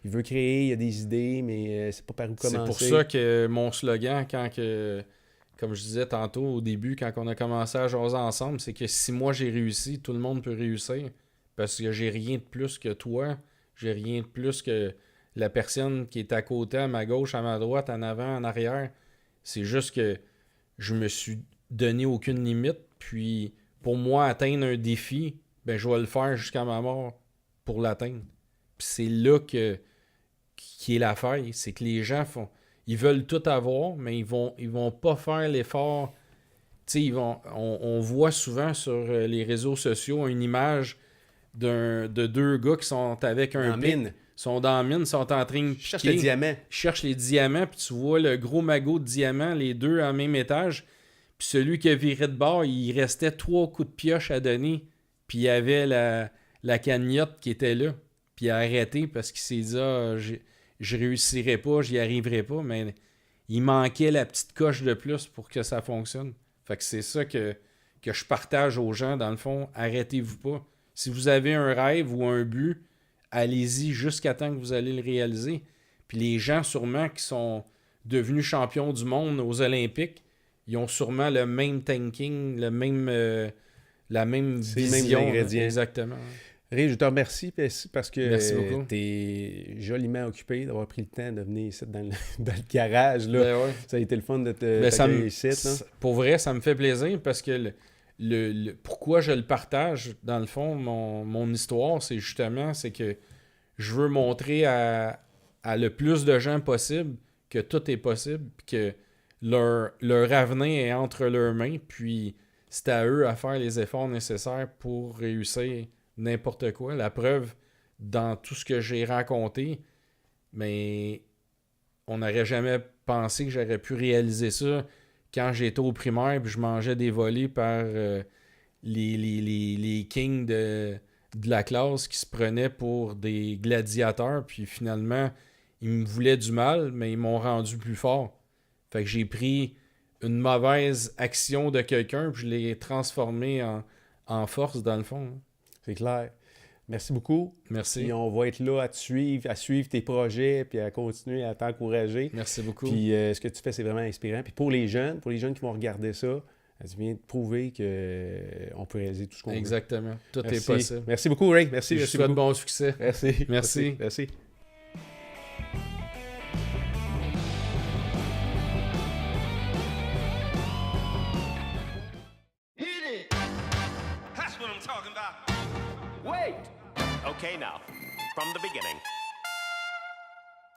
il veut créer, il a des idées, mais c'est pas par où commencer. C'est pour ça que mon slogan, comme je disais tantôt au début, quand on a commencé à jaser ensemble, c'est que si moi j'ai réussi, tout le monde peut réussir. Parce que j'ai rien de plus que toi, j'ai rien de plus que la personne qui est à côté, à ma gauche, à ma droite, en avant, en arrière. C'est juste que je me suis donné aucune limite. Puis pour moi, atteindre un défi, ben je vais le faire jusqu'à ma mort pour l'atteindre. Puis c'est là qui est l'affaire. C'est que les gens ils veulent tout avoir, mais ils vont pas faire l'effort. Tu sais, on voit souvent sur les réseaux sociaux une image de 2 gars qui sont avec un pic. Ils sont dans la mine, ils sont en train de cherche les diamants. Ils cherchent les diamants, puis tu vois le gros magot de diamants, les deux en même étage. Puis celui qui a viré de bord, il restait 3 coups de pioche à donner. Puis il y avait la cagnotte qui était là. Puis il a arrêté parce qu'il s'est dit je réussirai pas, j'y arriverai pas. Mais il manquait la petite coche de plus pour que ça fonctionne. Fait que c'est ça que je partage aux gens, dans le fond. Arrêtez-vous pas. Si vous avez un rêve ou un but, allez-y jusqu'à temps que vous allez le réaliser. Puis les gens, sûrement, qui sont devenus champions du monde aux Olympiques, ils ont sûrement le même thinking, la même vision. Mêmes ingrédients. Exactement. Ray, je te remercie parce que tu es joliment occupé d'avoir pris le temps de venir ici dans le garage. Là. Ben ouais. Ça a été le fun de te ici. Pour vrai, ça me fait plaisir parce que pourquoi je le partage, dans le fond, mon histoire, c'est justement que je veux montrer à le plus de gens possible que tout est possible, que leur avenir est entre leurs mains, puis c'est à eux à faire les efforts nécessaires pour réussir n'importe quoi. La preuve, dans tout ce que j'ai raconté, mais on n'aurait jamais pensé que j'aurais pu réaliser ça quand j'étais au primaire puis je mangeais des volets par les kings de la classe qui se prenaient pour des gladiateurs, puis finalement, ils me voulaient du mal, mais ils m'ont rendu plus fort. Fait que j'ai pris une mauvaise action de quelqu'un puis je l'ai transformé en force, dans le fond. C'est clair. Merci beaucoup. Merci. Puis on va être là à te suivre, à suivre tes projets, puis à continuer à t'encourager. Merci beaucoup. Puis ce que tu fais, c'est vraiment inspirant. Puis pour les jeunes qui vont regarder ça, tu viens de prouver qu'on peut réaliser tout ce qu'on veut. Exactement. Tout est possible. Merci beaucoup, Ray. Merci. Je merci souhaite beaucoup. bon succès. Merci. Merci. Merci. Wait! Okay, now, from the beginning.